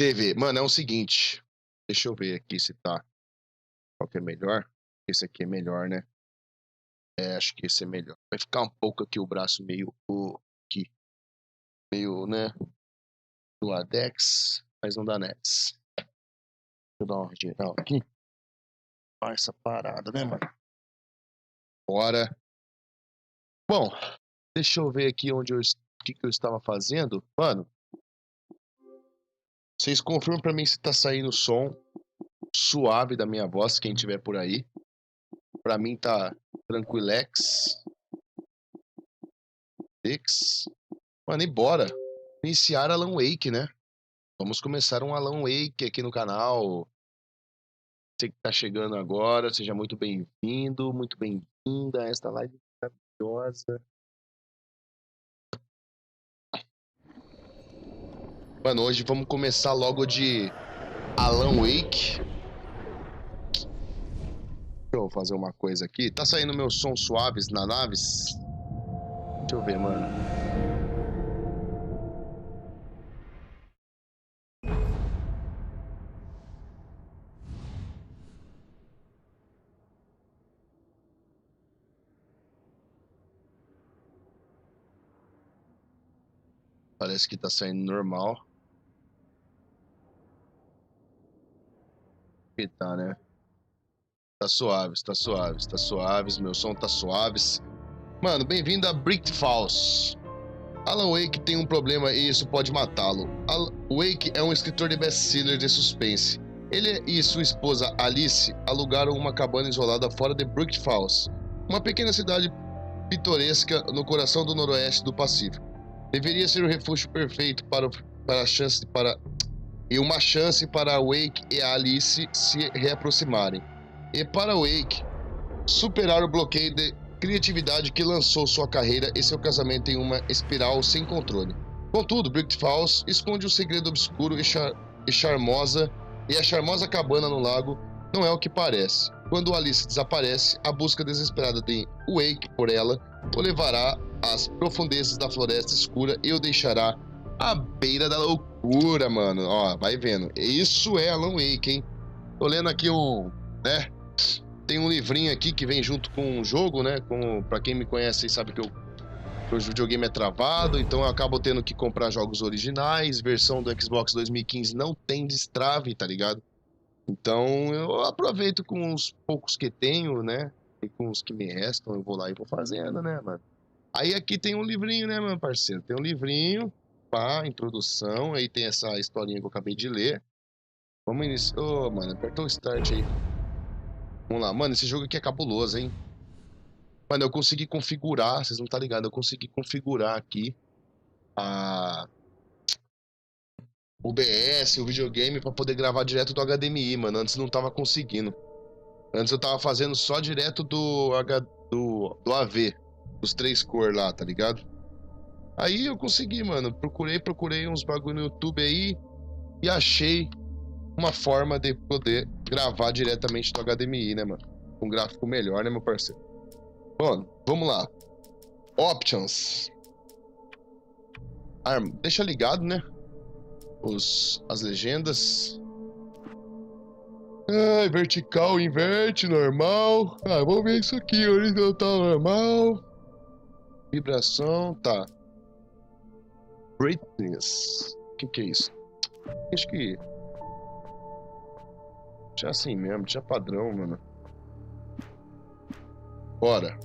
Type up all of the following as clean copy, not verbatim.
TV. Mano, é o seguinte. Deixa eu ver aqui se tá. Qual que é melhor? Esse aqui é melhor, né? É, acho que esse é melhor. Vai ficar um pouco aqui o braço meio aqui. Meio, né? Do Adex, mas não dá Nets. Deixa eu dar uma geral aqui. Olha essa parada, né, mano? Bora. Bom, deixa eu ver aqui o que eu estava fazendo. Mano, vocês confirmam pra mim se tá saindo som suave da minha voz, quem tiver por aí. Pra mim tá tranquilex. Mano, e bora iniciar Alan Wake, né? Vamos começar um Alan Wake aqui no canal. Você que tá chegando agora, seja muito bem-vindo, muito bem-vinda a esta live maravilhosa. Mano, hoje vamos começar logo de Alan Wake. Deixa eu fazer uma coisa aqui. Tá saindo meus sons suaves na naves? Deixa eu ver, mano. Parece que tá saindo normal. E tá, né? Tá suaves, tá suaves, tá suaves. Meu som tá suaves. Mano, bem-vindo a Brick Falls. Alan Wake tem um problema e isso pode matá-lo. Wake é um escritor de best-seller de suspense. Ele e sua esposa Alice alugaram uma cabana isolada fora de Brick Falls, uma pequena cidade pitoresca no coração do noroeste do Pacífico. Deveria ser o refúgio perfeito e uma chance para Wake e Alice se reaproximarem. E para Wake superar o bloqueio de criatividade que lançou sua carreira e seu casamento em uma espiral sem controle. Contudo, Brick Falls esconde um segredo obscuro e a charmosa cabana no lago não é o que parece. Quando Alice desaparece, a busca desesperada de Wake por ela o levará às profundezas da floresta escura e o deixará à beira da loucura, mano. Ó, vai vendo. Isso é Alan Wake, hein? Tô lendo aqui né? Tem um livrinho aqui que vem junto com o jogo, né? Pra quem me conhece aí sabe que o videogame é travado, então eu acabo tendo que comprar jogos originais. Versão do Xbox 2015 não tem destrave, tá ligado? Então eu aproveito com os poucos que tenho, né? E com os que me restam, eu vou lá e vou fazendo, né, mano? Aí aqui tem um livrinho, né, meu parceiro? Tem um livrinho, pá, introdução, aí tem essa historinha que eu acabei de ler. Vamos iniciar. Ô, mano, aperta o start aí. Vamos lá. Mano, esse jogo aqui é cabuloso, hein? Mano, eu consegui configurar, vocês não tá ligado, eu consegui configurar aqui a o OBS, o videogame, pra poder gravar direto do HDMI, mano. Antes não tava conseguindo. Antes eu tava fazendo só direto do AV, dos 3 cores lá, tá ligado? Aí eu consegui, mano. Procurei uns bagulho no YouTube aí e achei uma forma de poder gravar diretamente do HDMI, né, mano? Com um gráfico melhor, né, meu parceiro? Bom, vamos lá. Options. Deixa ligado, né? As legendas. Ah, vertical, inverte, normal. Ah, vamos ver isso aqui. Horizontal, normal. Vibração, tá. Brightness. O que é isso? Acho que... Deixa assim mesmo, deixa padrão, mano. Bora.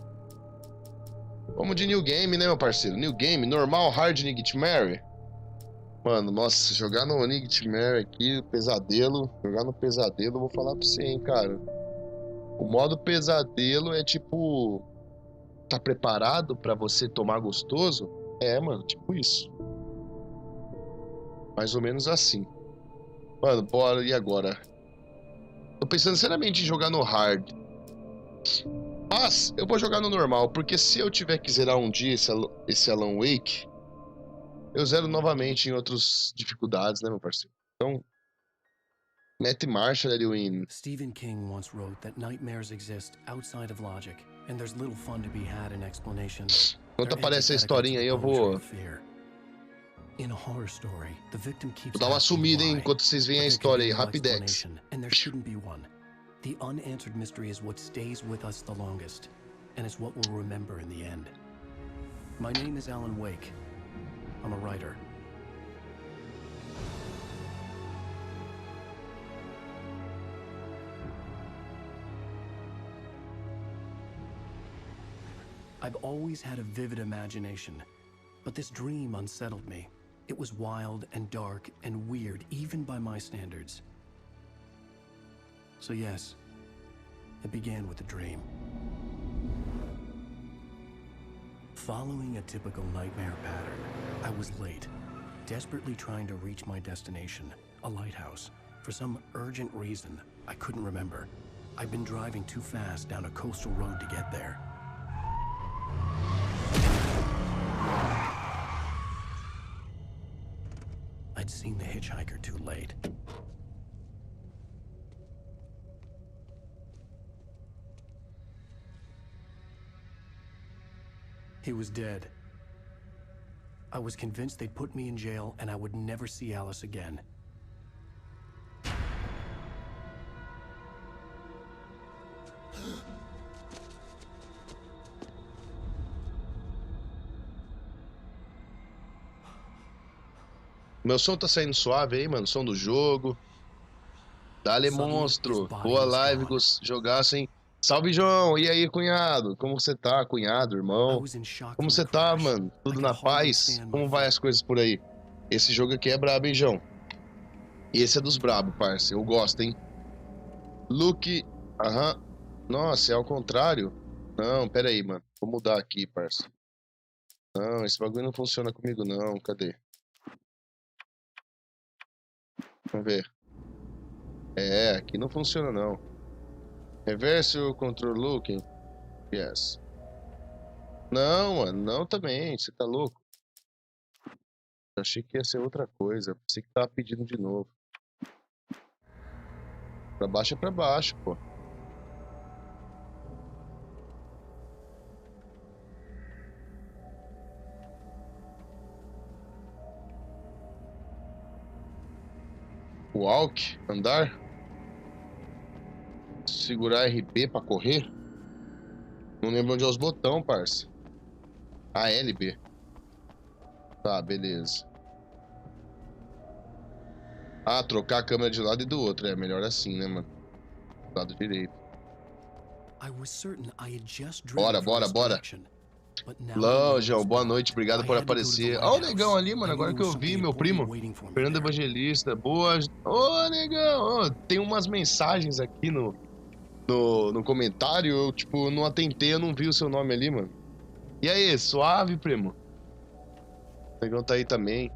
Vamos de New Game, né, meu parceiro? New Game, normal, hard, Nightmare. Mano, nossa, jogar no Nightmare aqui, pesadelo. Jogar no pesadelo, eu vou falar pra você, hein, cara. O modo pesadelo é tipo... Tá preparado pra você tomar gostoso? É, mano, tipo isso. Mais ou menos assim. Mano, bora, e agora? Tô pensando seriamente em jogar no hard. Mas eu vou jogar no normal, porque se eu tiver que zerar um dia esse Alan Wake, eu zero novamente em outras dificuldades, né, meu parceiro? Então, mete marcha, Let Win. Stephen King once wrote that nightmares exist outside of logic, and there's little fun to be had in explanations. Enquanto aparece a historinha aí, eu vou... In a horror story, the victim keeps Vou dar uma asking sumida, hein, why, enquanto vocês veem a but there história aí, can be no rapidex. explanation, and there shouldn't be one. The unanswered mystery is what stays with us the longest, and it's what we'll remember in the end. My name is Alan Wake. I'm a writer. I've always had a vivid imagination, but this dream unsettled me. It was wild and dark and weird, even by my standards. So yes, it began with a dream. Following a typical nightmare pattern, I was late, desperately trying to reach my destination, a lighthouse. For some urgent reason, I couldn't remember. I'd been driving too fast down a coastal road to get there. I'd seen the hitchhiker too late. He was dead. I was convinced they'd put me in jail and I would never see Alice again. Meu som tá saindo suave aí, mano. Som do jogo. Dale, monstro. Boa live, jogassem. Salve, João. E aí, cunhado? Como você tá, cunhado, irmão? Como você tá, mano? Tudo na paz? Como vai as coisas por aí? Esse jogo aqui é brabo, hein, João? Esse é dos brabo, parça. Eu gosto, hein? Luke. Aham. Nossa, é ao contrário? Não, pera aí, mano. Vou mudar aqui, parça. Não, esse bagulho não funciona comigo, não. Cadê? Vamos ver. É, aqui não funciona não. Reverse o control looking. Yes. Não, mano, não também. Você tá louco? Eu achei que ia ser outra coisa. Pensei que tava pedindo de novo. Pra baixo é pra baixo, pô. Walk, andar. Segurar RB pra correr. Não lembro onde é os botões, parça. Ah, LB. Tá, beleza. Ah, trocar a câmera de lado e do outro. É melhor assim, né, mano? Lado direito. Bora, bora, bora. João, boa noite, obrigado por aparecer. Ó o negão ali, mano, agora que eu vi, meu primo. Fernando Evangelista, boa. Ô, negão, ó, tem umas mensagens aqui no comentário, eu, tipo, não atentei, eu não vi o seu nome ali, mano. E aí, suave, primo? O negão tá aí também.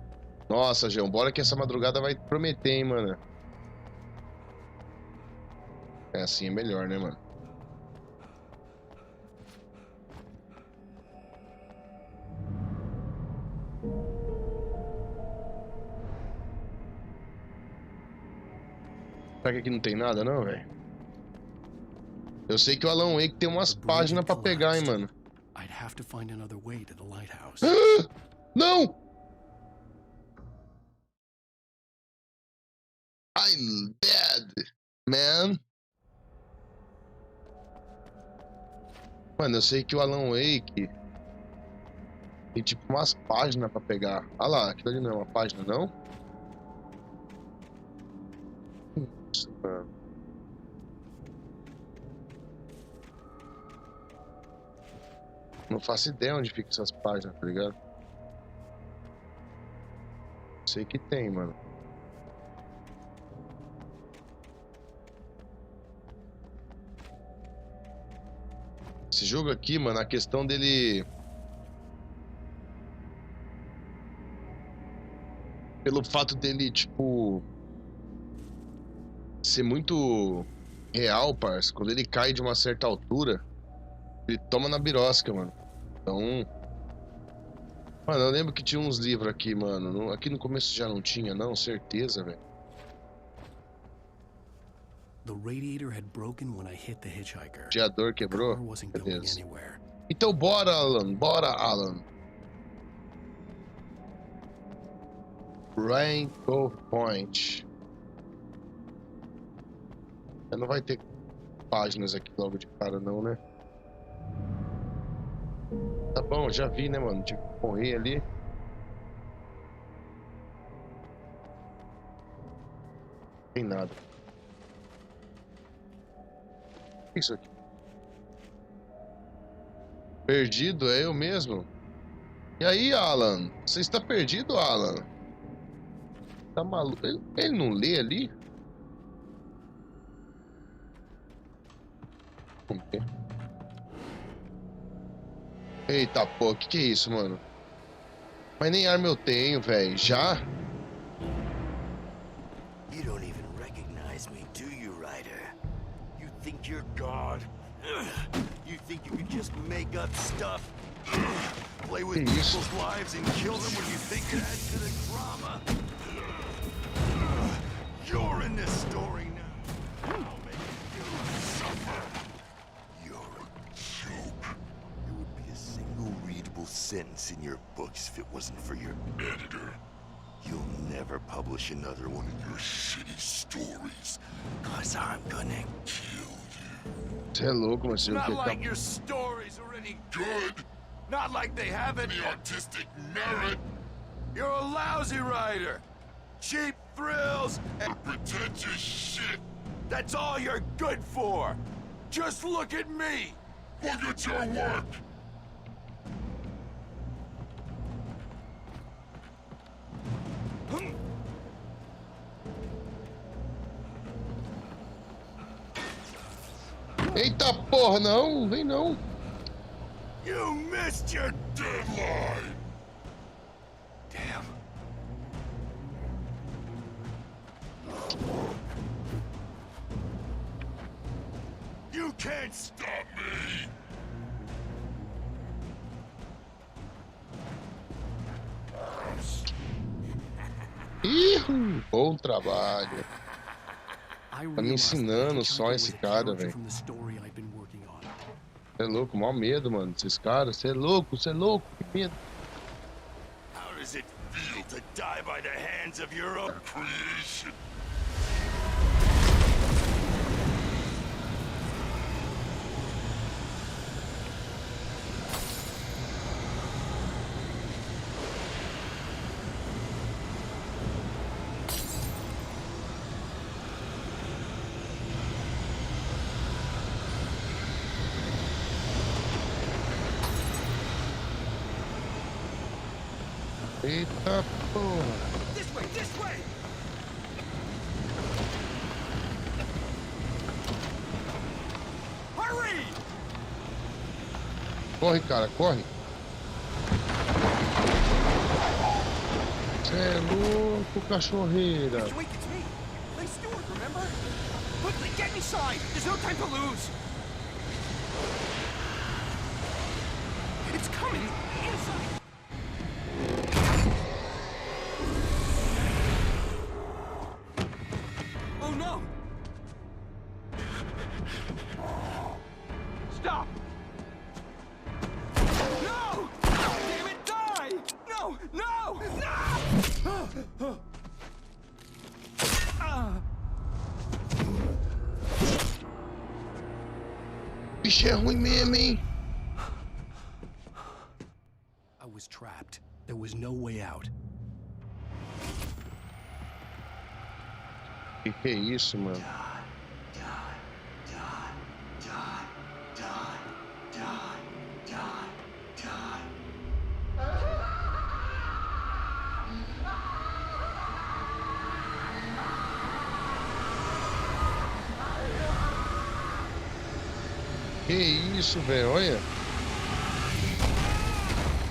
Nossa, João, bora que essa madrugada vai prometer, hein, mano. É assim, é melhor, né, mano? Será que aqui não tem nada, não, velho? Eu sei que o Alan Wake tem umas páginas pra pegar, hein, mano. Não! I'm dead, man. Mano, eu sei que o Alan Wake tem tipo umas páginas pra pegar. Ah lá, aquilo ali não é uma página, não? Isso, mano. Não faço ideia onde ficam essas páginas, tá ligado? Sei que tem, mano. Esse jogo aqui, mano, a questão dele... Pelo fato dele, tipo... ser muito real, parça. Quando ele cai de uma certa altura, ele toma na birosca, mano. Então... Mano, eu lembro que tinha uns livros aqui, mano. Aqui no começo já não tinha, não? Certeza, velho. The radiator had broken when I hit the hitchhiker. O radiador quebrou? Beleza. Então bora, Alan. Bora, Alan. Rainbow Point. Não vai ter páginas aqui logo de cara não, né? Tá bom, já vi, né, mano? Tive que correr ali. Não tem nada. O que é isso aqui? Perdido? É eu mesmo? E aí, Alan? Você está perdido, Alan? Tá maluco? Ele não lê ali? Vamos ver. Eita, pô, que é isso, mano? Mas nem arma eu tenho, velho. Já? You don't even recognize me, do you, Ryder? You think you're God? You think you can just make up stuff? Play with people's lives and kill them when you think it adds to the drama? You're in this story now. I'll make you suffer. You're a joke. There would be a single readable sentence in your books if it wasn't for your editor. You'll never publish another one of your shitty stories. 'Cause I'm gonna kill you. Você é louco, mas você Not like your stories are any good. Not like they have any artistic merit. You're a lousy writer. Cheap thrills and pretentious shit. That's all you're good for. Just look at me. Look at your work. Eita porra, não, vem não. You missed your deadline. Damn. You can't stop me. Ih, bom trabalho. Tá me ensinando só esse cara, velho. Você é louco, mó medo, mano, desses caras. Você é louco, que medo. How does it feel to die by the hands of your own creation? Eita porra. This way, this way. Hurry! Corre, cara, corre. Cê é louco, cachorreira. Wait, it's me. Play Stewart, remember? Quickly, get inside. There's no time to lose. It's coming inside. Oh no! Stop! No! Damn it, die! No! No! No! Bicho é ruim mesmo, hein? I was trapped. There was no way out. Que é isso, mano? Que isso, velho? Olha.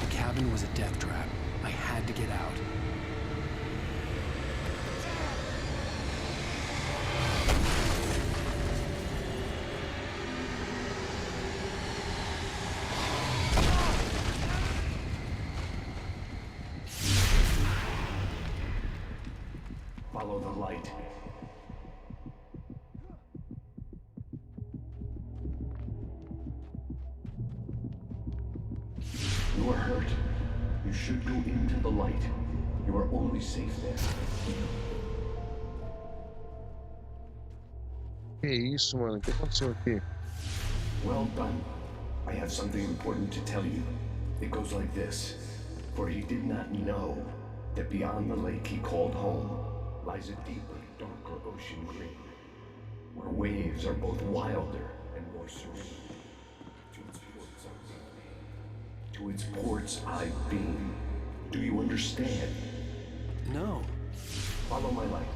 The cabin was a death trap. I had to get out. Follow the light. You are hurt. You should go into the light. You are only safe there. Que isso, mano? O que aconteceu aqui? Well done. I have something important to tell you. It goes like this. For he did not know that beyond the lake he called home lies a deeper, darker ocean green, where waves are both wilder and more serene. To its ports I beam. Do you understand? No. Follow my light.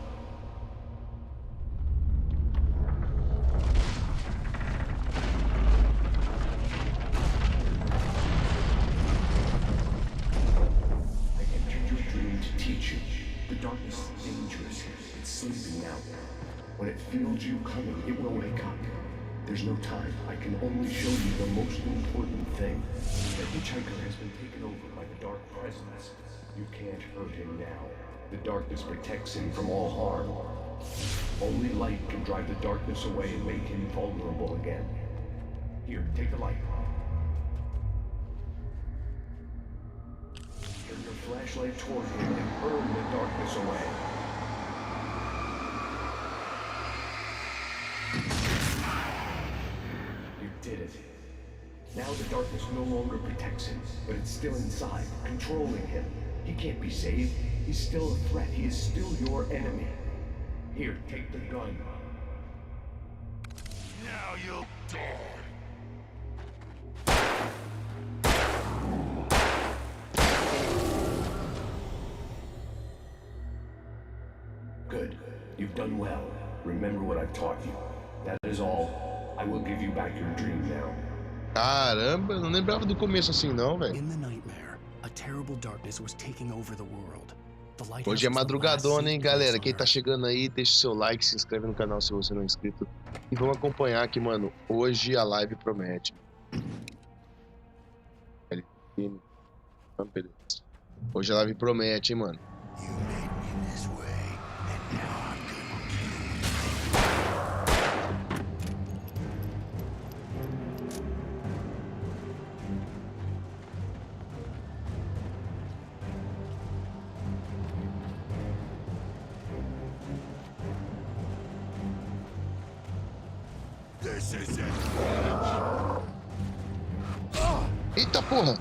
I entered your dream to teach you. The darkness is dangerous. It's sleeping now. When it feels you coming, it will wake up. There's no time. I can only show you the most important thing. The hitchhiker has been taken over by the dark presence. You can't hurt him now. The darkness protects him from all harm. Only light can drive the darkness away and make him vulnerable again. Here, take the light. Turn your flashlight toward him and burn the darkness away. You did it. Now the darkness no longer protects him, but it's still inside, controlling him. He can't be saved. He's still a threat. He is still your enemy. Here, take the gun. Now you'll die. Good. You've done well. Remember what I've taught you. That is all. I will give you back your dream now. Caramba, não lembrava do começo assim não, velho. In the nightmare, a terrible darkness was taking over the world. Hoje é madrugadona, hein, galera? Quem tá chegando aí, deixa o seu like, se inscreve no canal se você não é inscrito. E vamos acompanhar aqui, mano. Hoje a live promete. Hoje a live promete, hein, mano. Eita porra!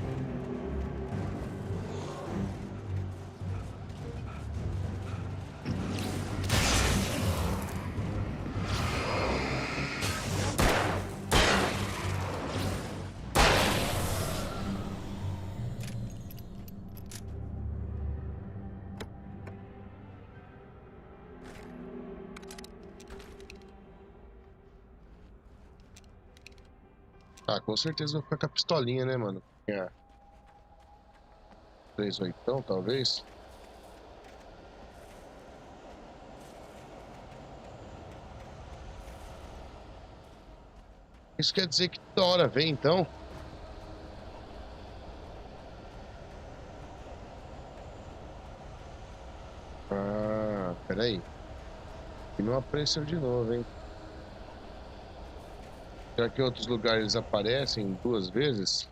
Ah, com certeza vou ficar com a pistolinha, né, mano? 3/8, talvez. Isso quer dizer que toda hora vem, então? Ah, peraí. E não apareceu de novo, hein? Será que em outros lugares aparecem 2 vezes?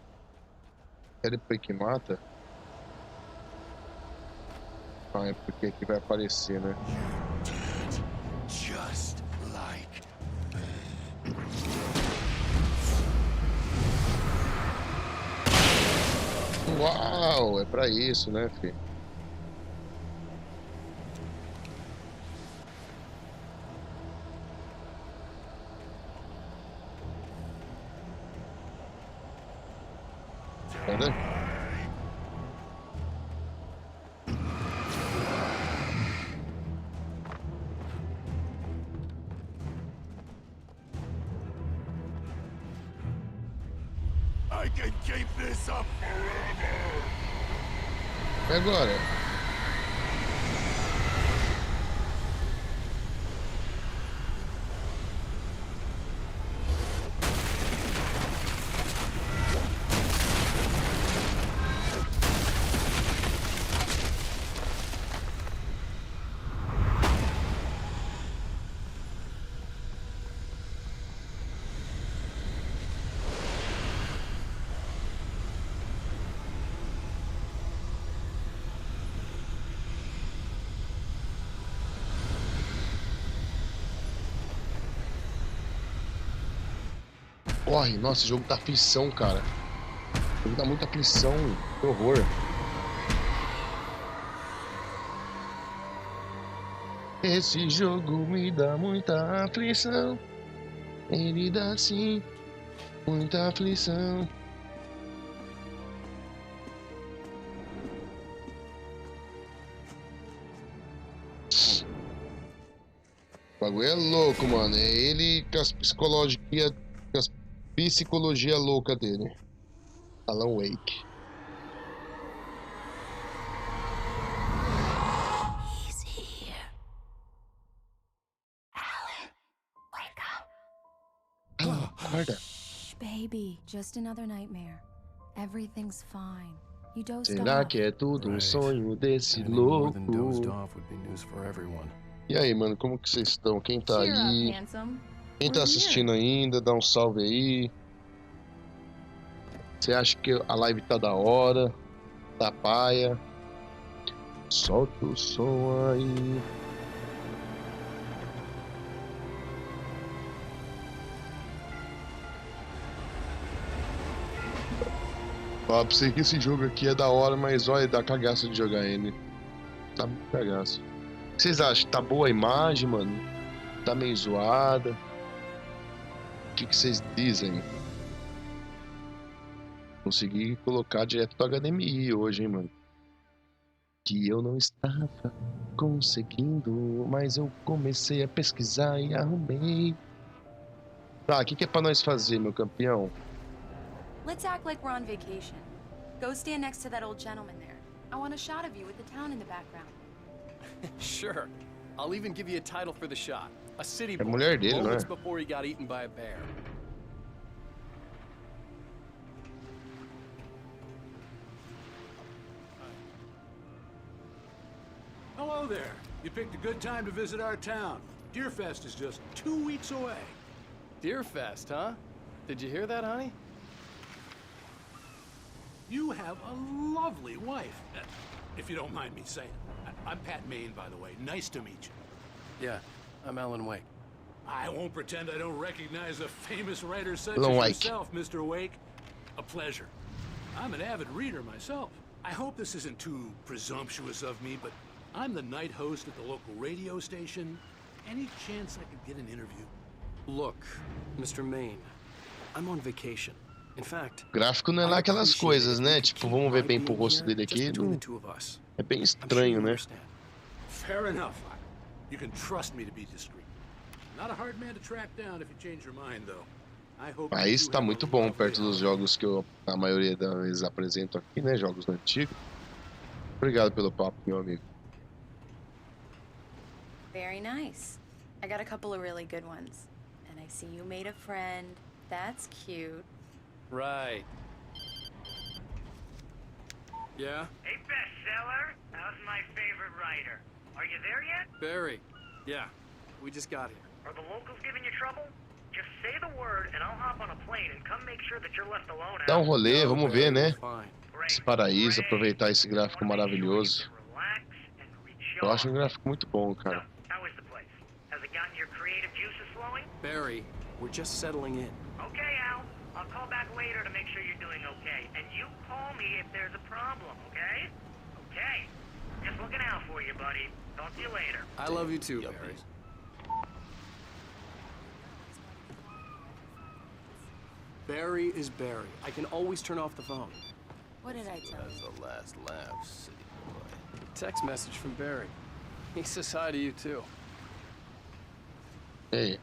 É depois que mata? Ah, é porque aqui vai aparecer, né? Just like Uau, é pra isso, né, filho? Cadê? I can keep this up forever. E agora? corre. Nossa, esse jogo tá aflição, cara. O jogo dá muita aflição. Que horror. Esse jogo me dá muita aflição. Ele dá sim muita aflição. O bagulho é louco, mano. É ele com as psicologia louca dele. Alan Wake. He's here. Alan, wake up. Alan, acorda. Shh, baby, just another nightmare. Everything's fine. You dozed Será off. que é tudo um Right. sonho desse Anything more than dozed louco? off would be news for everyone. E aí, mano, como que vocês estão? Quem tá Cheer aí? up, handsome. Quem tá We're assistindo ainda, dá um salve aí. Você acha que a live tá da hora? Tá paia? Solta o som aí. Ó, pra você que esse jogo aqui é da hora, mas olha, dá cagaço de jogar ele. Tá muito cagaço. O que vocês acham? Tá boa a imagem, mano? Tá meio zoada? O que vocês dizem? Consegui colocar direto do HDMI hoje, hein, mano? Que eu não estava conseguindo, mas eu comecei a pesquisar e arrumei. Tá, o que é pra nós fazer, meu campeão? Let's act like we're on vacation. Go stand next to that old gentleman there. I want a shot of you with the town in the background. Sure. I'll even give you a title for the shot. A city É boy. mulher dele, não é? Moments before he got eaten by a bear. Hello there. You picked a good time to visit our town. Deerfest is just 2 weeks away. Deerfest, huh? Did you hear that, honey? You have a lovely wife. If you don't mind me saying. I'm Pat Maine, by the way. Nice to meet you. Yeah, I'm Alan Wake. I won't pretend I don't recognize a famous writer such Alan as Wake. yourself, Mr. Wake. A pleasure. I'm an avid reader myself. I hope this isn't too presumptuous of me, but I'm the night host at the local radio station. Any chance I could get an interview? Look, Mr. Maine, I'm on vacation. In fact, O gráfico não é lá aquelas coisas, né? Tipo, vamos ver bem pro rosto dele aqui. between the two of us. É bem I'm sure estranho, you né? understand. Fair enough. You can trust me to be discreet. Not a hard man to track down if you change your mind, though. I hope Mas you tá have a muito bom lovely perto dos holiday. jogos que eu, a maioria das vezes, apresento aqui, né? Jogos antigos. Obrigado pelo papo, meu amigo. Very nice. I got a couple of really good ones. And I see you made a friend. That's cute. Right. Yeah? Hey, bestseller. How's my favorite writer? Are you there yet? Barry. Yeah, we just got here. Are the locals giving you trouble? Just say the word and I'll hop on a plane and come make sure that you're left alone. Dá um Al. rolê, No, vamos Barry, ver, né? we're fine. Great. Esse paraíso, Great. aproveitar esse gráfico Wanna make sure you maravilhoso. can relax and Eu acho um recharge. gráfico muito bom, So, cara. how is the place? Has it gotten your creative juices flowing? Barry, we're just settling in. Okay, Al. I'll call back later to make sure you're doing okay. And you call me if there's a problem, okay? Okay. Just looking out for you, buddy. Talk to you later. I love you too, Barry. Barry is Barry. I can always turn off the phone. What did I tell you? That's the last laugh, city boy. Text message from Barry. He says hi to you too. Ei.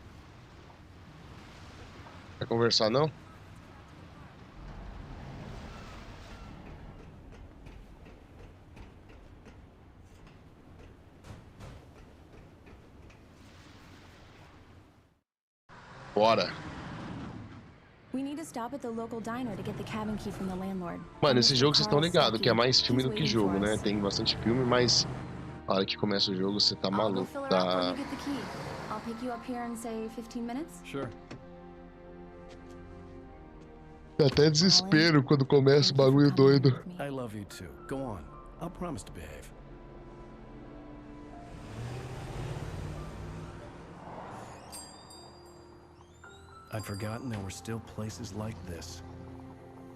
Quer conversar, não? Bora. We need to stop at the local diner to get the cabin key from the landlord. Mano, esse Mr. jogo vocês estão Carl ligados que é Secchi. mais filme He's do que waiting jogo, for né? us. Tem bastante filme, mas na hora que começa o jogo você tá I'll go maluco, fill her up when tá? you get the key. I'll pick you up here in say 15 minutes. Sure. Dá até desespero quando começa o Thank you for bagulho coming doido. with me. I love you too. Go on. I'll promise to behave. I'd forgotten there were still places like this.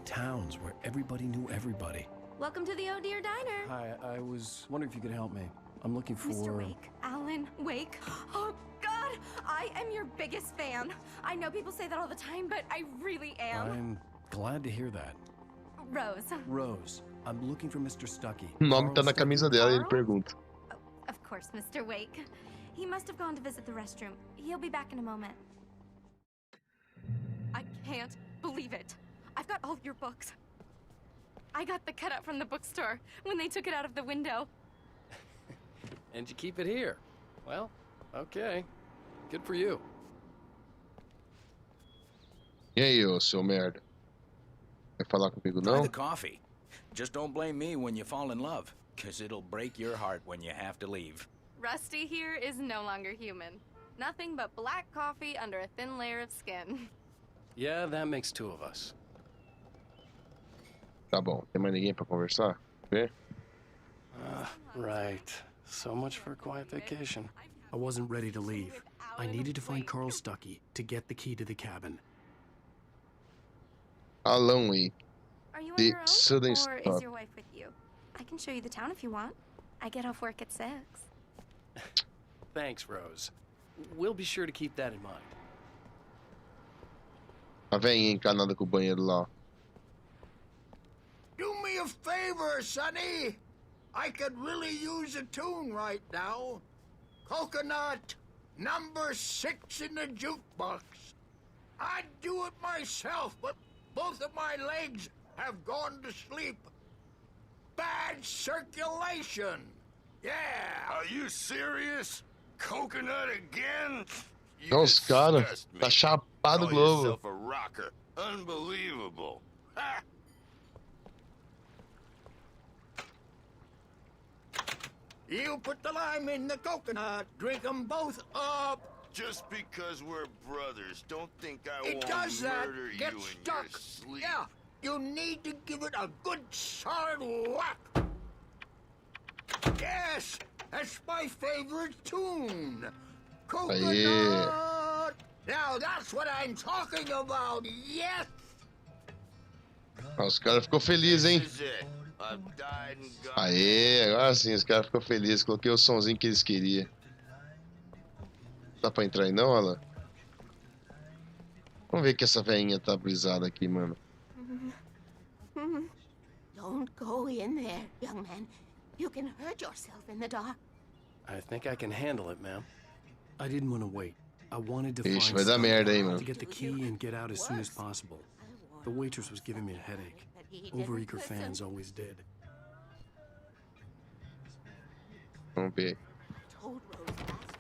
Towns where everybody knew everybody. Welcome to the Oh Dear Diner. Hi, I was wondering if you could help me. I'm looking for... Mr. Wake. Alan Wake. Oh, God! I am your biggest fan. I know people say that all the time, but I really am. I'm glad to hear that. Rose. Rose, I'm looking for Mr. Stuckey. O nome tá na Carl camisa Stuckey? dela e ele pergunta. Oh, of course, Mr. Wake. He must have gone to visit the restroom. He'll be back in a moment. I can't believe it. I've got all your books. I got the cutout from the bookstore when they took it out of the window. And you keep it here. Well, okay. Good for you. E aí, ô seu merda? Vai falar comigo Try não? the coffee. Just don't blame me when you fall in love, 'cause it'll break your heart when you have to leave. Rusty here is no longer human. Nothing but black coffee under a thin layer of skin. Yeah, that makes two of us. Tá bom, tem mais ninguém pra conversar? Vê? Right. So much for a quiet vacation. I wasn't ready to leave. I needed to find Carl Stuckey to get the key to the cabin. Alan Wake. Are you on The your own, Southern or Stop. is your wife with you? I can show you the town if you want. I get off work at 6. Thanks, Rose. We'll be sure to keep that in mind. A velhinha encanada com o banheiro lá. Do me a favor, Sonny. I could really use a tune right now. Coconut, number 6 in the jukebox. I'd do it myself, but both of my legs have gone to sleep. Bad circulation. Yeah. Are you serious? Coconut again? You Nossa, cara, disgust me. tá chapado o Call globo. yourself a rocker. Unbelievable. Ha! You put the lime in the coconut. Drink 'em both up. Just because we're brothers, don't think I It won't does that. murder Get you in stuck. your sleep. Yeah. You need to give it a good solid whack. Yes, that's my favorite tune. Coconut. Now that's what I'm talking about. Yes. Ah, os caras ficou feliz, hein? This is it. I've died and gone. Aê, agora sim, os caras ficou feliz. Coloquei o sonzinho que eles queriam. Dá pra entrar aí não, Alan? Vamos ver que essa velhinha tá brisada aqui, mano. Don't go in there, young man. You can hurt yourself in the dark. I think I can handle it, ma'am. I didn't want to wait. I wanted to Ixi, find vai dar Stuckey merda aí, mano. to get the key and get out as soon as possible. The waitress was giving me a headache. Overeager fans always did. Vamos ver. Told Rose last.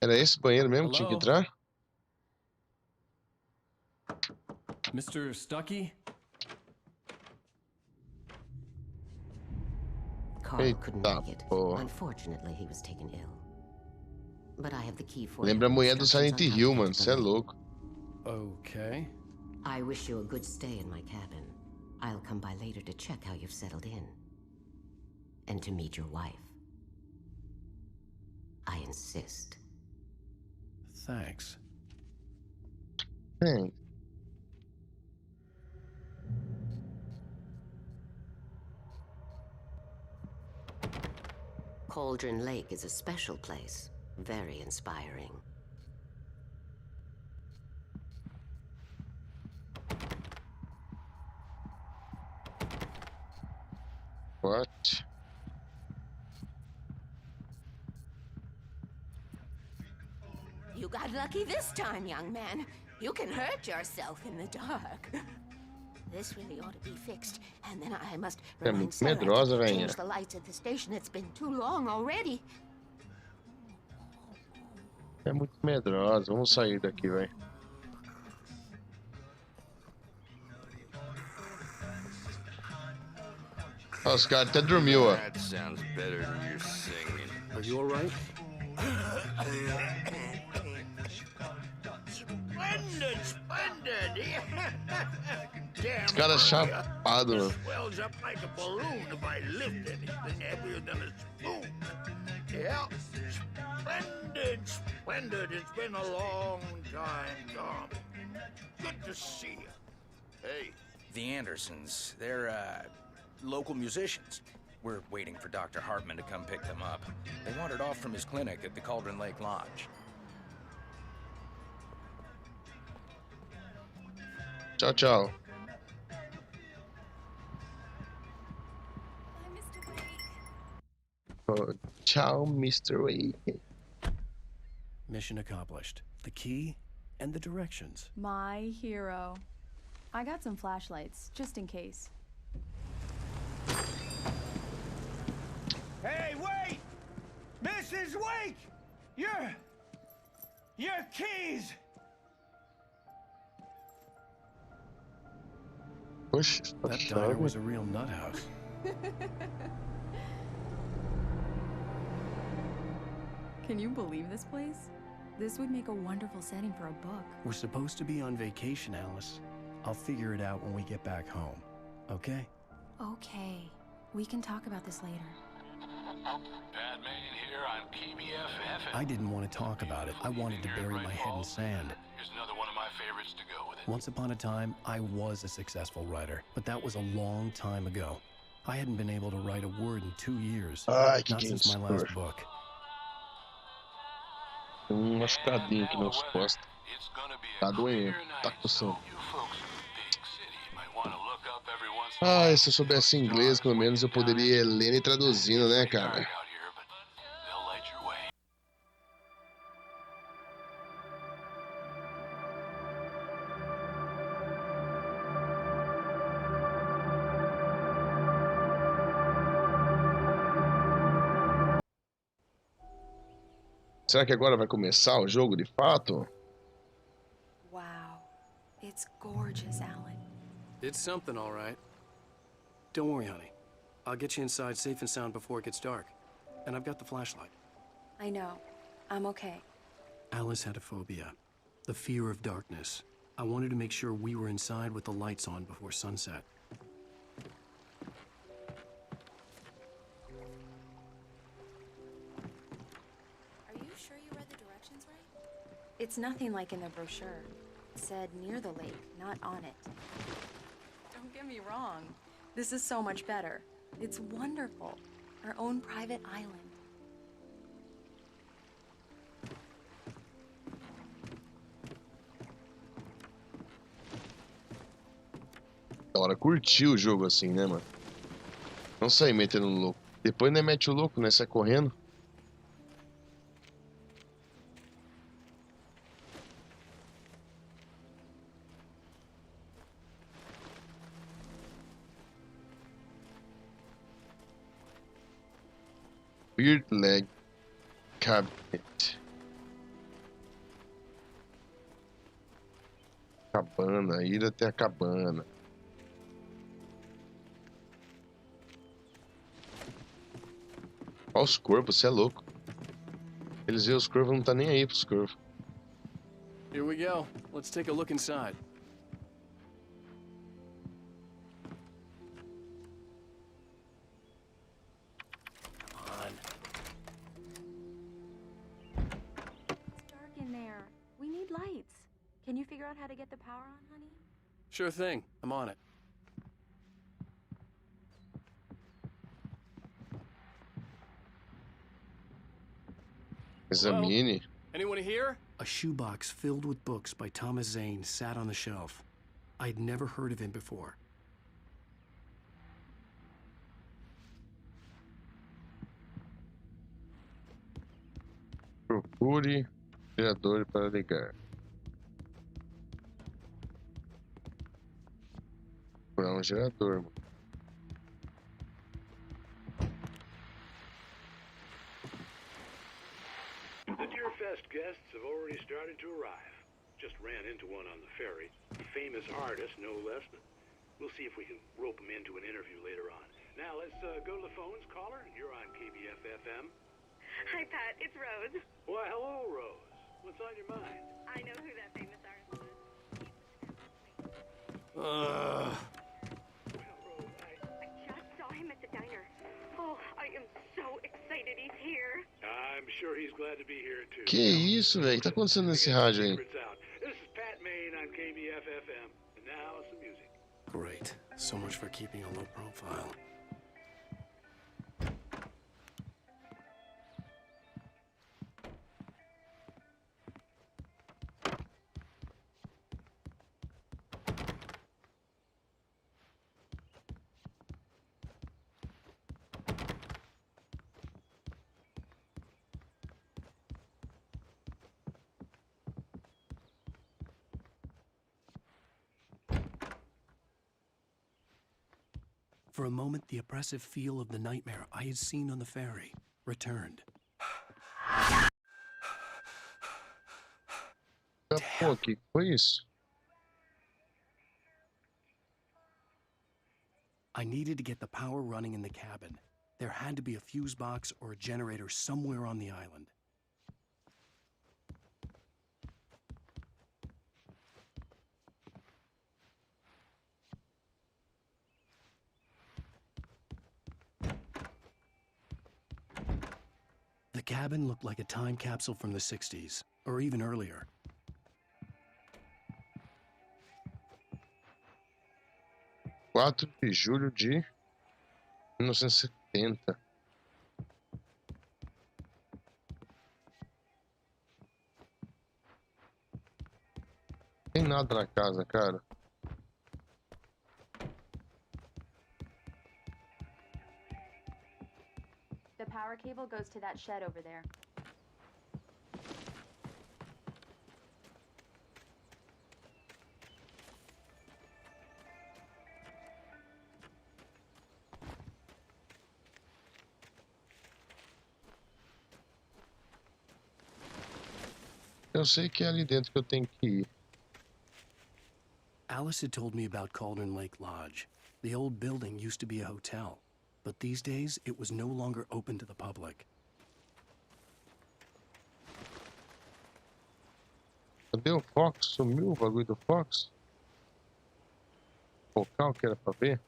Era esse banheiro mesmo que tinha que Hello? entrar? Mr. Stuckey? Carl couldn't Eita make it. porra. Unfortunately, he was taken ill. But I have the key for Lembra a you. mulher do Instructions Silent on how to Hill, get mano. to the Você é lake. louco. Okay. I wish you a good stay in my cabin. I'll come by later to check how you've settled in. And to meet your wife. I insist. Thanks. Tem. Cauldron Lake is a special place. Very inspiring. What? You got lucky this time, young man. You can hurt yourself in the dark. This really ought to be fixed, and then I must É remind muito Sarah medrosa, to velhinha. change the lights at the station. It's been too long already. É muito medrosa. Vamos sair daqui, vai. Ah, os caras até dormiu, ó. That sounds better than your singing. Are you all right? Os caras chapados, mano. Swells up like a balloon if I lift anything heavier than a spoon. Yeah, splendid, splendid. It's been a long time, Tom. Good to see you. Hey, The Andersons, they're, local musicians. We're waiting for Dr. Hartman to come pick them up. They wandered off from his clinic at the Cauldron Lake Lodge. Tchau, tchau. Hi, Mr. Wake. Oh, tchau, Mr. Wake. Mission accomplished. The key and the directions. My hero. I got some flashlights, just in case. Hey, wait! Mrs. Wake! Your keys! Push. That diner was a real nut house. Can you believe this place? This would make a wonderful setting for a book. We're supposed to be on vacation, Alice. I'll figure it out when we get back home. Okay? Okay. We can talk about this later. Pat Main here on PBFF. I didn't want to talk about it. I wanted to bury my head in sand. Here's another one of my favorites to go with it. Once upon a time, I was a successful writer, but that was a long time ago. I hadn't been able to write a word in 2 years. Ai, que Not since my last book. Tem um machucadinho aqui nas costas. It's gonna be Tá a doendo, clear tá night, coçando. so you folks in the big city might want to look up every once in a Ai, while. se eu soubesse inglês, pelo menos eu poderia ir lendo e traduzindo, né, cara? Dark out here, but they'll light your way. Será que agora vai começar o jogo de fato? Wow. It's gorgeous, Alan. It's something, all right. Don't worry, honey. I'll get you inside safe and sound before it gets dark. And I've got the flashlight. I know. I'm okay. Alice had a phobia. The fear of darkness. I wanted to make sure we were inside with the lights on before sunset. Are you sure you read the directions right? It's nothing like in the brochure. It said near the lake, not on it. Don't get me wrong. This is so much better. It's wonderful. Our own private island. Da hora curtir o jogo assim, né, mano? Não sair metendo no louco. Depois né, mete o louco, né? Sai correndo. Weird leg cabinet. Cabana, ir até a cabana. Olha os corvos, você é louco. Eles veem os corvos, não tá nem aí pros corvos. Here we go. Let's take a look inside. Come on. It's dark in there. We need lights. Can you figure out how to get the power on, honey? Sure thing. I'm on it. Examine. Anyone here? A shoebox filled with books by Thomas Zane sat on the shelf. I'd never heard of him before. Procure gerador para ligar. Procurar um gerador, mano. The Deerfest guests have already started to arrive. Just ran into one on the ferry. Famous artist, no less, but we'll see if we can rope him into an interview later on. Now let's go to the phones. Caller, you're on KBF-FM. Hi, Pat. It's Rose. Why, hello, Rose. What's on your mind? I know who that famous artist was. sure he's glad to be here too. Que isso, velho? O que tá acontecendo nesse rádio aí? This is Pat Main on KBFFM. And now some music. Great. So much for keeping a low profile. For a moment, the oppressive feel of the nightmare I had seen on the ferry returned. Pô, que foi isso? I needed to get the power running in the cabin. There had to be a fuse box or a generator somewhere on the island. The cabin looked like a time capsule from the 60s, or even earlier. 4 de julho de 1970. Tem nada na casa, cara. The power cable goes to that shed over there. Eu sei que é ali dentro que eu tenho que ir. Alice had told me about Cauldron Lake Lodge. The old building used to be a hotel, but these days it was no longer open to the public. Cadê o Fox? Sumiu o bagulho do Fox? O local que era pra ver?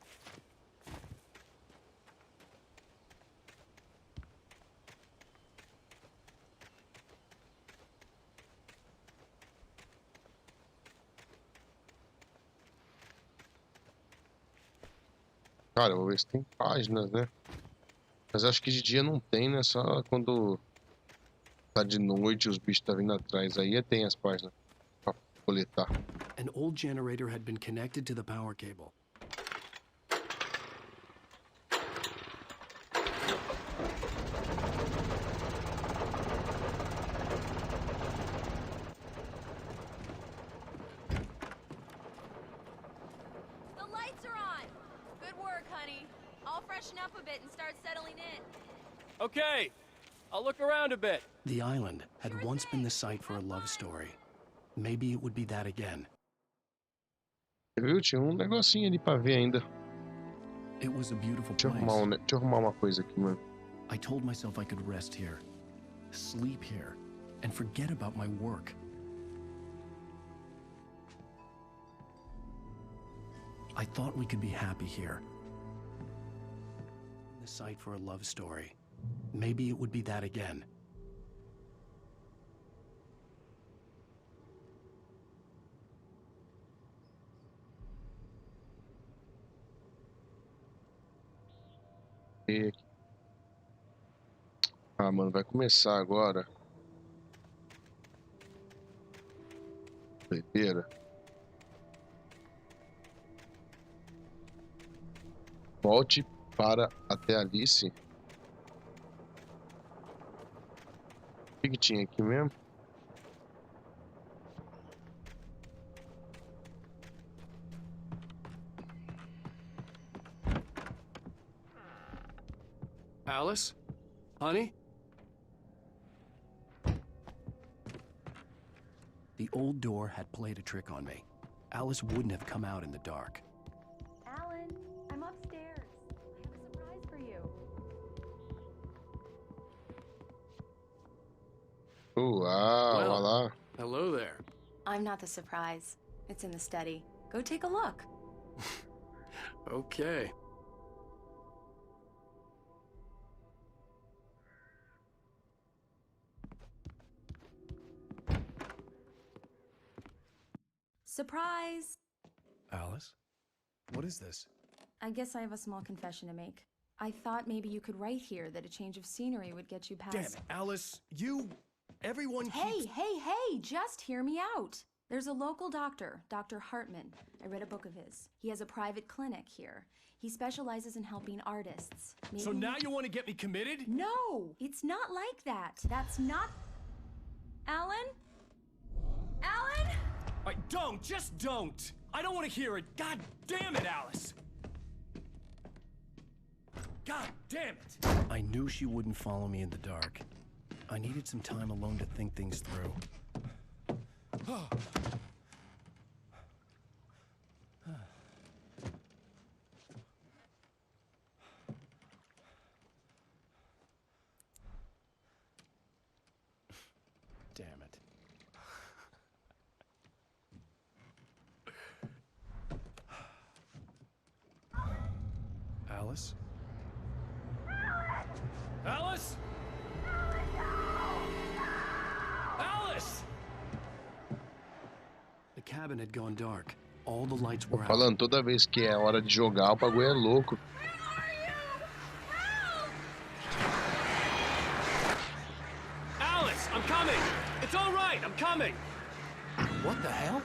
Cara, eu vou ver se tem páginas, né? Mas acho que de dia não tem, né? Só quando tá de noite os bichos tá vindo atrás. Aí tem as páginas pra coletar. An old generator had been connected to the power cable. The lights are on! Good work, honey. I'll freshen up a bit and start settling in. Okay, I'll look around a bit. The island had once been the site for a love story. Maybe it would be that again. Viu? Tinha um negocinho ali pra ver ainda. It was a beautiful Deixa eu place. deixa eu arrumar uma coisa aqui, mano. I told myself I could rest here, sleep here, and forget about my work. I thought we could be happy here. The site for a love story. Maybe it would be that again. E aqui. Ah, mano, vai começar agora. Doideira. Volte para até Alice. O que tinha aqui mesmo? Alice? Honey? The old door had played a trick on me. Alice wouldn't have come out in the dark. Alan, I'm upstairs. I have a surprise for you. Uau, olha lá. Hello there. I'm not the surprise. It's in the study. Go take a look. Okay. Surprise! Alice? What is this? I guess I have a small confession to make. I thought maybe you could write here that a change of scenery would get you past... Damn it, Alice. Everyone keeps... Hey, just hear me out. There's a local doctor, Dr. Hartman. I read a book of his. He has a private clinic here. He specializes in helping artists. So now you want to get me committed? No, it's not like that. That's not... Alan? Alan? Just don't! I don't want to hear it. God damn it, Alice! God damn it! I knew she wouldn't follow me in the dark. I needed some time alone to think things through. Damn it. Alice? Alice? Alice! The cabin had gone dark. All the lights were out. Falando, toda vez que é hora de jogar, o bagulho é louco. Alice, I'm coming! It's all right, I'm coming! What the hell?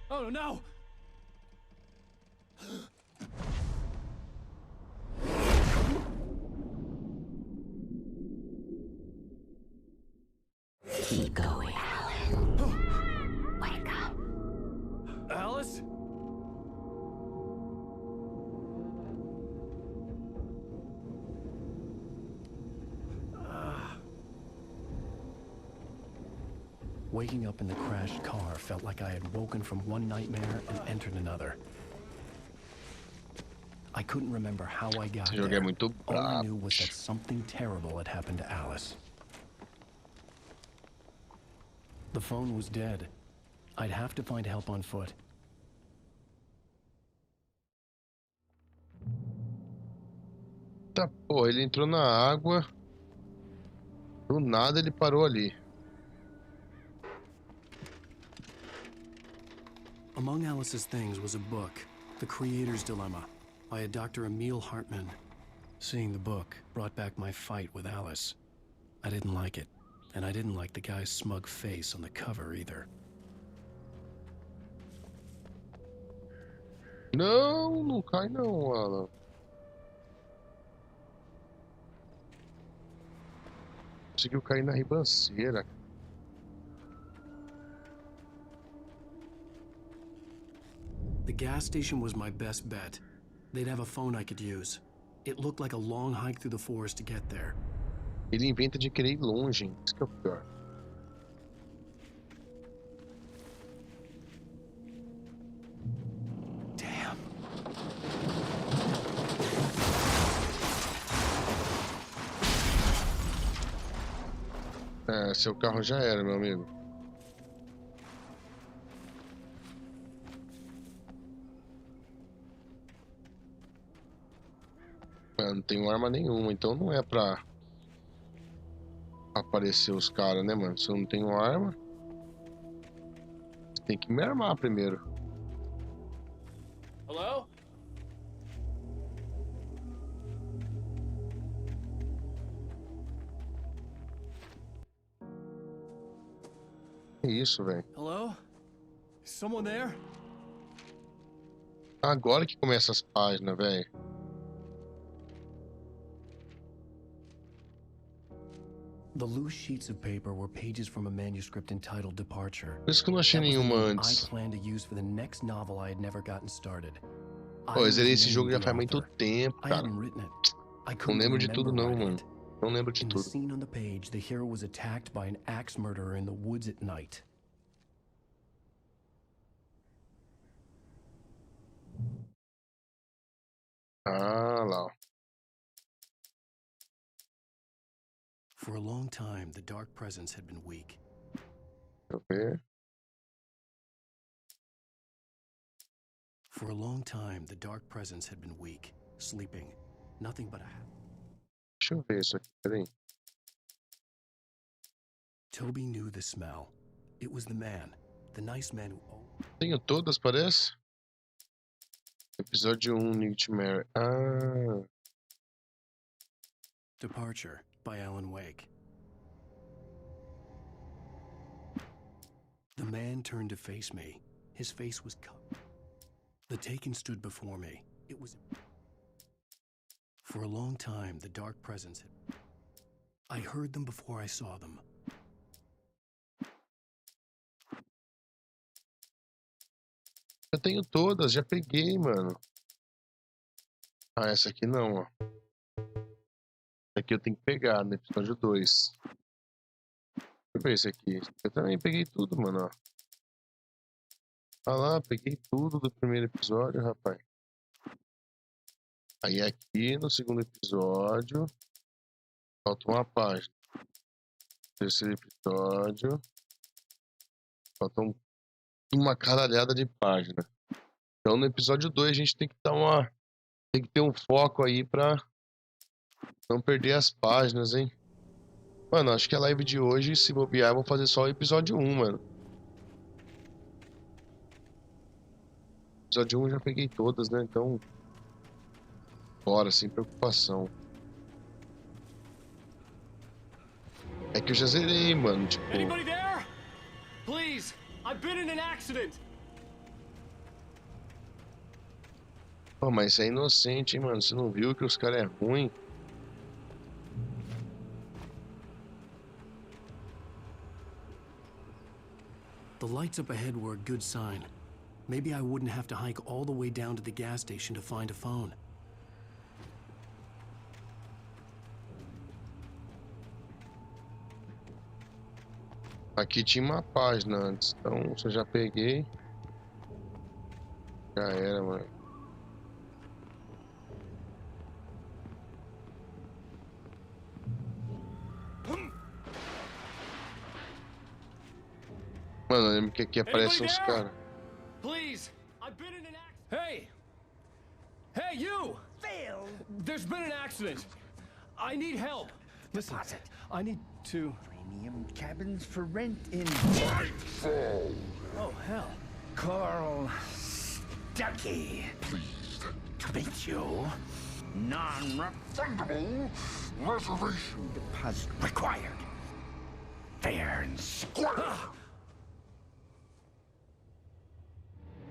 Oh no! Keep going, Alan. Wake up. Alice? Waking up in the crashed car felt like I had woken from one nightmare and entered another. I couldn't remember how I got Esse there. jogo é muito All I brabo. knew was that something terrible had happened to Alice. The phone was dead. I'd have to find help on foot. Tá, pô, ele entrou na água. Do nada ele parou ali. Among Alice's things was a book, The Creator's Dilemma, by a Dr. Emil Hartman. Seeing the book brought back my fight with Alice. I didn't like it, and I didn't like the guy's smug face on the cover either. Não, não cai não, Alan. Conseguiu cair na ribanceira. The gas station was my best bet. They'd have a phone I could use. It looked like a long hike through the forest to get there. Ele inventa de querer ir longe. Isso que é o pior. Damn. É, seu carro já era, meu amigo. Eu não tenho arma nenhuma, então não é pra aparecer os caras, né, mano? Se eu não tenho arma, tem que me armar primeiro. Hello? Que isso, velho? Hello? Is someone there? Agora que começa as páginas, velho. The loose sheets of paper were pages from a manuscript entitled Departure. Por isso que eu não achei That was the nenhuma name antes. I planned to use for the next novel I had never gotten started. Pô, eu zerei esse jogo já the faz muito author. tempo, I cara. hadn't written it. I Não couldn't lembro de tudo remember não, writing mano. it. Não lembro de In the tudo. scene on the page, the hero was attacked by an axe murderer in the woods at night. Ah, lá, ó. For a long time, the dark presence had been weak. Deixa eu ver. For a long time, the dark presence had been weak, sleeping, nothing but a... Deixa eu ver isso aqui, peraí. Toby knew the smell. It was the man, the nice man who... Tenho todas, parece? Episódio 1, INICIO. Ah, Departure by Alan Wake. The man turned to face me. His face was cut. The Taken stood before me. It was... For a long time, the dark presence had... I heard them before I saw them. eu tenho todas, já peguei, mano. Ah, essa aqui não, ó. Essa aqui eu tenho que pegar no episódio 2. Deixa eu ver esse aqui. Eu também peguei tudo, mano, ó. Ah lá, peguei tudo do primeiro episódio, rapaz. Aí aqui no segundo episódio falta uma página. Terceiro episódio falta uma caralhada de página. Então no episódio 2 a gente tem que dar tem que ter um foco aí pra não perder as páginas, hein? Mano, acho que a live de hoje, se bobear, eu vou fazer só o episódio 1, mano. Episódio 1 eu já peguei todas, né? Então, bora, sem preocupação. É que eu já zerei, mano, tipo... Anybody there? Please, I've been in an accident. Pô, mas isso é inocente, hein, mano? Você não viu que os caras é ruim? The lights up ahead were a good sign. Maybe I wouldn't have to hike all the way down to the gas station to find a phone. Aqui tinha uma página antes, então se eu já peguei. Já era, mano. Mano, eu lembro que aqui aparecem uns caras. Please, I've been in an accident. Hey! Hey, you! Phil! There's been an accident. I need help. Listen, I need to... Premium cabins for rent in Oh, hell. Carl Stuckey. Pleased to meet you. Non-refundable reservation deposit required. Fair and square.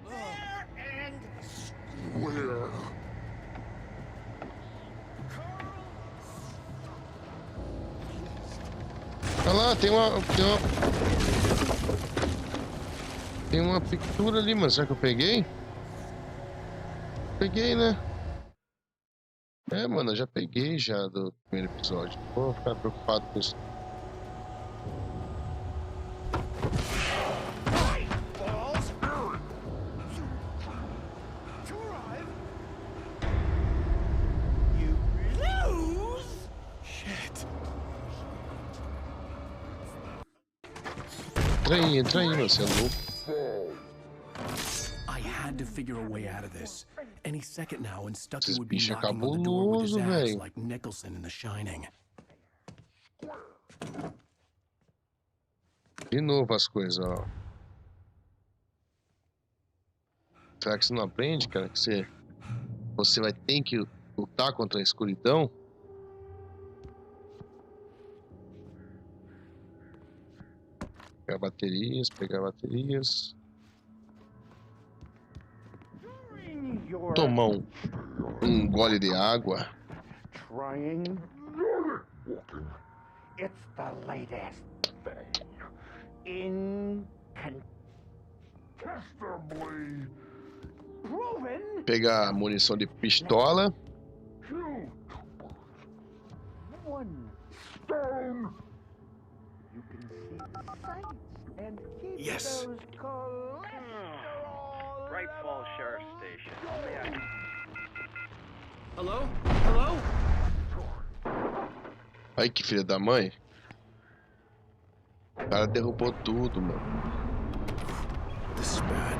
Fair and square. Olha lá, tem uma pintura ali, mano. Será que eu peguei? Peguei, né? É, mano, eu já peguei já do primeiro episódio. Não vou ficar preocupado com isso. Entra aí, mano, você é louco. I had to figure a way out of this. Any second now, and Stucky Esses would be bichos é knocking on the door with his cabuloso, ass velho. like Nicholson in The Shining. De novo as coisas, ó. Será que você não aprende, cara? Que você vai ter que lutar contra a escuridão? Pegar baterias. Tomar um gole de água. Trying. It's the latest thing. Incontestably proven. Pegar munição de pistola. One stone. You can see the sights and keep Yes. those cholesterol Bright Falls Sheriff Station. Hello? Hello? Ai, que filha da mãe. O cara derrubou tudo, mano. This is bad.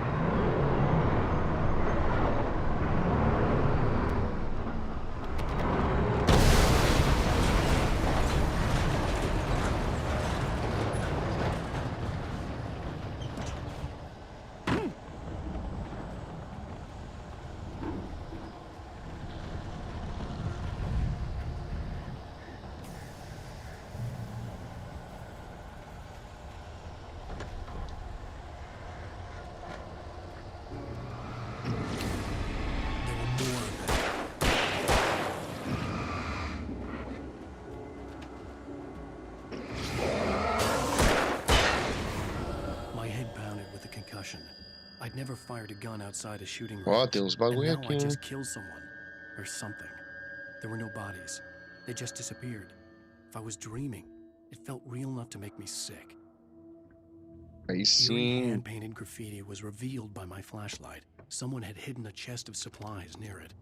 I'd never fired a gun outside a shooting range. Ó, tem uns bagulho and now aqui, I hein? just killed someone. Or something. There were no bodies. They just disappeared. If I was dreaming, it felt real enough to make me sick. Aí Eerie sim. hand-painted graffiti was revealed by my flashlight. Someone had hidden a chest of supplies near it.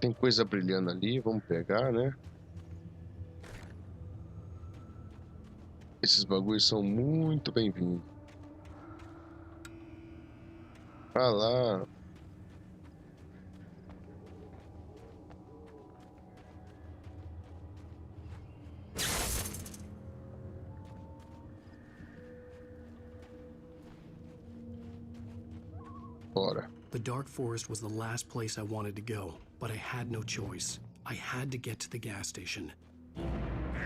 Tem coisa brilhando ali, vamos pegar, né? Esses bagulhos são muito bem-vindos. Ah lá. Bora. The dark forest was the last place I wanted to go, but I had no choice. I had to get to the gas station.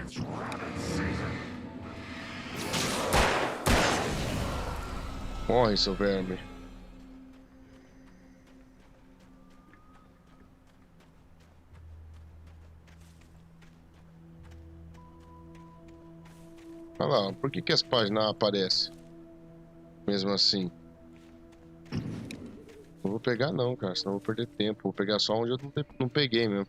It's rabbit season. Morre, seu verme. Olha lá, por que as páginas aparecem? Mesmo assim. Não vou pegar não, cara, senão eu vou perder tempo. Vou pegar só onde eu não peguei mesmo.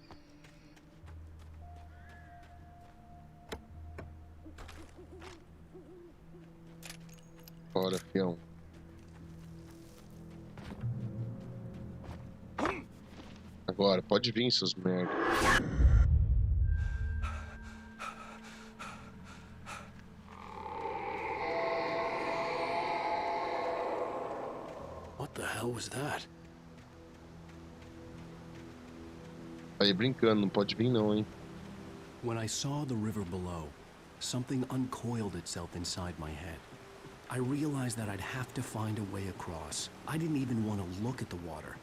Bora, fião. Agora, pode vir, seus merda. What the hell was that? Aí brincando, não pode vir não, hein? When I saw the river below, something uncoiled itself inside my head. I realized that I'd have to find a way across. I didn't even want to look at the water.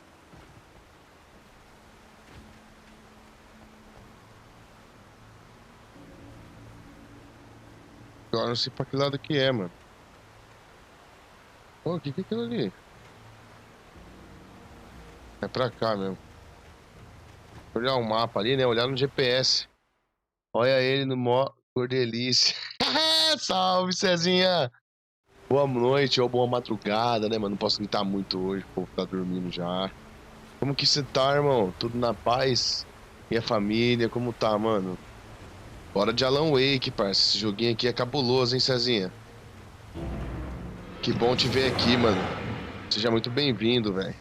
Agora não sei pra que lado que é, mano. Pô, o que é aquilo ali? É pra cá mesmo. Olhar o mapa ali, né? Olhar no GPS. Olha ele no mó cordelice. Salve, Cezinha! Boa noite ou boa madrugada, né, mano? Não posso gritar muito hoje, o povo tá dormindo já. Como que você tá, irmão? Tudo na paz? E a família, como tá, mano? Hora de Alan Wake, parça. Esse joguinho aqui é cabuloso, hein, Cezinha? Que bom te ver aqui, mano. Seja muito bem-vindo, velho.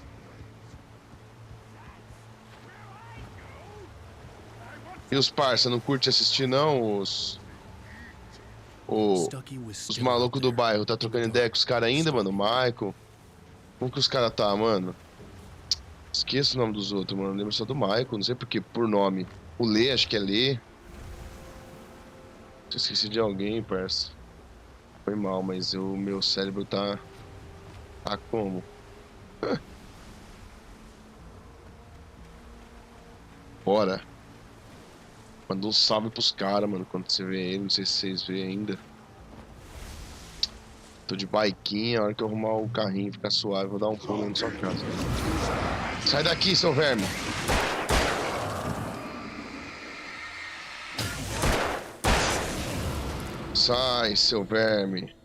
E os parça, não curte assistir, não? Os malucos do bairro, tá trocando ideia com os caras ainda, mano? Michael. Como que os caras tá, mano? Esqueço o nome dos outros, mano. Lembro só do Michael, não sei por que, por nome. O Lê, acho que é Lê. Esqueci de alguém, parça. Foi mal, mas o meu cérebro tá... Tá como? Bora. Manda um salve pros caras, mano, quando você vê ele. Não sei se vocês vê ainda. Tô de biquinha, a hora que eu arrumar o carrinho e ficar suave, vou dar um pulo na sua casa. Sai daqui, seu verme! Sai, seu verme!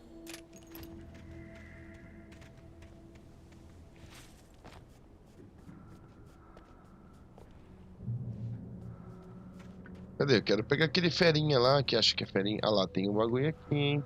Cadê? Eu quero pegar aquele ferinha lá, que acho que é ferinha. Ah lá, tem um bagulho aqui, hein?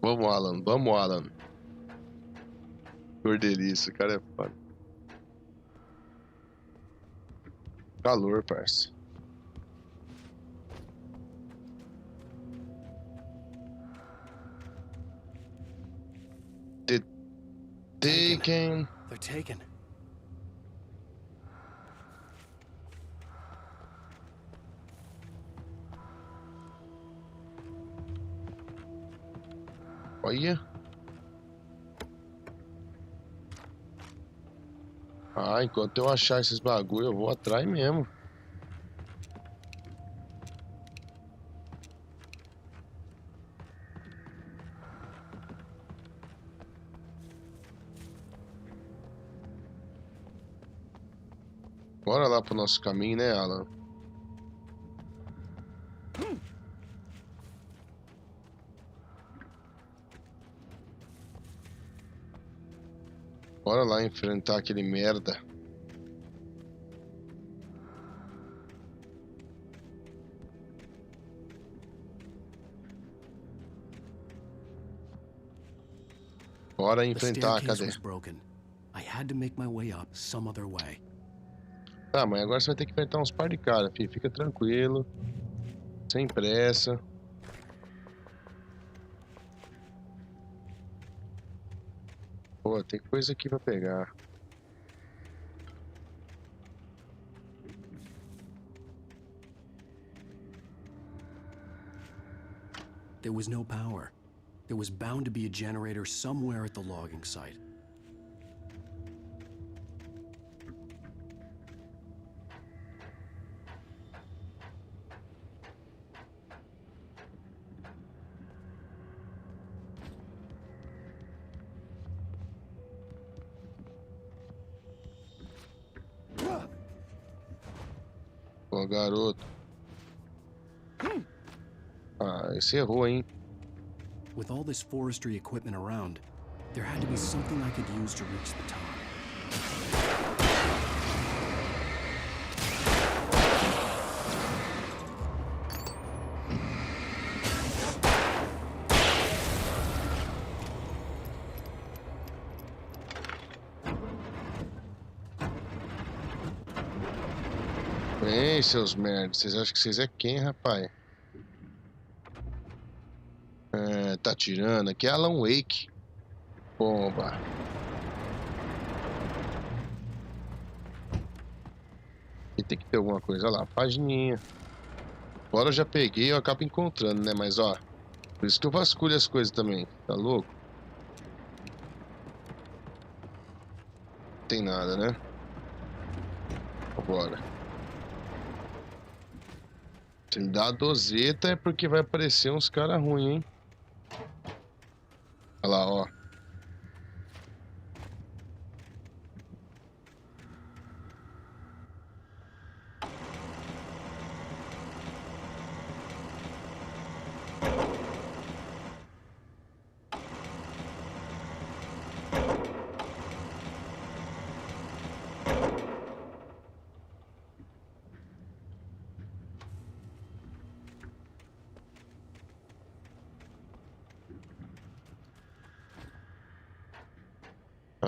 Vamos, Alan. Vamos, Alan. Cordeliço, o cara é foda. Calor, parça. Taken. They're taken. Olha. Ah, enquanto eu achar esses bagulho, eu vou atrás mesmo. Bora lá pro nosso caminho, né, Alan? Bora lá enfrentar aquele merda. Bora enfrentar, cadê? I had to make my way up some other way. Tá, mas agora você vai ter que enfrentar uns par de cara, filho. Fica tranquilo. Sem pressa. Pô, tem coisa aqui pra pegar. There was no power. There was bound to be a generator somewhere at the logging site. Pô, garoto. Ah, esse errou, hein? With all this forestry equipment around, there had to be something I could use to reach the top. Bem, seus merdas, vocês acham que vocês é quem, rapaz? É, tá tirando aqui é Alan Wake. Bomba. E tem que ter alguma coisa lá, pagininha. Agora eu já peguei, eu acabo encontrando, né? Mas ó, por isso que eu vasculho as coisas também, tá louco? Não tem nada, né? Bora. Se ele dá a dozeta é porque vai aparecer uns caras ruins, hein? Olha lá, ó.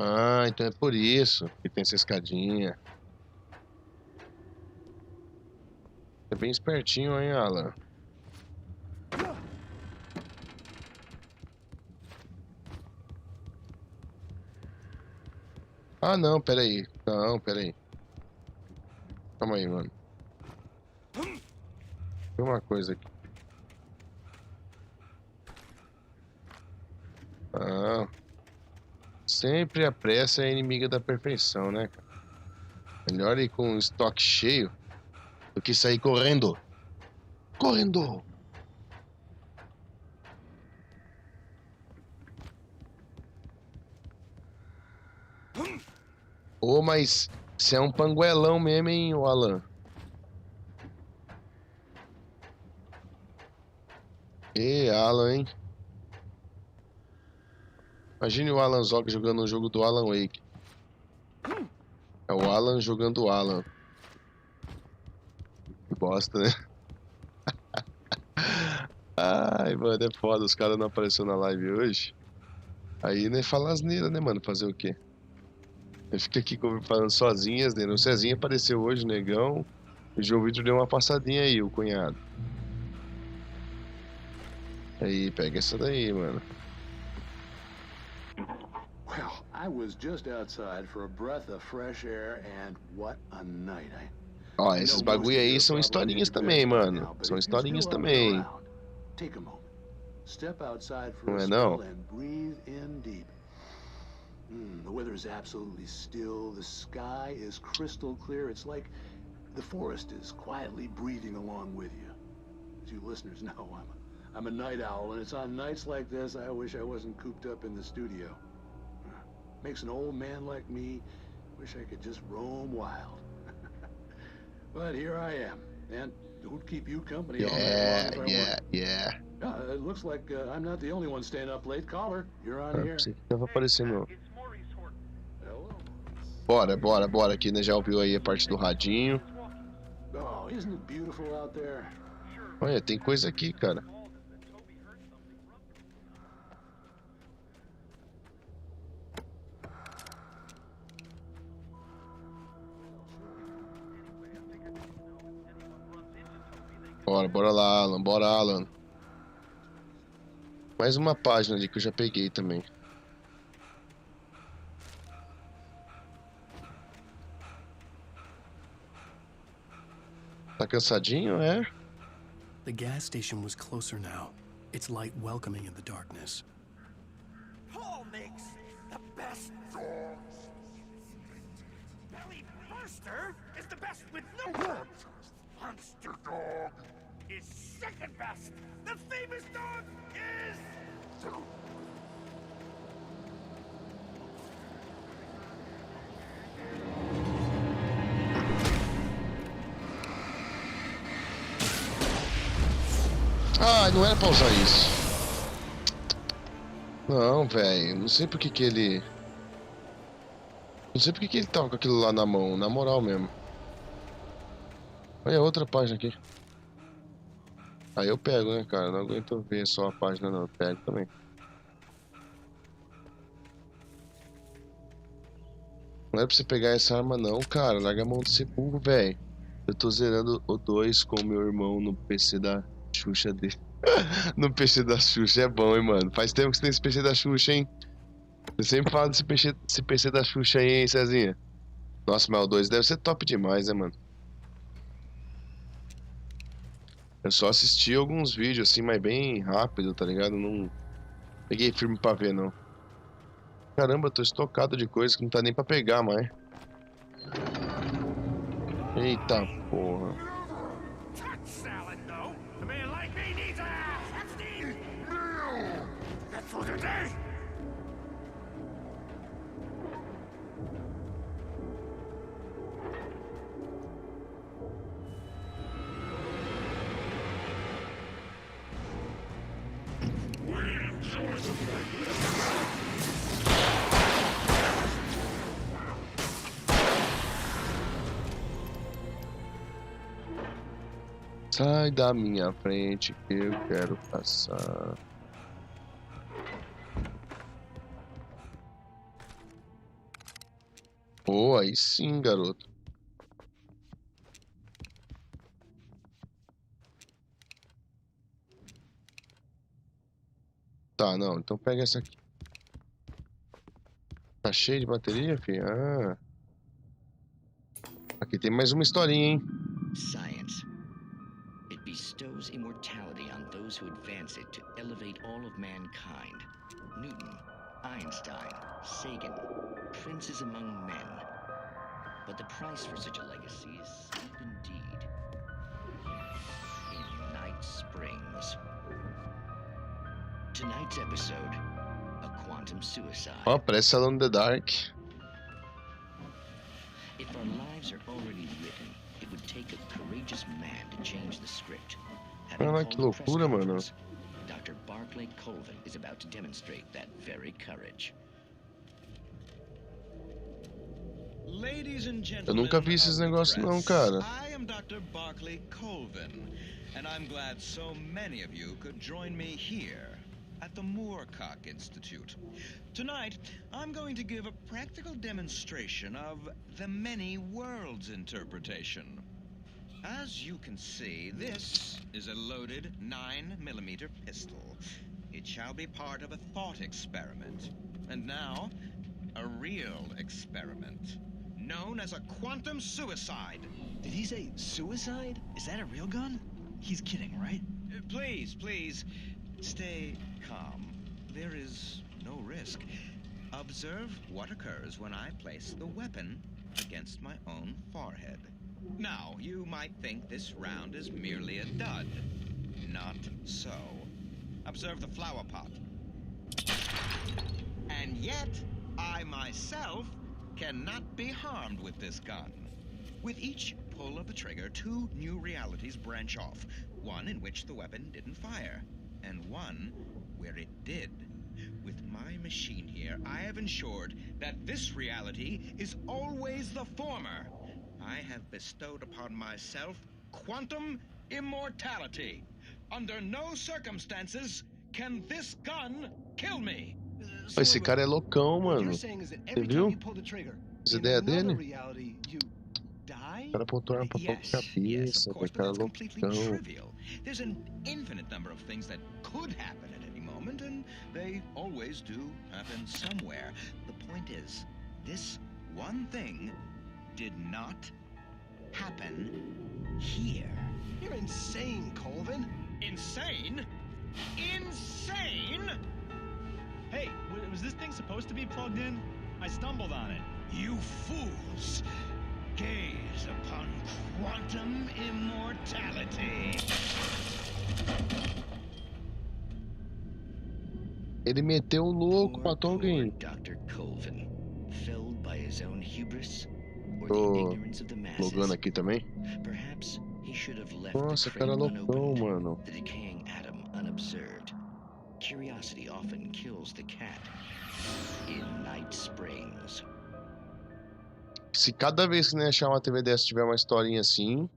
Ah, então é por isso que tem essa escadinha. É bem espertinho, hein, Alan? Ah, não, peraí. Não, peraí. Calma aí, mano. Tem uma coisa aqui. Ah. Sempre a pressa é inimiga da perfeição, né, cara? Melhor ir com o estoque cheio do que sair correndo. Correndo! Ô, mas você é um panguelão mesmo, hein, ô Alan? E Alan, hein? Imagine o Alan Zog jogando um jogo do Alan Wake. É o Alan jogando o Alan. Que bosta, né? Ai, mano, é foda. Os caras não apareceram na live hoje. Aí, né, fala asneira, né, mano? Fazer o quê? Eu fico aqui falando sozinhas, né? O Cezinha apareceu hoje, o negão. O João Vitor deu uma passadinha aí, o cunhado. Aí, pega essa daí, mano. Well, I was just outside for a breath of fresh air and what a night. Ó, esses bagulho aí são historinhas também, mano. São historinhas também. Take a moment. Step outside for Não a é spell não? and breathe in deep. The weather is absolutely still. The sky is crystal clear. It's like the forest is quietly breathing along with you. As you listeners know, I'm a night owl, and it's on nights like this I wish I wasn't cooped up in the studio. Makes an old man like me wish I could just roam wild. But here I am, and who'd keep you company all night long if I weren't? Yeah. It looks like I'm not the only one staying up late. Caller, you're on here. Pensei que tava aparecendo. Hello. Bora aqui, né? Já ouviu aí a parte do radinho. Oh, isn't it beautiful out there? Olha, tem coisa aqui, cara. Bora lá, Alan, bora, Alan. Mais uma página ali que eu já peguei também. Tá cansadinho, é? The gas station was closer now, its light welcoming in the darkness. Paul makes the best dogs. Belly Burster is the best with no words. Monster Dog is second best. The famous dog is... Ah, não era pra usar isso. Não, velho. Não sei por que ele... Não sei por que ele tava com aquilo lá na mão. Na moral mesmo. Olha outra página aqui. Aí eu pego, né, cara? Não aguento ver só a página, não. Eu pego também. Não é pra você pegar essa arma, não, cara. Larga a mão de ser burro, velho. Eu tô zerando o 2 com o meu irmão no PC da Xuxa dele. No PC da Xuxa é bom, hein, mano. Faz tempo que você tem esse PC da Xuxa, hein? Eu sempre falo desse PC da Xuxa aí, hein, Cezinha? Nossa, mas o 2 deve ser top demais, né, mano? Eu só assisti alguns vídeos assim, mas bem rápido, tá ligado? Não peguei firme pra ver, não. Caramba, eu tô estocado de coisa que não tá nem pra pegar mais. Eita porra. Sai da minha frente que eu quero passar. Oh, aí sim, garoto. Tá, não, então pega essa aqui. Tá cheio de bateria, filho? Ah. Aqui tem mais uma historinha, hein? Science. It bestows immortality on those who advance it to elevate all of mankind. Newton, Einstein, Sagan, princes among men. But the price for such a legacy is steep indeed. In Night Springs. Tonight's episode, a quantum suicide. Ó, parece Alone in the Dark. lives are already written. It would take a courageous man to change the script. Ah, que loucura, mano. Dr. Barclay Colvin is about to demonstrate that very courage. Ladies and Eu gentlemen, nunca vi esses negócios não, cara. I am Dr. Barclay Colvin, and I'm glad so many of you could join me here at the Moorcock Institute. Tonight, I'm going to give a practical demonstration of the many worlds interpretation. As you can see, this is a loaded 9mm pistol. It shall be part of a thought experiment. And now, a real experiment, known as a quantum suicide. Did he say suicide? Is that a real gun? He's kidding, right? Please, stay calm. There is no risk. Observe what occurs when I place the weapon against my own forehead. Now, you might think this round is merely a dud. Not so. Observe the flower pot. And yet, I myself cannot be harmed with this gun. With each pull of the trigger, 2 new realities branch off. One in which the weapon didn't fire, and one where it did. With my machine here, I have ensured that this reality is always the former. I have bestowed upon myself quantum immortality. Under no circumstances can this gun kill me. Esse cara é loucão, mano. Você viu? As ideias dele? O cara apontou uma pra cabeça, o cara é loucão. There's an infinite number of things that could happen at any moment, and they always do happen somewhere. The point is, this one thing did not happen here. You're insane, Colvin. Insane? Insane? Hey, was this thing supposed to be plugged in? I stumbled on it. You fools! Gaze upon quantum immortality. Ele meteu o louco, matou alguém. Dr. Colvin, felled by his own hubris or the Tô ignorance of the masses. logando aqui também. Perhaps he should have left Nossa, the cara cradle loucão, unopened, mano. the decaying atom unobserved. Curiosity often kills the cat. In Night Springs. Se cada vez que nem achar uma TV dessa tiver uma historinha assim...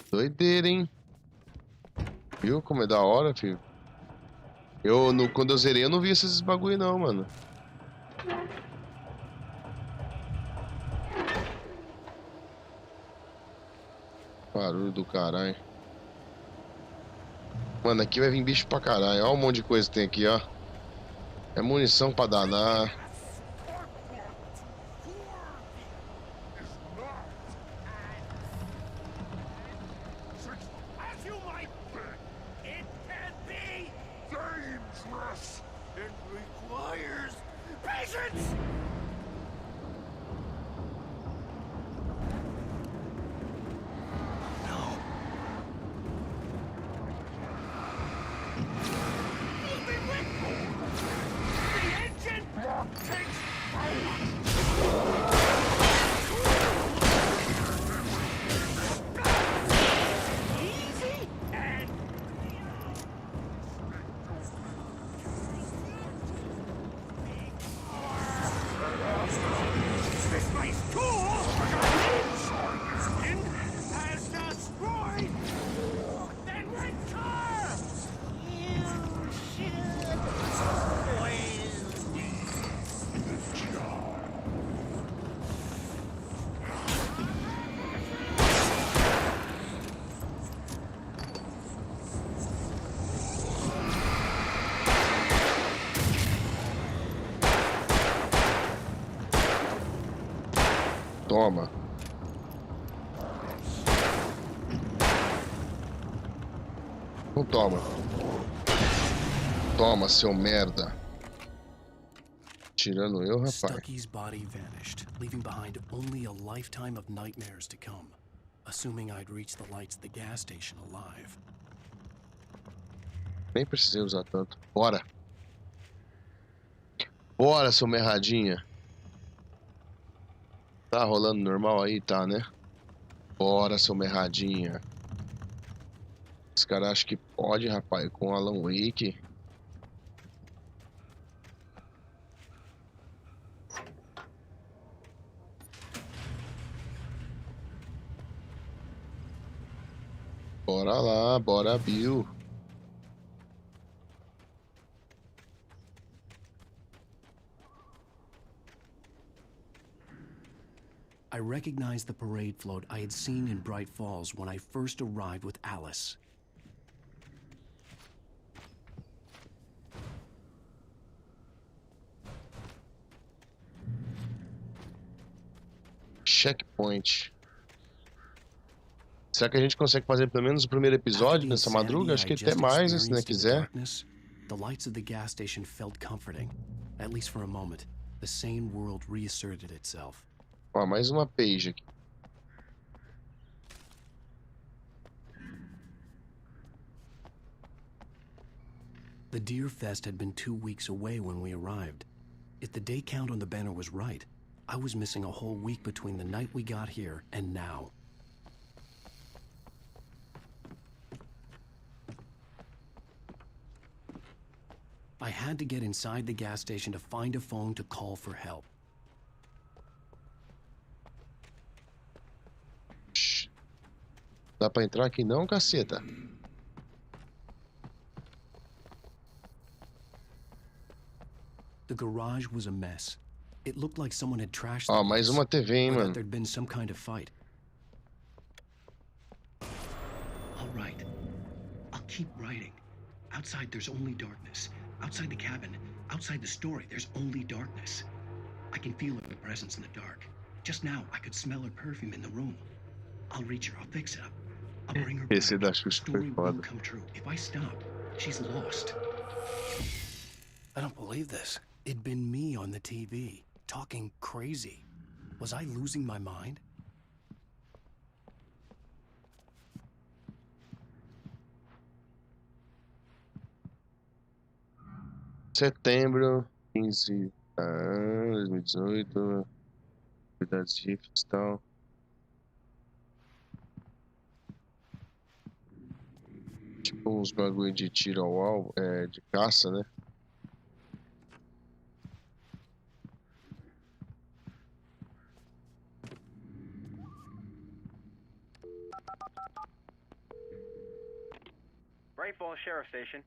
Doideira, hein? Viu como é da hora, filho? Quando eu zerei, eu não vi esses bagulho não, mano. Barulho do caralho. Mano, aqui vai vir bicho pra caralho. Olha um monte de coisa que tem aqui, ó. É munição pra danar. Toma. Não toma. Toma, seu merda. Tirando eu, rapaz. Stucky's body vanished, leaving behind only a lifetime of nightmares to come. Assuming I'd reach the lights at the gas station alive. Nem precisei usar tanto. Bora. Bora, seu merradinha. Tá rolando normal aí, tá, né? Bora, seu merradinha. Os caras acham que pode, rapaz, com Alan Wake. Bora lá, bora, Bill. I recognized the parade float I had seen in Bright Falls when I first arrived with Alice. Checkpoint. Será que a gente consegue fazer pelo menos o primeiro episódio nessa madruga? Acho que até mais, se né, quiser. The lights of the gas station felt comforting, at least for a moment. The sane world reasserted itself. Ó, mais uma page aqui. The Deer Fest had been 2 weeks away when we arrived. If the day count on the banner was right, I was missing a whole week between the night we got here and now. I had to get inside the gas station to find a phone to call for help. Dá pra entrar aqui não, caceta? The garage was a mess. It looked like someone had trashed Ó, mais uma TV, hein, mano. There'd been some kind of fight. All right. I'll keep writing. Outside there's only darkness. Outside the cabin, outside the story, there's only darkness. I can feel her presence in the dark. Just now, I could smell her perfume in the room. I'll reach her, I'll fix it up. I'll bring her back. Esse da Xuxa foi Story foda. will come true. If I stop, she's lost. I don't believe this. It'd been me on the TV, talking crazy. Was I losing my mind? Setembro, 15, 2018, atividades rifles e tal. Tipo uns bagulho de tiro ao alvo, de caça, né? Bright Falls Sheriff Station.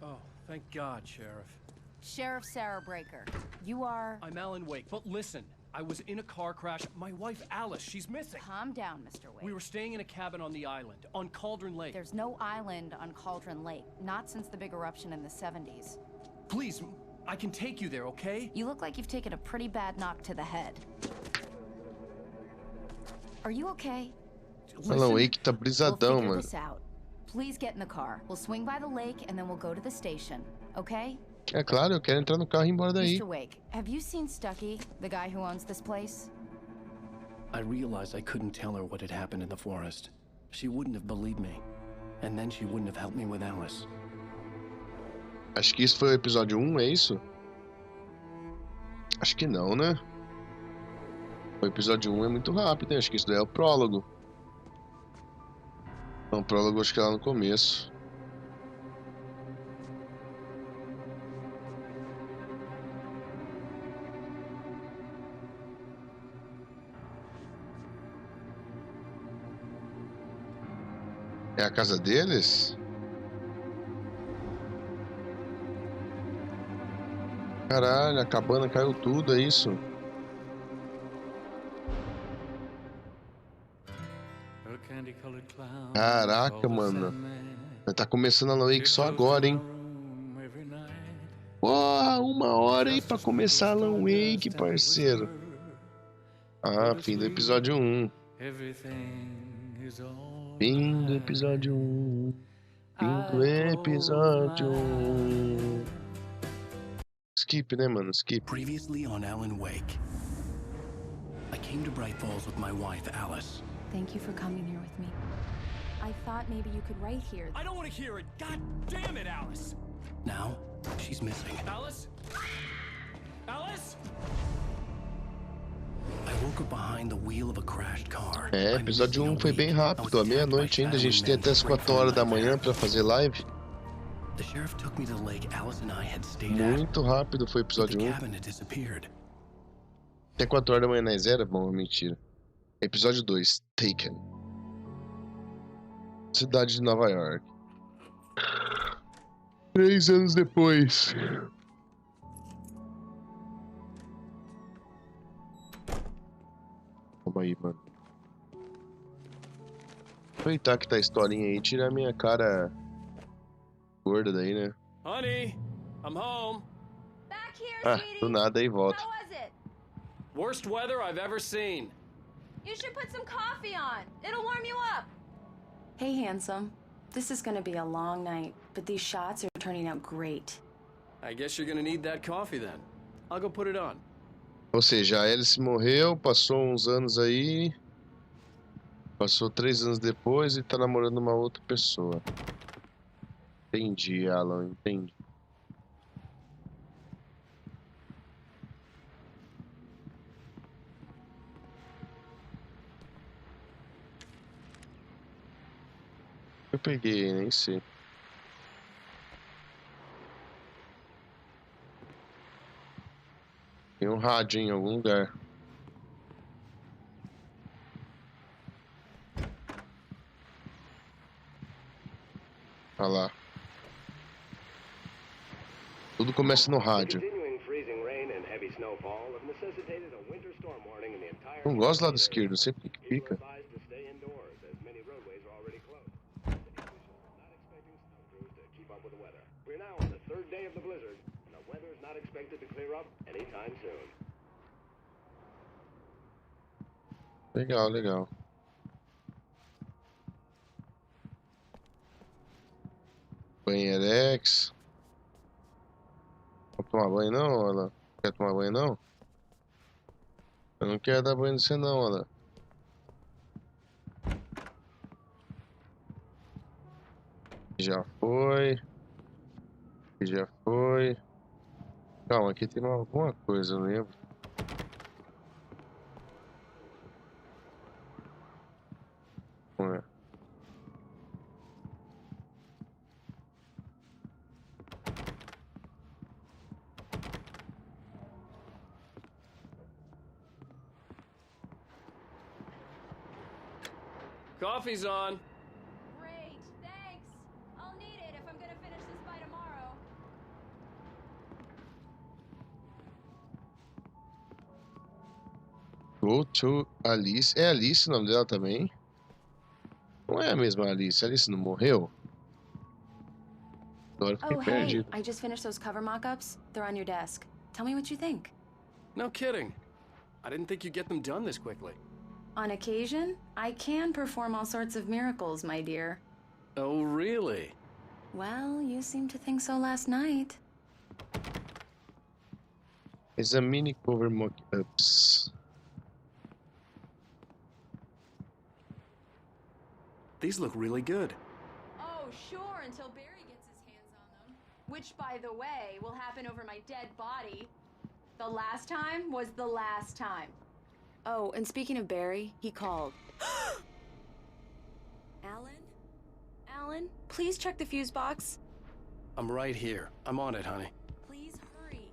Oh, thank God, Sheriff. Sheriff Sarah Breaker, you are... I'm Alan Wake, but listen, I was in a car crash. My wife, Alice, she's missing. Calm down, Mr. Wake. We were staying in a cabin on the island, on Cauldron Lake. There's no island on Cauldron Lake, not since the big eruption in the 70s. Please, I can take you there, okay? You look like you've taken a pretty bad knock to the head. Are you okay? Alan Wake tá brisadão, We'll figure mano. this out. Please get in the car. We'll swing by the lake and then we'll go to the station, okay? É claro, eu quero entrar no carro e ir embora daí. Mr. Wake, have you seen Stucky, the guy who owns this place? I realized I couldn't tell her what had happened in the forest. She wouldn't have believed me. And then she wouldn't have helped me with Alice. Acho que isso foi o episódio 1, é isso? Acho que não, né? O episódio 1 é muito rápido, hein? Acho que isso daí é o prólogo. Então, o prólogo acho que é lá no começo. É a casa deles? Caralho, a cabana caiu tudo, é isso? Caraca, mano. Tá começando a Alan Wake só agora, hein? Porra, 1 hora aí pra começar a Alan Wake, parceiro. Ah, fim do episódio 1. Fim do episódio 1. Fim do episódio 1. Skip, né, mano? Skip. Previously on Alan Wake. I came to Bright Falls with my wife, Alice. Thank you for coming here with me. I thought maybe you could write here. I don't want to hear it. God damn it, Alice. Now, she's missing. Alice? Alice? I woke up behind the wheel of a crashed car. Episódio 1 foi bem rápido, à meia-noite ainda, a gente tem até as 4 horas da manhã pra fazer live. The sheriff took me to the lake Alice and I had stayed at. Muito rápido foi o episódio 1. Até 4 horas da manhã na zero? Bom, mentira. Episódio 2, Taken. Cidade de Nova York. 3 anos depois. Calma aí, mano. Aproveitar que tá a historinha aí e tirar minha cara gorda daí, né? Honey, I'm home. Back here, Ah, sweetie. do nada aí volta. How was it? Worst weather I've ever seen. You should put some coffee on. It'll warm you up. Hey, handsome. This is gonna be a long night, but these shots are turning out great. I guess you're gonna need that coffee then. I'll go put it on. Ou seja, a Alice morreu, passou uns anos aí. Passou 3 anos depois e tá namorando uma outra pessoa. Entendi, Alan, entendi. Eu peguei, nem sei. Tem um rádio em algum lugar. Olha lá. Tudo começa no rádio. Não gosto do lado esquerdo, sempre que fica. Legal, legal. Banheirex. Vou tomar banho não, Alan? Quer tomar banho não? Eu não quero dar banho em você não, Alan. Já foi. Já foi. Calma, aqui tem alguma coisa, eu lembro. Ué. Coffee's on. Great, thanks. I'll need it if I'm gonna finish this by tomorrow. Go to Alice. É Alice o nome dela também? Não é a mesma Alice. A Alice não morreu? Agora eu fiquei Oh, hey, perdido. I just finished those cover mock-ups. They're on your desk. Tell me what you think. No kidding. I didn't think you'd get them done this quickly. On occasion, I can perform all sorts of miracles, my dear. Oh, really? Well, you seemed to think so last night. It's a mini cover mock-ups. These look really good. Oh, sure, until Barry gets his hands on them. Which, by the way, will happen over my dead body. The last time was the last time. Oh, and speaking of Barry, he called. Alan? Alan, please check the fuse box. I'm right here. I'm on it, honey. Please hurry.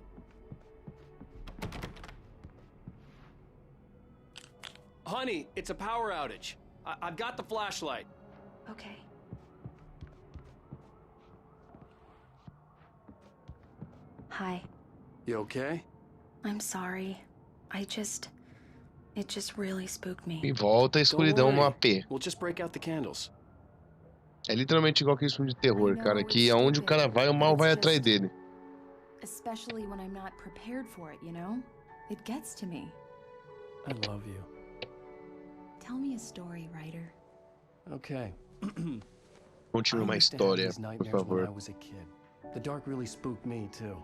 Honey, it's a power outage. I've got the flashlight. Okay. Hi. You okay? I'm sorry. It just really spooked me. E volta a escuridão no AP. We'll just break out the candles. É literalmente igual aquele filme de terror, cara. Que aonde o cara vai, o mal vai atrás dele. Especially when I'm not prepared for it, you know? It gets to me. I love you. Tell me a story, writer. Okay. Conte uma história, por When I favor. was a kid. The dark really spooked me too.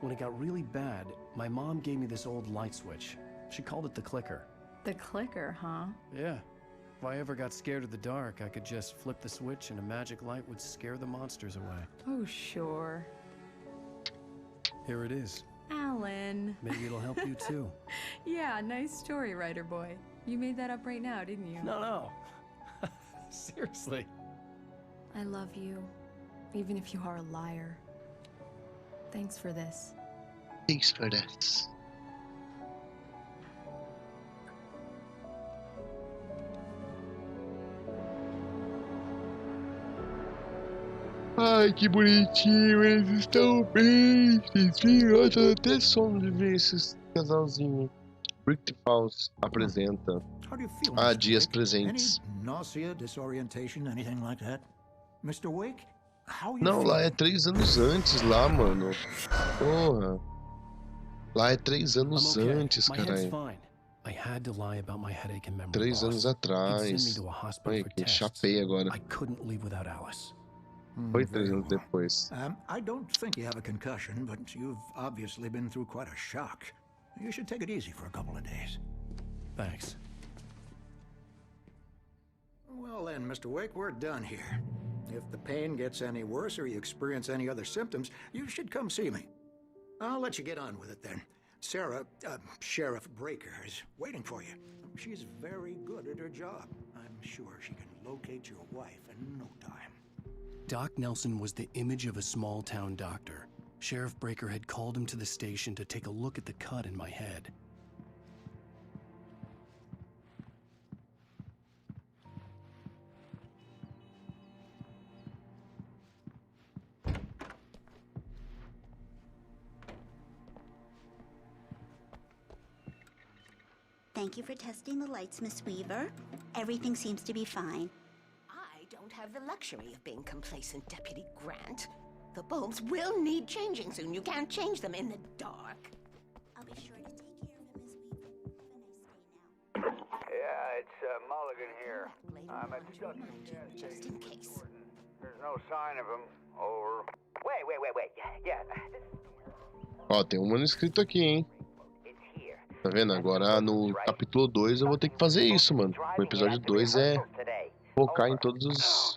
When it got really bad, my mom gave me this old light switch. She called it the clicker. The clicker, huh? Yeah. If I ever got scared of the dark, I could just flip the switch and a magic light would scare the monsters away. Oh, sure. Here it is. Alan. Maybe it'll help you too. Yeah, nice story, writer boy. You made that up right now, didn't you? No. Seriously. I love you, even if you are a liar. Thanks for this. Thanks for this. Ai, que bonitinho, eles estão bem. Vocês viram? Eu tô até som de ver esses casalzinhos. Brick Falls apresenta How do you feel, a Mr. dias Wake? presentes. Any nausea, disorientation, anything like that? Mr. Wake, how you Não, lá é feeling? 3 anos antes, lá, mano. Porra. Lá é 3 anos I'm okay. antes, My head's caralho. fine. I had to lie about my headache and memory 3 anos loss. He'd send me atrás. to a hospital Olha for que tests. chapei agora. I couldn't leave without Alice. Foi 3 anos depois. I don't think you have a concussion, but you've obviously been through quite a shock. You should take it easy for a couple of days. Thanks. Well then, Mr. Wake, we're done here. If the pain gets any worse or you experience any other symptoms, you should come see me. I'll let you get on with it then. Sarah, Sheriff Breaker, is waiting for you. She's very good at her job. I'm sure she can locate your wife in no time. Doc Nelson was the image of a small-town doctor. Sheriff Breaker had called him to the station to take a look at the cut in my head. Thank you for testing the lights, Miss Weaver. Everything seems to be fine. I don't have the luxury of being complacent, Deputy Grant. The bulbs will need changing soon. You can't change them in the dark. I'll be sure to take care of him, Miss Weaver. Have a nice day now. Yeah, it's Mulligan here. I'm at Stucky's gas Just station. in case. There's no sign of him. Over. Wait. Yeah, Ó, tem um manuscrito aqui, hein? Tá vendo? Agora no capítulo 2 eu vou ter que fazer isso, mano. O episódio 2 é focar em todos os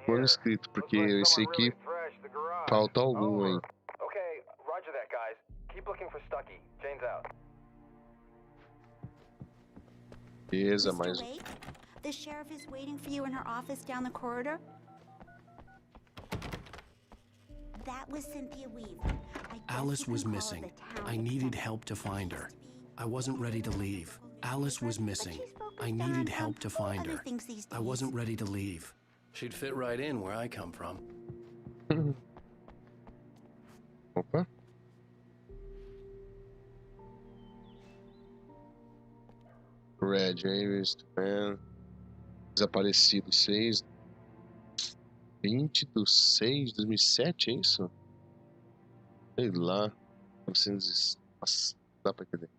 manuscritos, porque eu sei que falta algum aí. Okay, roger that, guys. Keep looking for Stucky. Jane's out. Beleza, Mr. mas Wake, the sheriff is waiting for you in her office down the corridor. That was Cynthia Weaver. Alice was missing. I needed help to find her. I wasn't ready to leave. Alice was missing. I needed help to find her. I wasn't ready to leave. She'd fit right in where I come from. Opa. Red Aries, man. Desaparecido 6. 20/6/2007, é isso? Sei lá. 900. Nossa, dá pra entender.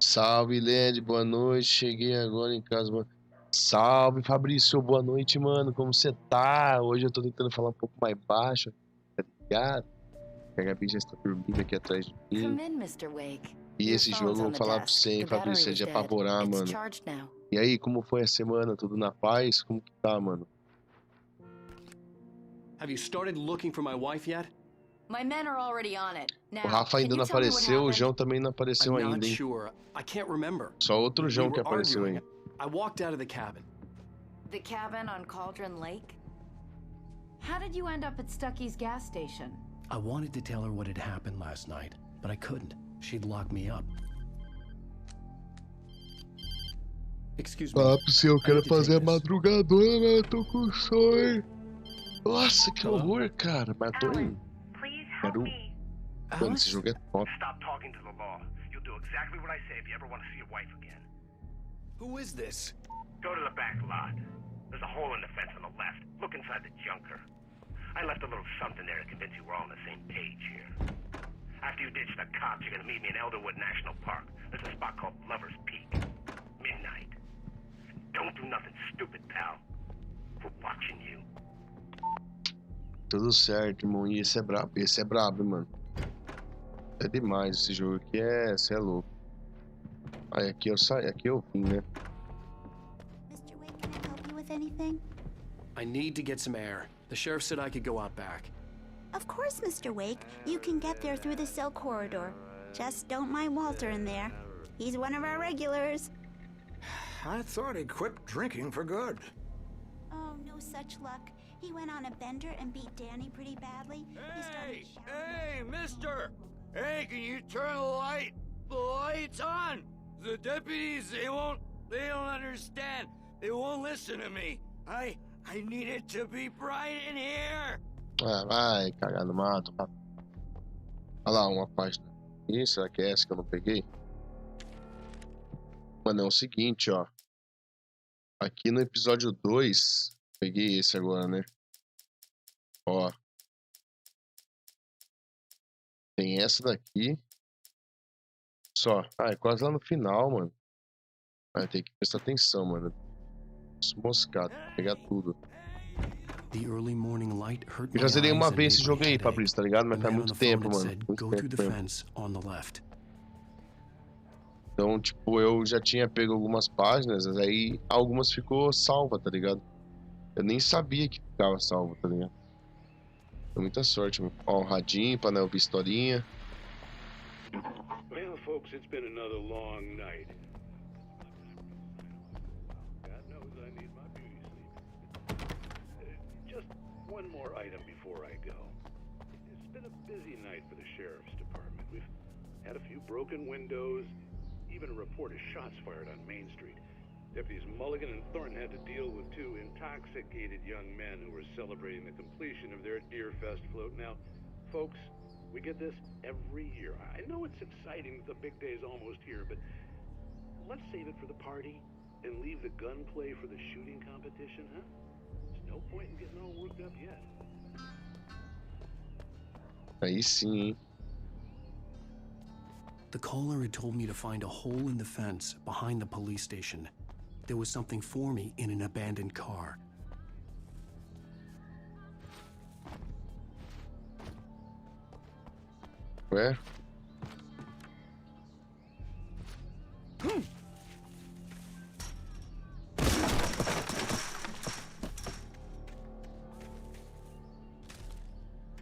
Salve, Led, boa noite. Cheguei agora em casa, mano. Salve, Fabrício, boa noite, mano. Como você tá? Hoje eu tô tentando falar um pouco mais baixo, tá ligado? A Gabi já está dormindo aqui atrás de mim. Come in, Mr. Wake. E esse jogo eu vou falar pra você, hein, Fabrício, é de apavorar, mano. E aí, como foi a semana? Tudo na paz? Como que tá, mano? Have you started looking for my wife yet? My men are already on it. Now, O Rafa ainda não apareceu, o João também não apareceu I'm ainda, not hein? sure. I can't remember. Só outro João que were apareceu arguing. aí. I walked out of the cabin. The cabin on Cauldron Lake? How did you end up at Stucky's gas station? I wanted to tell her what had happened last night, but I couldn't. She'd lock me up. Excuse me. Papo, se eu quero fazer a madrugadora, mas eu tô com sono. Nossa, que horror, cara. Matou ele. Quero... Mano, esse jogo é top. Stop talking to the law. You'll do exactly what I say if you ever want to see your wife again. Who is this? Go to the back lot. There's a hole in the fence on the left. Look inside the junker. I left a little something there to convince you we're all on the same page here. After you ditch the cops, you're gonna meet me in Elderwood National Park. There's a spot called Lover's Peak. Midnight. Don't do nothing stupid, pal. We're watching you. Tudo certo, irmão. E esse é brabo. Esse é brabo, mano. É demais esse jogo aqui. Esse é louco. Aí aqui eu saí, aqui eu vim, né? Mr. Wake, can I help you with anything? I need to get some air. The sheriff said I could go out back. Of course, Mr. Wake. You can get there through the cell corridor. Just don't mind Walter in there. He's one of our regulars. I thought he quit drinking for good. Oh, no such luck. He went on a bender and beat Danny pretty badly. Hey, mister! Hey, can you turn the light? The light's on! The deputies, they don't understand. They won't listen to me. I need it to be bright in here. Ah, vai cagar no mato. Olha lá, uma página. Ih, será que é essa que eu não peguei? Mano, é o seguinte, ó. Aqui no episódio 2, peguei esse agora, né? Ó. Tem essa daqui. Só. Ah, é quase lá no final, mano. Ah, tem que prestar atenção, mano. Moscado, pegar tudo. Eu já zerei uma vez esse jogo aí, Fabrício, tá ligado? Mas faz muito tempo, mano. Muito tempo mesmo. Então, tipo, eu já tinha pego algumas páginas, aí algumas ficou salva, tá ligado? Eu nem sabia que ficava salvo, tá ligado? Deu muita sorte, mano. Ó, um radinho pra não ouvir historinha. Well, folks, it's been another long night. God knows I need my beauty sleep. Just one more item before I go. It's been a busy night for the sheriff's department. We've had a few broken windows, even a report of shots fired on Main Street. Deputies Mulligan and Thornton had to deal with two intoxicated young men who were celebrating the completion of their Deer Fest float. Now, folks, we get this every year. I know it's exciting that the big day is almost here, but let's save it for the party and leave the gunplay for the shooting competition, huh? There's no point in getting all worked up yet. Aí sim, hein? The caller had told me to find a hole in the fence behind the police station. There was something for me in an abandoned car. Ué?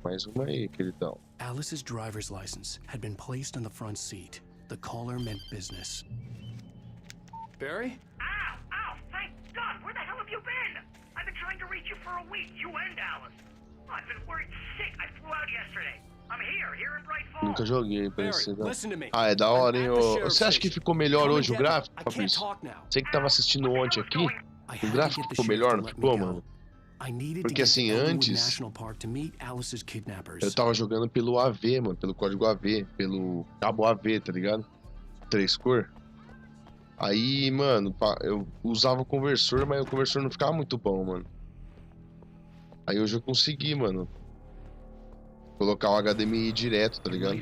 Mais uma aí, queridão. Alice's driver's license had been placed on the front seat. The caller meant business. Barry? Ow! Thank God! Where the hell have you been? I've been trying to reach you for a week, you and Alice. Oh, I've been worried sick. I flew out yesterday. I'm here in Bright Falls. Nunca joguei, parece. Ah, é da hora, hein? Você acha que ficou melhor hoje o gráfico, Fabrício? Você que tava assistindo ontem aqui, o gráfico ficou melhor, não ficou, mano? Porque assim, antes eu tava jogando pelo AV, mano, pelo código AV, pelo cabo AV, tá ligado? 3 cor. Aí, mano, eu usava o conversor, mas o conversor não ficava muito bom, mano. Aí hoje eu consegui, mano, colocar o HDMI direto, tá ligado?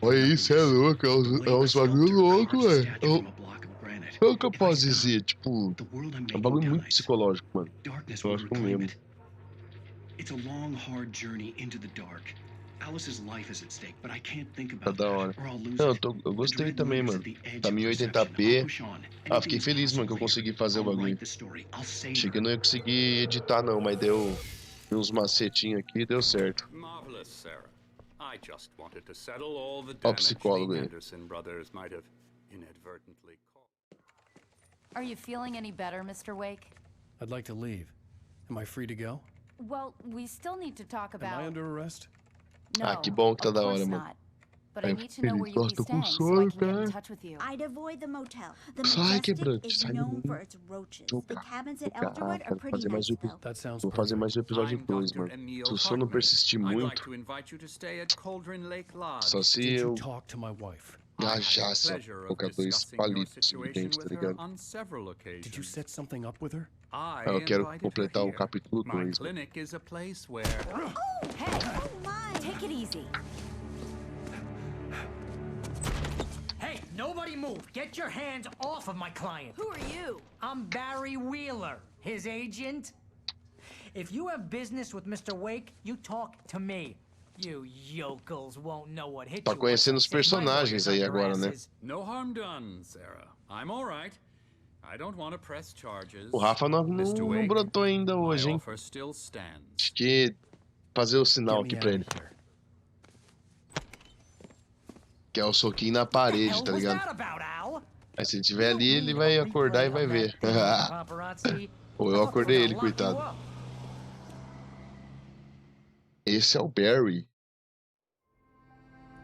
Olha isso, é louco, é uns bagulho louco, velho. É o que eu posso dizer, tipo, é um bagulho muito psicológico, mano. Psicológico mesmo. Tá da hora. Não, eu gostei também, mano. Tá 1080p. Ah, fiquei feliz, mano, que eu consegui fazer o bagulho. Achei que eu não ia conseguir editar, não, mas deu uns macetinhos aqui e deu certo. Ó o psicólogo aí. Are you feeling any better, Mr. Wake? I'd like to leave. Am I free to go? Well, we still need to talk about... Am I under arrest? No, Ah, que bom que tá da hora, of course mano. not. But I need to know where you'll be staying so I can get in touch with you. I'd avoid the motel. The Sai, Majestic quebrante, is sai known do for its roaches. The cabins at Elderwood are quero pretty fazer mais nice, um though. Vou fazer mais um episódio 2, mano. Se o sono persistir muito, só se eu viajasse colocar 2 palitos de dente, tá ligado? Did you set something up with her? Ah, eu quero completar o capítulo 2. Oh, hey! Oh, my! Take it easy. Hey, nobody move. Get your hands off of my client. Who are you? I'm Barry Wheeler, his agent. If you have business with Mr. Wake, you talk to me. You yokels won't know what hit Tá you conhecendo os when they say my personagens lawyers aí on your agora, né? asses. No harm done, Sarah. I'm all right. I don't want to press charges. O Rafa não Mr. Wake, brotou ainda my hoje, hein? offer still stands. Acho que fazer o sinal Get me aqui pra out ele. of here. Que é o soquinho na parede, tá What was ligado? that about, Al? Aí se ele tiver ali, ele vai acordar e vai ver. Paparazzi. Ou eu acordei ele, coitado. Esse é o Barry.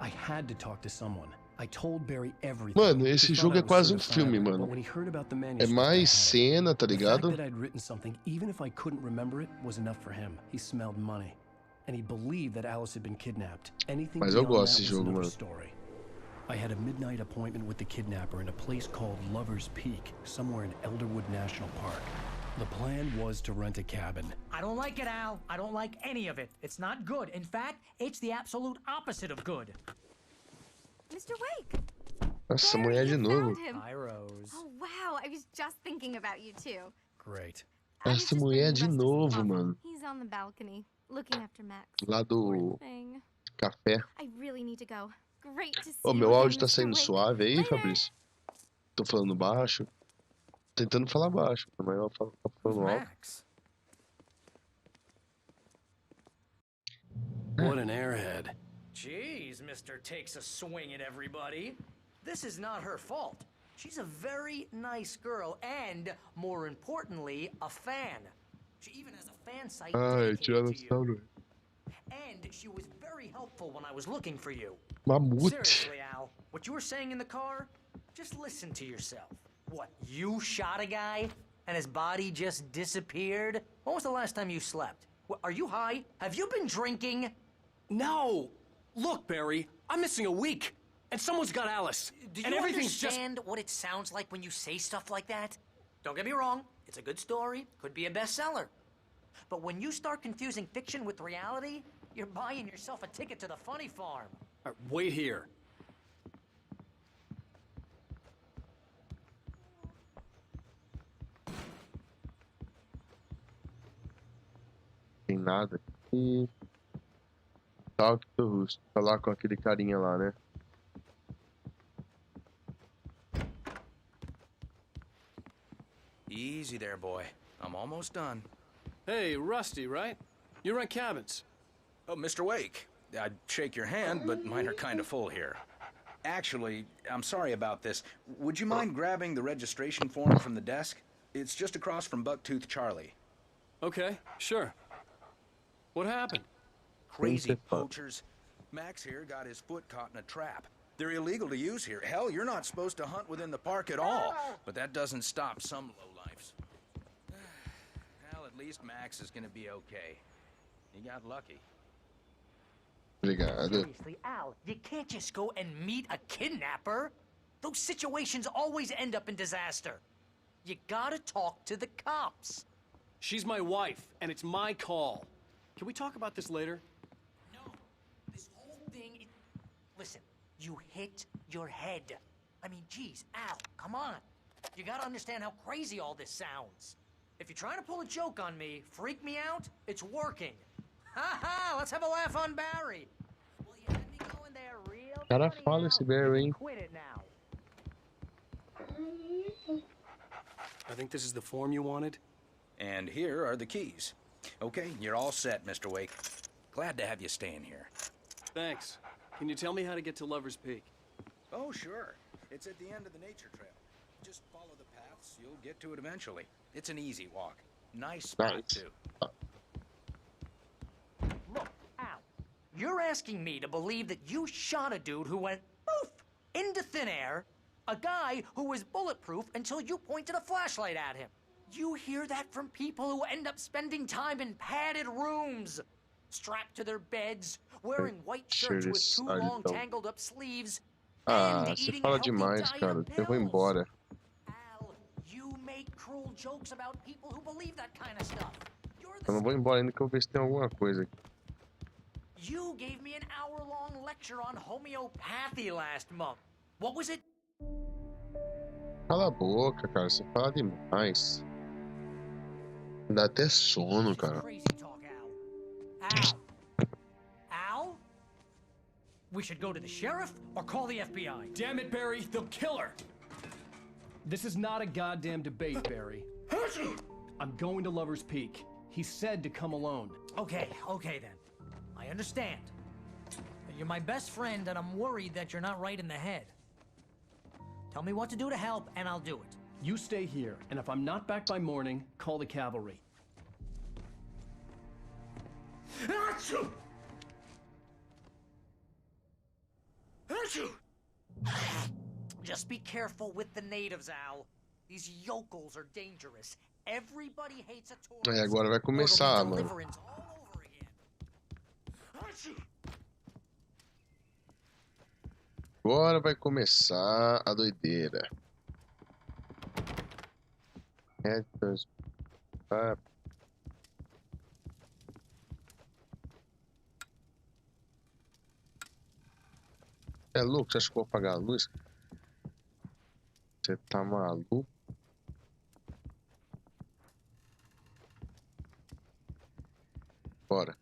I had to talk to someone. I told Barry everything. Mano, esse He jogo thought é I was quase um certified, filme, but mano. when he heard about the É manuscript, mais I had it. cena, tá The ligado? fact that I'd written something, even if I couldn't remember it, was enough for him. He smelled money. And he believed that Alice had been kidnapped. Anything Mas eu beyond gosto that desse was jogo, another mano. story. I had a midnight appointment with the kidnapper in a place called Lover's Peak, somewhere in Elderwood National Park. The plan was to rent a cabin. I don't like it, Al. I don't like any of it. It's not good. In fact, it's the absolute opposite of good. Mr. Wake! Nossa, mulher de novo. Hi, Rose. Oh, wow. I was just thinking about you, too. Great. Essa mulher de novo, mano. He's on the balcony, looking after Max. Lá do Thing. café. I really need to go. Great to see Ô, you meu again, áudio tá Mr. saindo Wake. suave aí, Later. Fabrício? Tô falando baixo. Tentando falar baixo, mas eu falo falando alto. Max. What an airhead. Jeez, Mr. Takes a swing at everybody. This is not her fault. She's a very nice girl and, more importantly, a fan. She even has a fan site Ai, dedicated to you. tiranossauro. And she was very helpful when I was looking for you. Mamute. Seriously, Al, what you were saying in the car, just listen to yourself. What, you shot a guy and his body just disappeared? When was the last time you slept? What, are you high? Have you been drinking? No! Look, Barry, I'm missing a week, and someone's got Alice. Do and you everything's understand what it sounds like when you say stuff like that? Don't get me wrong, it's a good story, could be a bestseller. But when you start confusing fiction with reality, you're buying yourself a ticket to the funny farm. All right, wait here. Tem nada aqui. Talk to host. Falar com aquele carinha lá, né? Easy there, boy. I'm almost done. Hey, Rusty, right? You rent cabins. Oh, Mr. Wake. I'd shake your hand, but mine are kind of full here. Actually, I'm sorry about this. Would you mind grabbing the registration form from the desk? It's just across from Bucktooth Charlie. Okay, sure. What happened? Crazy poachers. Max here got his foot caught in a trap. They're illegal to use here. Hell, you're not supposed to hunt within the park at all. But that doesn't stop some lowlifes. Well, at least Max is gonna be okay. He got lucky. Obrigado. Seriously, Al, you can't just go and meet a kidnapper. Those situations always end up in disaster. You gotta talk to the cops. She's my wife, and it's my call. Can we talk about this later? No, this whole thing is... Listen, you hit your head. I mean, geez, Al, come on. You gotta understand how crazy all this sounds. If you're trying to pull a joke on me, freak me out, it's working. Ha ha, let's have a laugh on Barry. Well, you had me going there real Cara, funny, fala Al. esse Barry, hein? Quit it now. I think this is the form you wanted. And here are the keys. Okay, you're all set, Mr. Wake. Glad to have you staying here. Thanks. Can you tell me how to get to Lover's Peak? Oh, sure. It's at the end of the nature trail. Just follow the paths, you'll get to it eventually. It's an easy walk. Nice spot, too. Look, Al, you're asking me to believe that you shot a dude who went poof into thin air, a guy who was bulletproof until you pointed a flashlight at him. You hear that from people who end up spending time in padded rooms, strapped to their beds, wearing white shirts with too long tangled up sleeves, Ah, and você eating fala healthy demais, diet cara. of Eu vou pills. embora. Al, you make cruel jokes about people who believe that kind of stuff. Eu não vou embora ainda que eu ver se tem alguma coisa aqui. You gave me an hour-long lecture on homeopathy last month. What was it? Cala a boca, cara. Você fala demais. Dá até sono, cara. Crazy talk, Al. Al? Al? We should go to the sheriff or call the FBI. Damn it, Barry, they'll kill her. This is not a goddamn debate, Barry. I'm going to Lover's Peak. He said to come alone. Okay then. I understand. You're my best friend, and I'm worried that you're not right in the head. Tell me what to do to help, and I'll do it. You stay here, and if I'm not back by morning, call the cavalry. Achoo! Achoo! Just be careful with the natives, Al. These yokels are dangerous. Everybody hates a tourist. Agora vai começar, mano. Agora vai começar a doideira. É louco? Você acha que eu vou apagar a luz? Você tá maluco? Bora.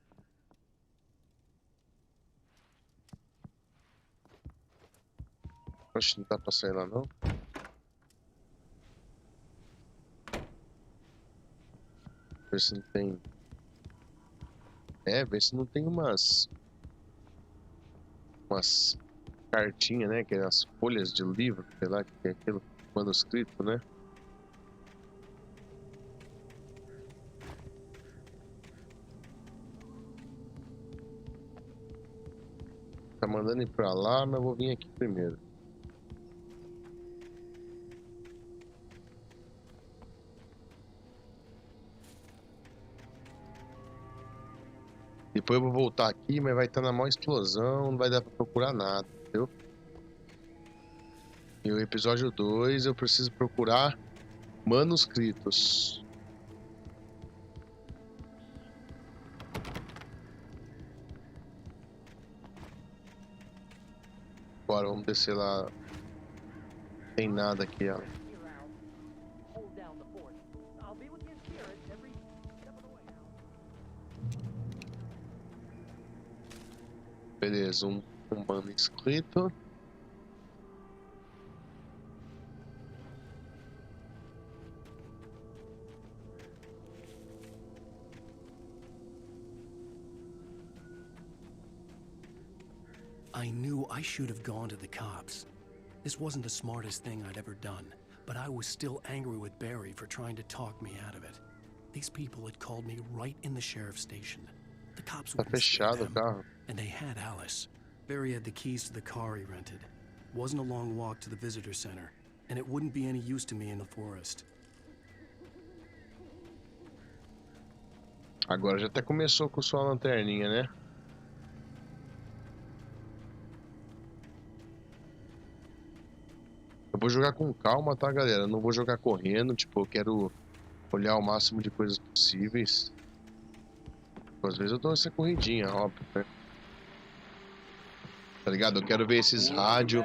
Oxe, não dá pra sair lá não? Ver se não tem... ver se não tem umas cartinhas, né? Que é as folhas de livro, sei lá, que é aquilo manuscrito, né? Tá mandando ir pra lá, mas eu vou vir aqui primeiro. Depois eu vou voltar aqui, mas vai estar na maior explosão, não vai dar pra procurar nada, entendeu? E o episódio 2 eu preciso procurar manuscritos. Bora, vamos descer lá. Não tem nada aqui, ó. Beleza, um manuscrito. I knew I should have gone to the cops. This wasn't the smartest thing I'd ever done, but I was still angry with Barry for trying to talk me out of it. These people had called me right in the sheriff's station. The cops wouldn't spare them, and they had Alice. Barry had the keys to the car he rented. Wasn't a long walk to the visitor center, and it wouldn't be any use to me in the forest. Agora já até começou com sua lanterninha, né? Eu vou jogar com calma, tá, galera? Eu não vou jogar correndo, tipo, eu quero olhar o máximo de coisas possíveis. Às vezes eu dou essa corridinha, óbvio, né? Tá ligado? Eu quero ver esses rádios.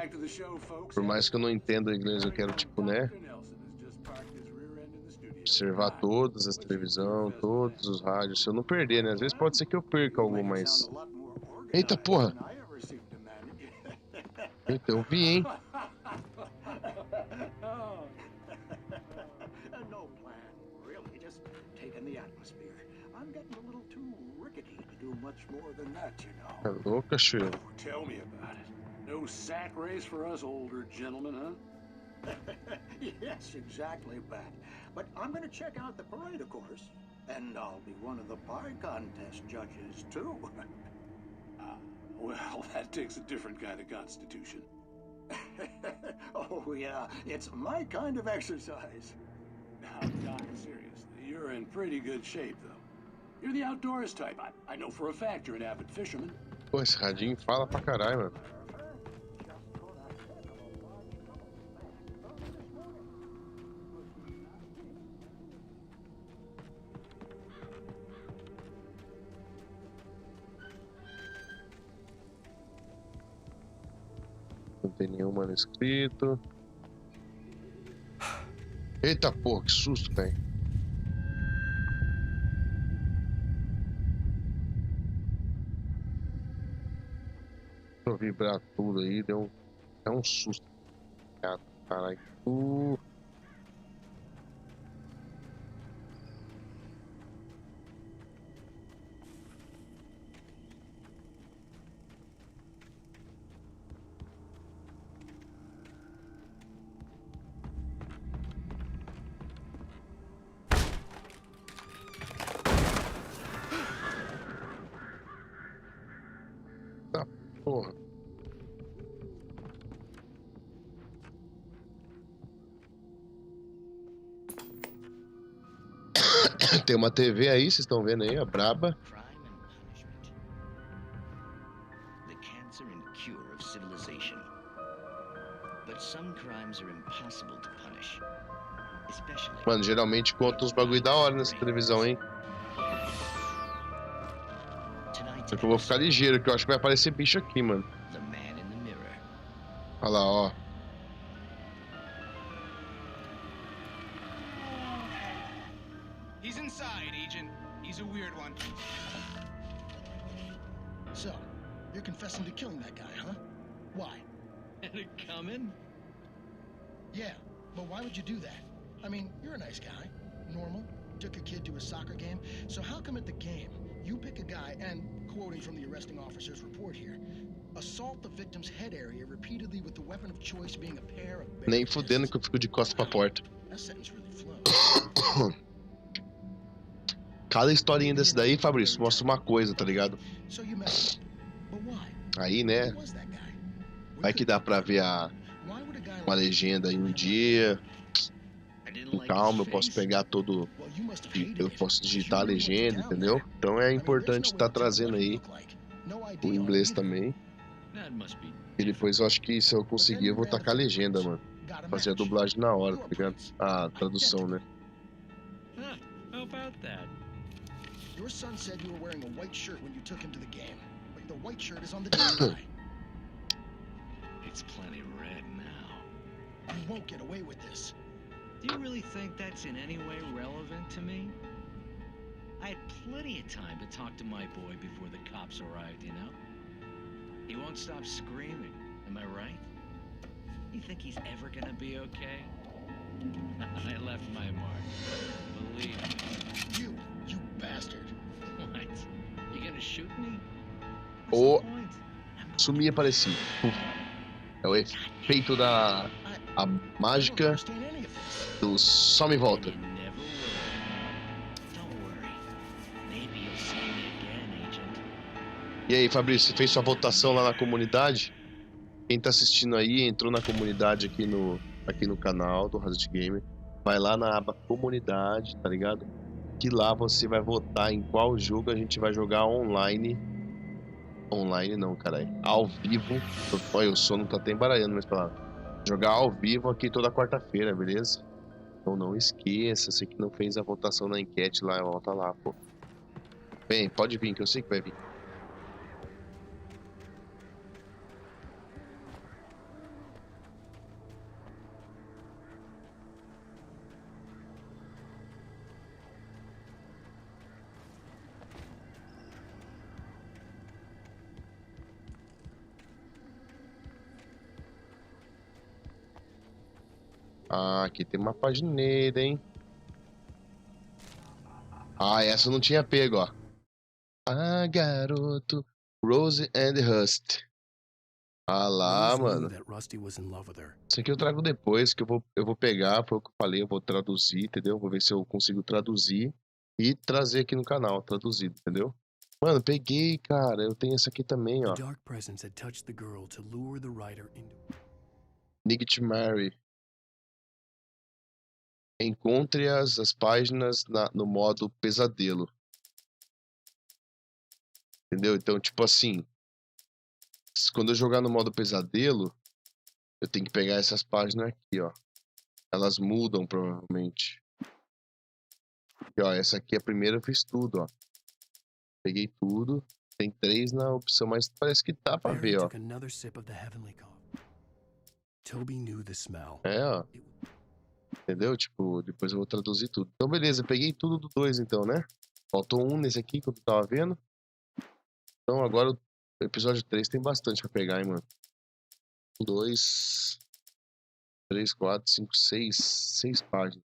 Por mais que eu não entenda inglês, eu quero, tipo, né? Observar todas as televisão, todos os rádios. Se eu não perder, né? Às vezes pode ser que eu perca algum, mas... Eita, porra! Eita, eu vi, hein? É louca, Shirley. Tell me about it. No sack race for us older gentlemen, huh? Yes, exactly, Pat. But I'm going to check out the parade, of course. And I'll be one of the pie contest judges, too. Well, that takes a different kind of constitution. Oh, yeah. It's my kind of exercise. Now, Doc, seriously, you're in pretty good shape, though. You're the outdoors type. I know for a fact you're an avid fisherman. Pô, esse radinho fala pra caralho, mano. Não tem nenhum manuscrito. Eita porra, que susto, velho. Eu vibrar tudo aí, deu um susto. Caralho. Tá, porra. Tem uma TV aí, vocês estão vendo aí, a braba. The cancer and cure of civilization. But some crimes are impossible to punish. Especially. Mano, geralmente conta uns bagulho da hora nessa televisão, hein? Só que eu vou ficar ligeiro, que eu acho que vai aparecer bicho aqui, mano. Olha lá, ó. He's inside, Agent. He's a weird one. So, you're confessing to killing that guy, huh? Why? And it coming? Yeah, but why would you do that? I mean, you're a nice guy. Normal. Took a kid to a soccer game. So how come at the game, you pick a guy and, quoting from the arresting officer's report here, assault the victim's head area repeatedly with the weapon of choice being a pair of bare Nem fudendo que eu fico de costas pra porta. That sentence really flows. Cada historinha desse daí, Fabrício, mostra uma coisa, tá ligado? So you met him. But why? Aí, né? Who was that guy? Vai que dá pra ver uma legenda aí um dia. Com calma, eu posso pegar todo. Eu posso digitar a legenda, entendeu? Então é importante estar trazendo aí o inglês também. E depois eu acho que se eu conseguir, eu vou tacar a legenda, mano. Fazer a dublagem na hora, tá ligado? A tradução, né? How about that? Your son said you were wearing a white shirt when you took him to the game. But the white shirt is on the dead guy. It's plenty red now. You won't get away with this. Do you really think that's in any way relevant to me? I had plenty of time to talk to my boy before the cops arrived, you know? He won't stop screaming, am I right? You think he's ever gonna be okay? I left my mark. Believe me. You bastard. What? You gonna shoot me? O sumir apareci. É o efeito da a mágica do só me volta. E aí, Fabrício, você fez sua votação lá na comunidade? Quem tá assistindo aí, entrou na comunidade aqui no canal do Hazard Game, vai lá na aba comunidade, tá ligado? Que lá você vai votar em qual jogo a gente vai jogar online. Online não, caralho. Ao vivo. Olha, o sono tá até embaralhando minhas palavras. Jogar ao vivo aqui toda quarta-feira, beleza? Então não esqueça, você que não fez a votação na enquete lá, volta lá, pô. Bem, pode vir, que eu sei que vai vir. Ah, aqui tem uma pagineira, hein? Ah, essa eu não tinha pego, ó. Ah, garoto. Rose and Rust. Ah lá, mano. Isso aqui eu trago depois, que eu vou pegar, foi o que eu falei, eu vou traduzir, entendeu? Vou ver se eu consigo traduzir e trazer aqui no canal, traduzido, entendeu? Mano, peguei, cara. Eu tenho essa aqui também, ó. Nick Mary. Encontre as páginas no modo pesadelo. Entendeu? Então, tipo assim, quando eu jogar no modo pesadelo, eu tenho que pegar essas páginas aqui, ó. Elas mudam, provavelmente. Aqui, ó, essa aqui é a primeira, eu fiz tudo, ó. Peguei tudo. Tem 3 na opção, mas parece que tá pra ver, ó. É, ó. Entendeu? Tipo, depois eu vou traduzir tudo. Então, beleza, peguei tudo do 2, então, né? Faltou um nesse aqui que eu tava vendo. Então, agora eu O episódio 3 tem bastante pra pegar, hein, mano. 1, 2, 3, 4, 5, 6 páginas.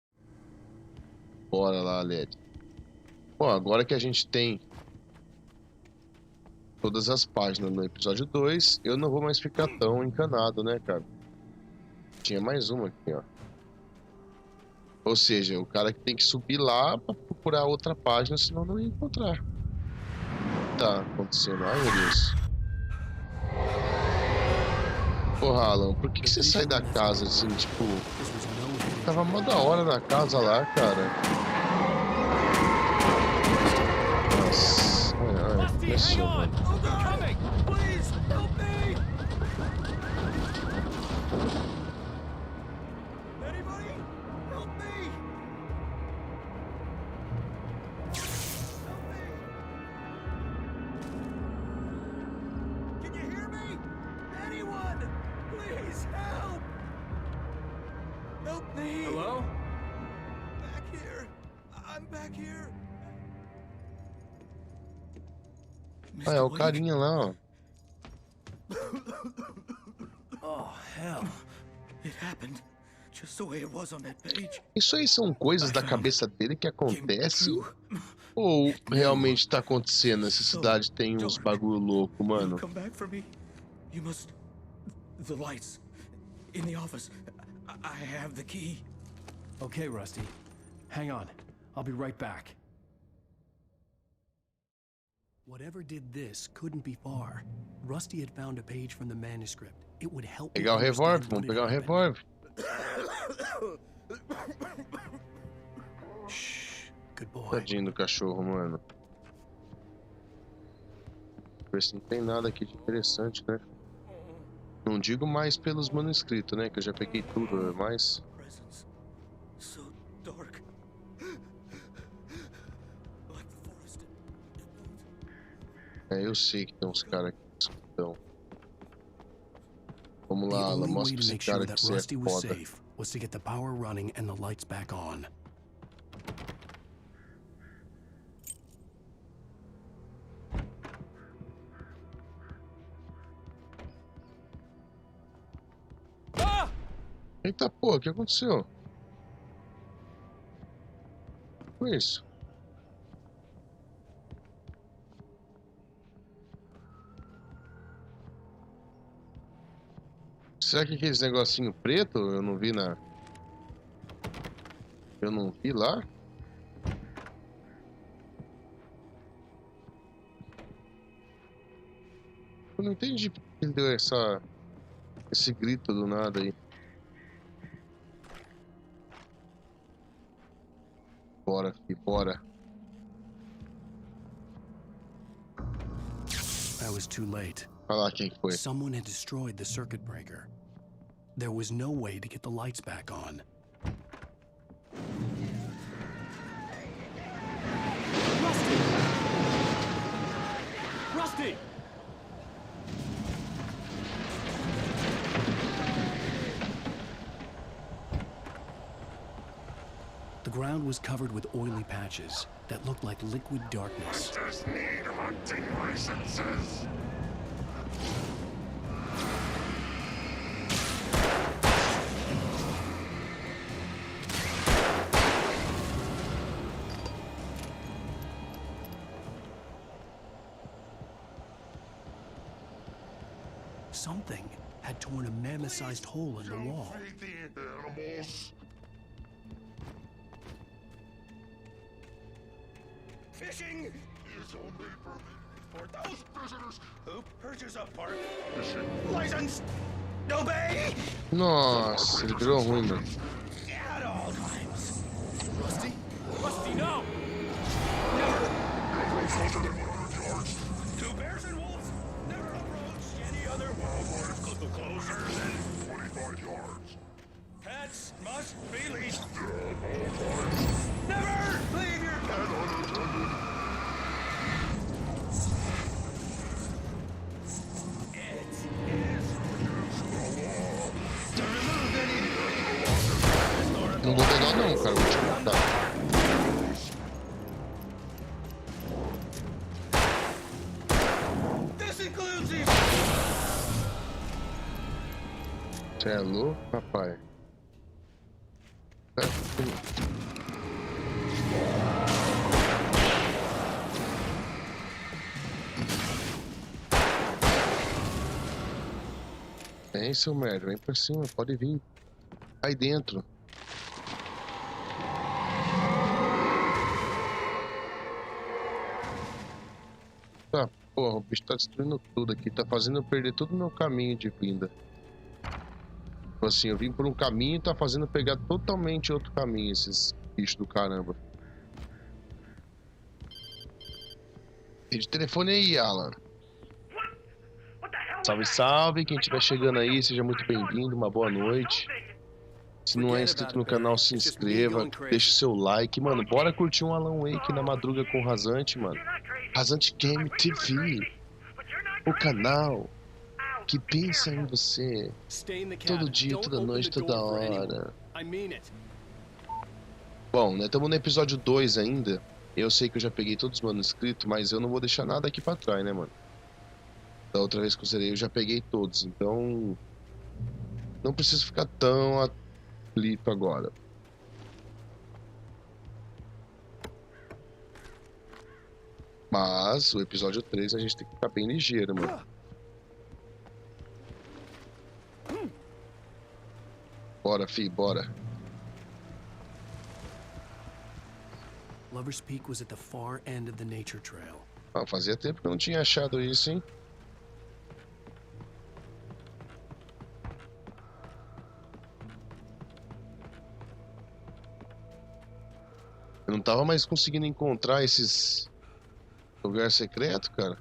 Bora lá, LED. Bom, agora que a gente tem todas as páginas no episódio 2, eu não vou mais ficar tão encanado, né, cara? Tinha mais uma aqui, ó. Ou seja, o cara que tem que subir lá pra procurar outra página, senão não ia encontrar. O que tá acontecendo? Ai, meu Deus. Porra, Alan, por que você sai da casa assim, tipo... Tava mó da hora na casa lá, cara. Nossa. Ai, começou, mano. Hello? Back here. I'm back here. Ah, é o carinha lá, ó. Oh, hell. It happened just the way it was on that page. Isso aí são coisas da cabeça dele que acontecem? Ou realmente tá acontecendo? Essa cidade tem uns bagulho louco, mano. Come back for me. You must... The lights. In the office. I have the key. Okay, Rusty. Hang on. I'll be right back. Whatever did this couldn't be far. Rusty had found a page from the manuscript. It would help. Pegar o revólver, vamos pegar o revólver. Shh, good boy. Tadinho do cachorro, mano. Ver se não tem nada aqui de interessante, né? Não digo mais pelos manuscritos, né? Que eu já peguei tudo, mas... So dark. Like the forest. É, eu sei que tem uns caras aqui que escutam. Vamos The lá, Alan, only way mostra to pra esse make sure cara que that você é Rusty was foda. safe was to get the power running and the lights back on. Eita porra, o que aconteceu? O que foi isso? Será que aqueles negocinho preto eu não vi na... Eu não vi lá? Eu não entendi porque ele deu esse grito do nada aí. Bora, filho, bora. I was too late. Olha lá quem foi. Someone had destroyed the circuit breaker. There was no way to get the lights back on. Rusty! The ground was covered with oily patches that looked like liquid darkness. I just need hunting licenses. Something had torn a mammoth-sized hole in the wall. Feed the animals. Fishing is only for those visitors who purchase a park fishing license. Obey Nossa, ele virou ruim, mano. at all times. Rusty? Rusty, no! To bears and wolves, never approach any other wildlife closer than 25 yards. pets must be leashed. Never leave your pet unattended. It is against the law to remove any Não vou pegar não, cara, vou te matar. This includes Você é louco, papai? Vem, seu merda, vem pra cima, pode vir. Aí dentro. Tá, porra, o bicho tá destruindo tudo aqui, tá fazendo eu perder todo o meu caminho de vinda. Tipo assim, eu vim por um caminho e tá fazendo eu pegar totalmente outro caminho, esses bichos do caramba. Tem de telefone aí, Alan. Salve, salve, quem estiver chegando aí, seja muito bem-vindo, uma boa noite. Se não é inscrito no canal, se inscreva, deixa o seu like. Mano, bora curtir um Alan Wake na madruga com o Rasante, mano. Rasante Game TV, o canal que pensa em você todo dia, toda noite, toda hora. Bom, né, estamos no episódio 2 ainda. Eu sei que eu já peguei todos os manuscritos, mas eu não vou deixar nada aqui pra trás, né, mano? Da outra vez que eu zerei, eu já peguei todos, então não preciso ficar tão aflito agora. Mas o episódio 3 a gente tem que ficar bem ligeiro, mano. Bora, fi, bora. Lover's Peak was at the far end of the nature trail. Ah, fazia tempo que eu não tinha achado isso, hein? Eu não tava mais conseguindo encontrar esses lugares secretos, cara.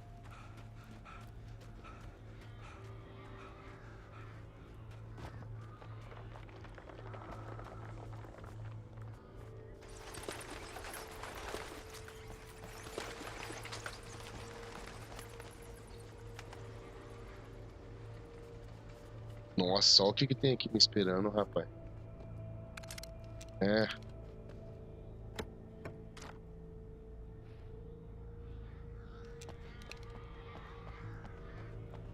Nossa, olha o que tem aqui me esperando, rapaz. É.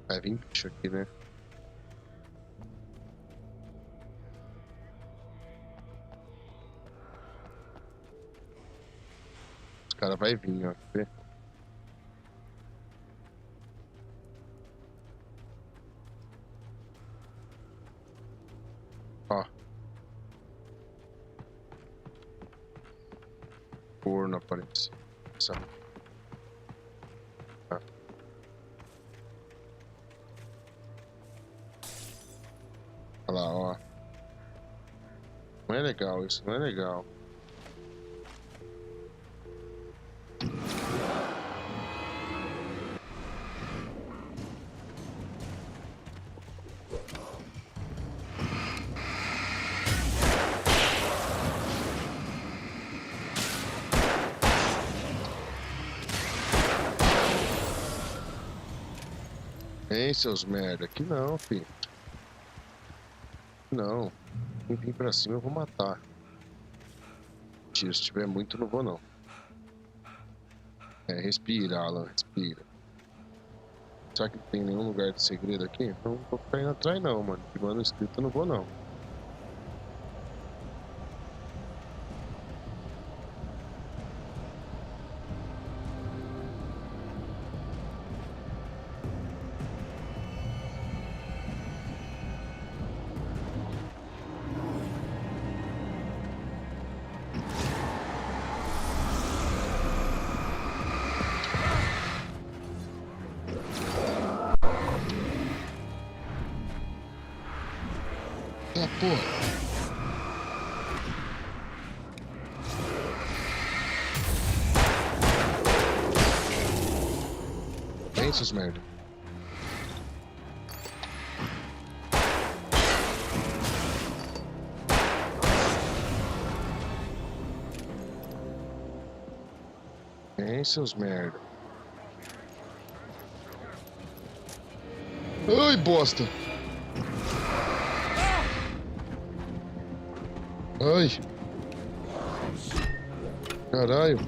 Vai vir bicho aqui, né? Os caras vão vir, ó. Quer ver? Ó. Corno aparece. Sabe? Ah. Olha lá, ó. Não é legal isso, não é legal. Ei, seus merda, aqui não, filho. Não, quem vir pra cima eu vou matar. Tira, se tiver muito não vou não. É, respira, Alan, respira. Será que não tem nenhum lugar de segredo aqui? Não vou ficar indo atrás não, mano. De manuscrito eu não vou não. Ah, porra. Vem, seus merda. Vem, seus merda. Ai, bosta. Ai. Caralho.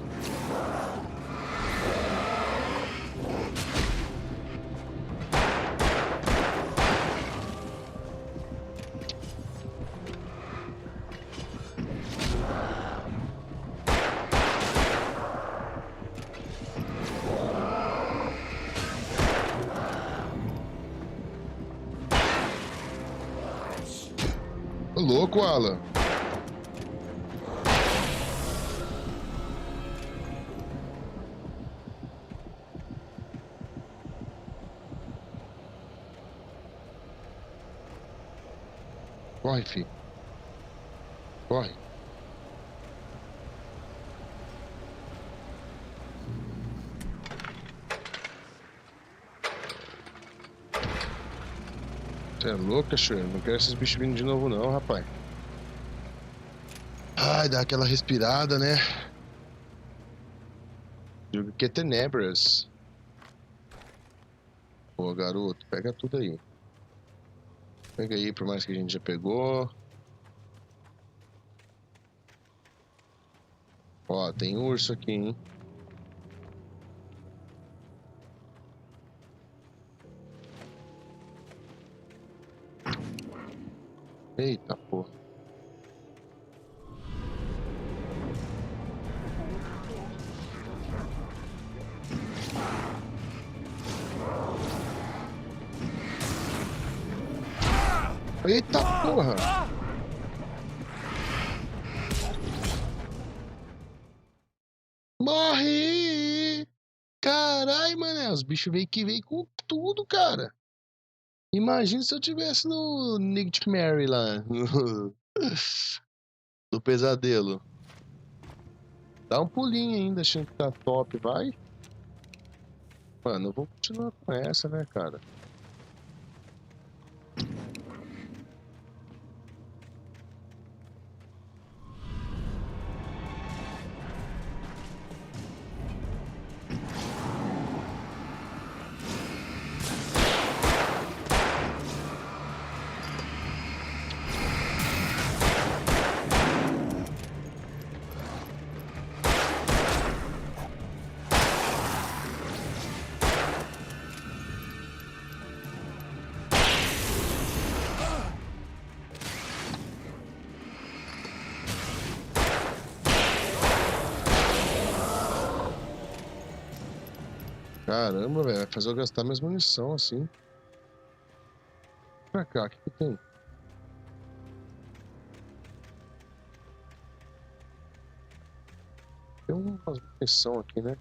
Ô, louco, Alan. Corre, filho. Corre. Você é louco, cachorro? Não quero esses bichos vindo de novo não, rapaz. Ai, dá aquela respirada, né? Jogo que é tenebras. Pô, garoto, pega tudo aí. Pega aí, por mais que a gente já pegou. Ó, tem urso aqui, hein? Eita, porra. Eita, porra. Morre! Caralho, mané. Os bichos veio com tudo, cara. Imagina se eu tivesse no Nightmare lá. No pesadelo. Dá um pulinho ainda, achando que tá top, vai. Mano, eu vou continuar com essa, né, cara? Caramba, velho, vai fazer eu gastar minhas munição assim. Pra cá, o que tem? Tem umas munição aqui, né?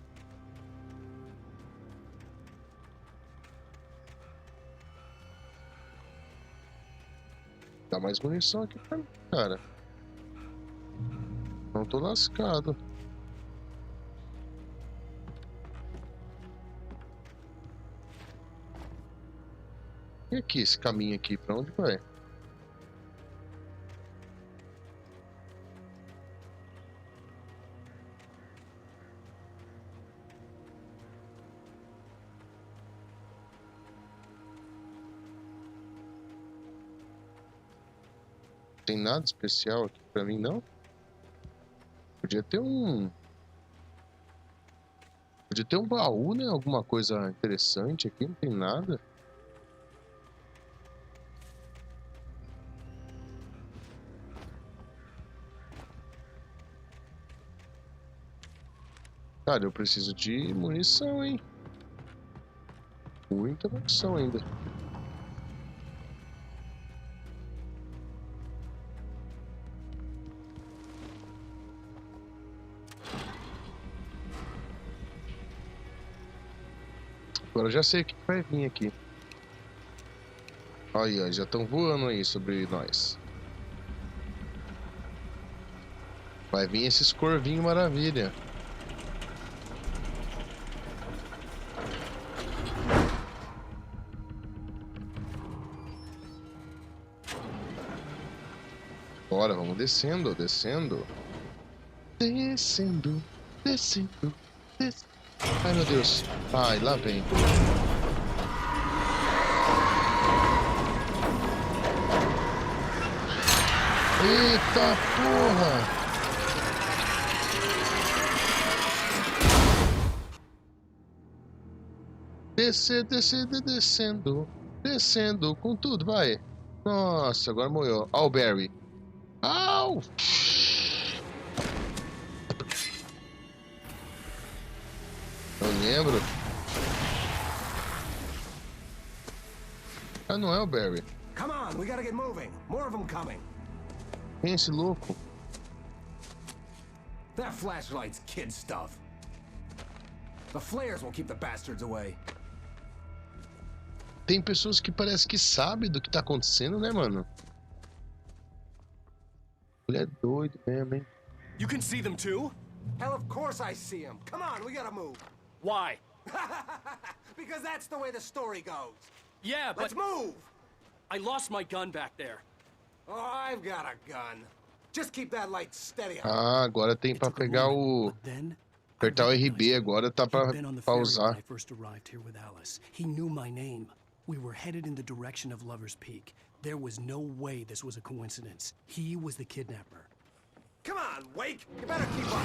Dá mais munição aqui pra mim, cara. Não tô lascado. E aqui, esse caminho aqui, pra onde vai? Tem nada especial aqui pra mim, não? Podia ter um baú, né? Alguma coisa interessante aqui, não tem nada. Cara, eu preciso de munição, hein? Muita munição ainda. Agora eu já sei o que vai vir aqui. Olha, já estão voando aí sobre nós. Vai vir esses corvinhos maravilha. Bora, vamos descendo, descendo. Descendo, descendo, descendo. Ai, meu Deus. Ai, lá vem. Eita porra! Descendo, descendo. Descendo com tudo, vai. Nossa, agora morreu. Ó o Barry. Au! Eu lembro. Ah, não é o Barry. Come on, we gotta get moving. More of them coming. Quem é esse louco? That flashlight's kid stuff. The flares will keep the bastards away. Tem pessoas que parece que sabem do que tá acontecendo, né, mano? Ele é doido mesmo, hein? You can see them too? Hell, of course I see them. Come on, we gotta move. Why? Because that's the way the story goes. Yeah, but... Let's move! I lost my gun back there. Oh, I've got a gun. Just keep that light steady. Ah, agora tem pra pegar o... Apertar o RB, agora tá pra pausar. I first arrived here with Alice. He knew my name. We were headed in the direction of Lover's Peak. There was no way this was a coincidence. He was the kidnapper. Come on, Wake! You better keep up!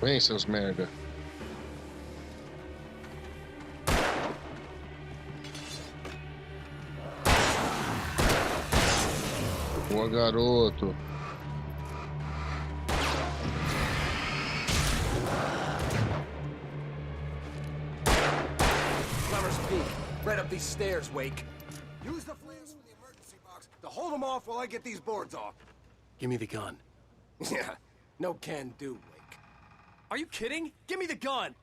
Vem, seus merda. Boa, garoto. Lover's Peak. Right up these stairs, Wake. Use the flares from the emergency box to hold them off while I get these boards off. Give me the gun. Yeah, no can do, Wake. Are you kidding? Give me the gun!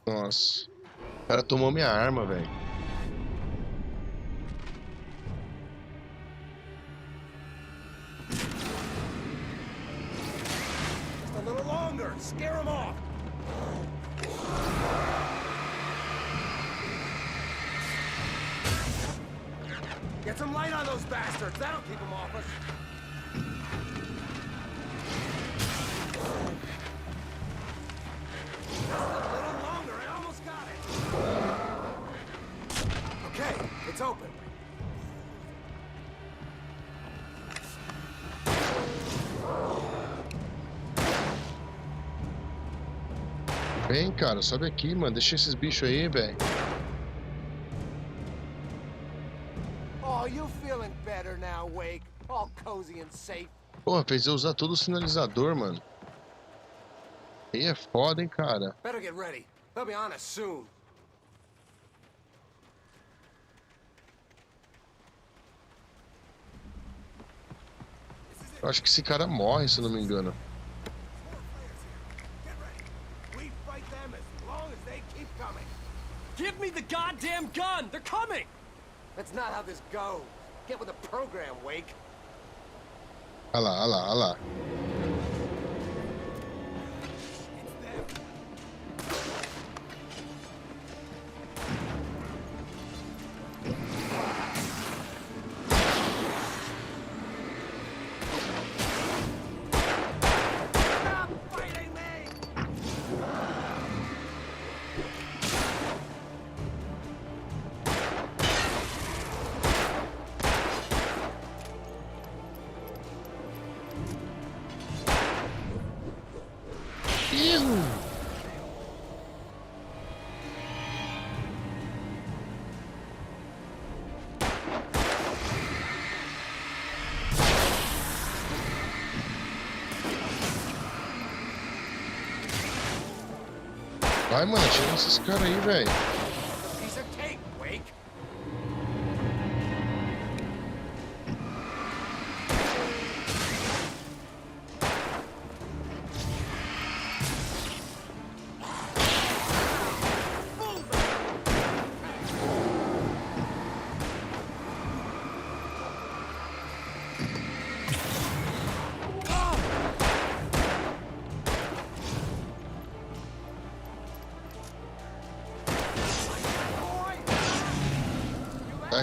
Nossa. O cara tomou minha arma, velho. Just a little longer. Scare them off. Get some light on those bastards. That'll keep them off us. Just a little longer. I almost got it. Okay, it's open. Vem, cara, sobe aqui, mano. Deixa esses bichos aí, velho. Oh, you feeling better now, Wake? All cozy and safe. Porra, fez eu usar todo o sinalizador, mano. Aí é foda, hein, cara. Better get ready. They'll be on us soon. Eu acho que esse cara morre, se eu não me engano. We fight them as long as they keep coming. Give me the goddamn gun! They're coming! That's not how this goes. Get with the program, Wake. Olha lá, olha lá, olha lá. Vai, mano, tira esses caras aí, velho. Piece of cake, Wake.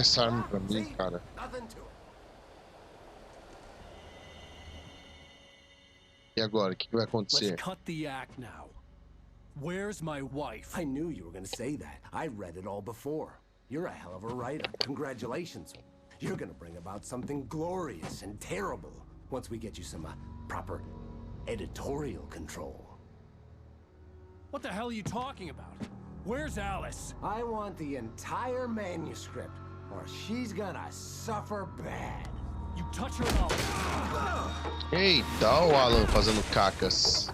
essa arma pra mim, cara. E agora, o que vai acontecer? Let's cut the act now. Where's my wife? I knew you were gonna say that. I read it all before. You're a hell of a writer. Congratulations. You're gonna bring about something glorious and terrible once we get you some proper editorial control. What the hell are you talking about? Where's Alice? I want the entire manuscript, or she's gonna suffer bad. You touch her now. Eita, o Alan fazendo cacas.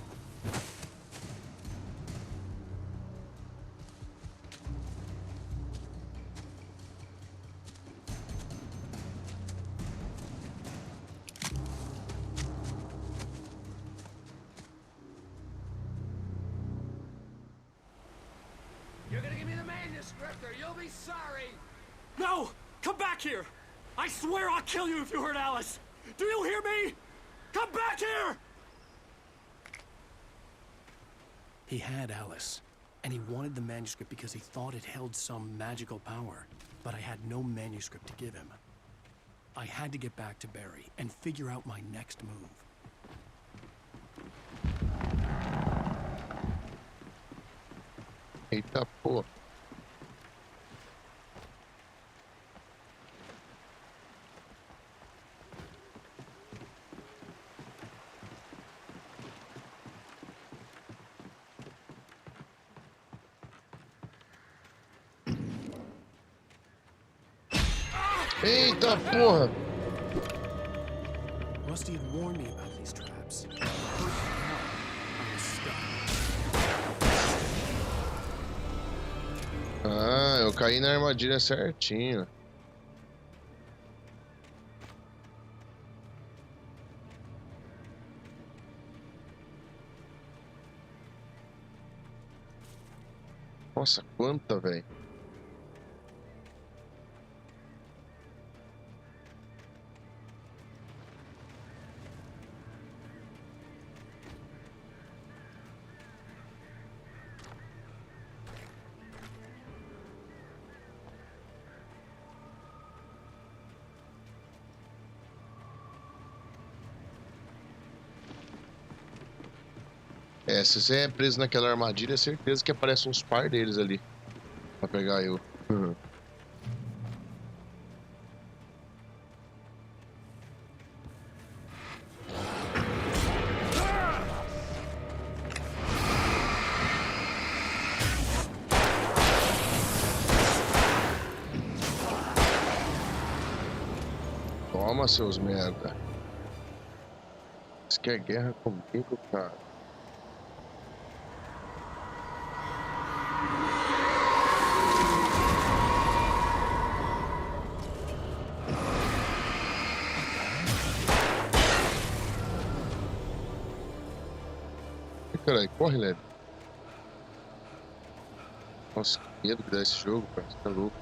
You're gonna give me the manuscript or you'll be sorry! No! Come back here! I swear I'll kill you if you hurt Alice! Do you hear me? Come back here! He had Alice, and he wanted the manuscript because he thought it held some magical power. But I had no manuscript to give him. I had to get back to Barry and figure out my next move. Eita porra. Eita porra! Rusty had warned me about these traps. I was stuck. Ah, eu caí na armadilha certinho. Nossa, quanta, velho. É, se você é preso naquela armadilha, é certeza que aparece uns par deles ali pra pegar eu. Toma, seus merda. Você quer guerra comigo, cara? Caralho, corre, Leve. Nossa, que medo que dá esse jogo, cara. Você tá louco.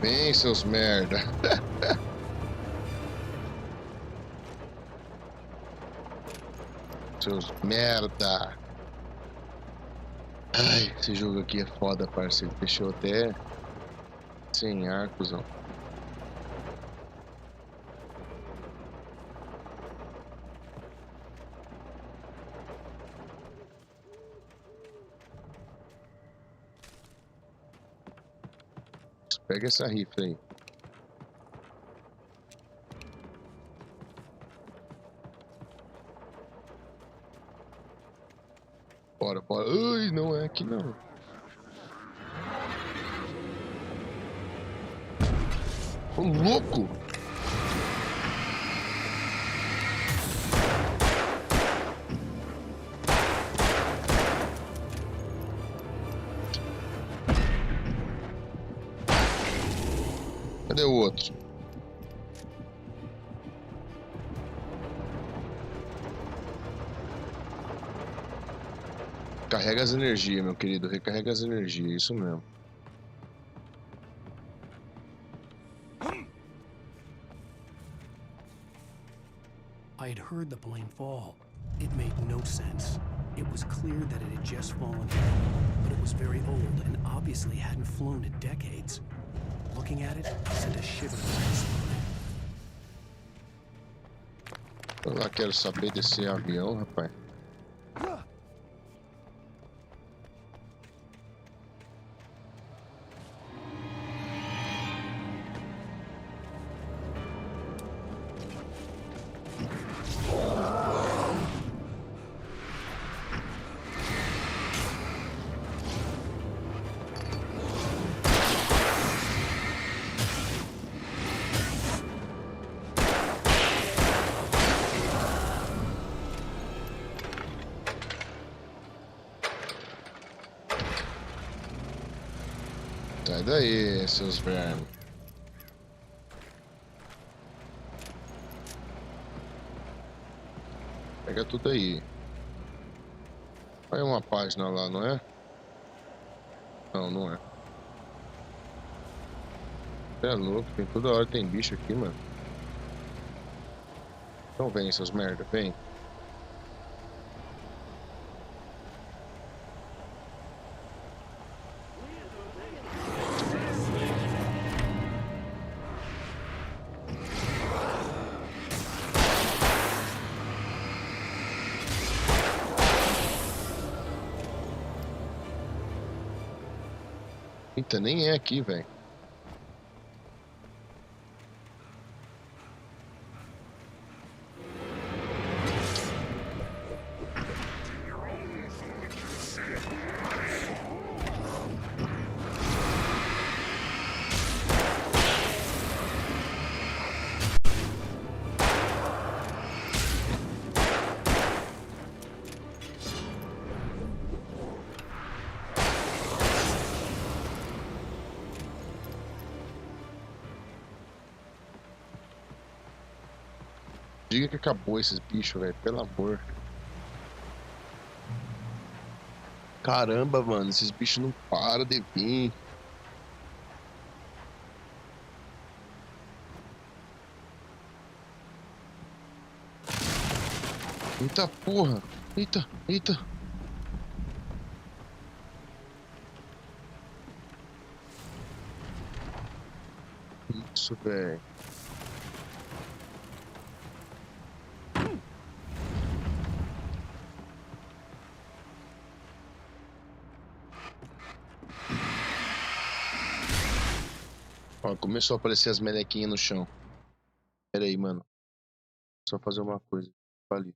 Vem, seus merda. Seus merda. Ai, esse jogo aqui é foda, parceiro. Deixou até sem ar, cuzão. Pega essa rifle aí. Bora, bora. Ai, não é aqui não. Ô, louco! Recarrega as energias, meu querido. Recarrega as energias, isso mesmo. I had heard the plane fall. It made no sense. It was clear that it had just fallen, but it was very old and obviously hadn't flown in decades. Looking at it sent a shiver down my spine. Eu lá quero saber desse avião, rapaz. Sai daí, seus vermes. Pega tudo aí. Olha uma página lá, não é? Não, não é. Você é louco, tem toda hora tem bicho aqui, mano. Então vem, seus merda, vem. Eita, nem é aqui, velho. Diga que acabou esses bichos, velho. Pelo amor. Caramba, mano. Esses bichos não param de vir. Eita porra. Eita, eita. Isso, velho. Ó, começou a aparecer as melequinhas no chão. Pera aí, mano. Só fazer uma coisa. Ali.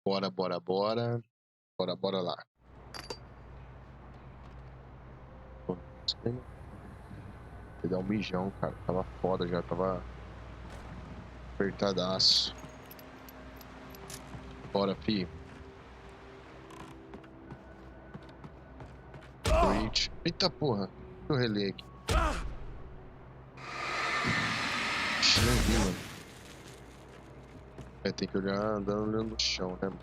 Bora, bora, bora. Bora, bora lá. Vou dar um mijão, cara. Tava foda já, tava apertadaço. Bora, fi. Eita porra. Deixa eu reler aqui. Ixi, não vi, mano. Tem que olhar andando olhando no chão, né, mano?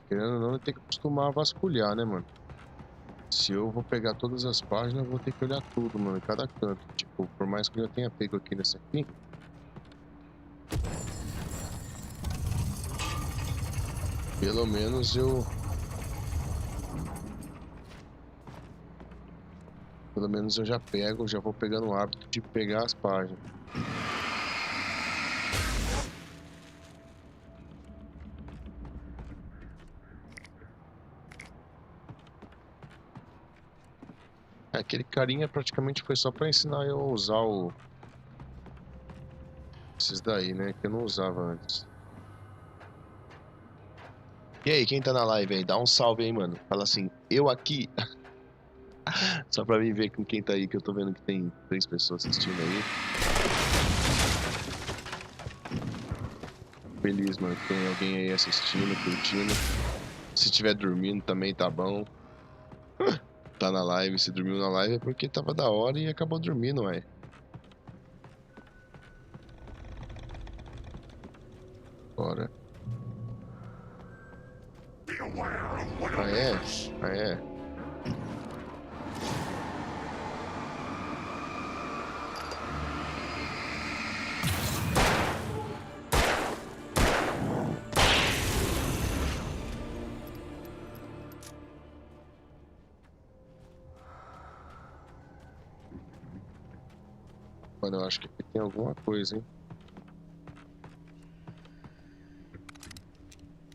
Querendo ou não, eu tenho que acostumar a vasculhar, né, mano? Se eu vou pegar todas as páginas, eu vou ter que olhar tudo, mano, em cada canto. Tipo, por mais que eu já tenha pego aqui nessa aqui. Pelo menos eu... Pelo menos eu já pego, já vou pegando o hábito de pegar as páginas. Aquele carinha praticamente foi só pra ensinar eu a usar o... esses daí, né? Que eu não usava antes. E aí, quem tá na live aí? Dá um salve aí, mano. Fala assim, eu aqui. Só pra mim ver com quem tá aí, que eu tô vendo que tem 3 pessoas assistindo aí. Feliz, mano. Tem alguém aí assistindo, curtindo. Se estiver dormindo também tá bom. Tá na live, se dormiu na live é porque tava da hora e acabou dormindo, ué. Bora. Ah, é? Ah, é? Mano, eu acho que aqui tem alguma coisa, hein?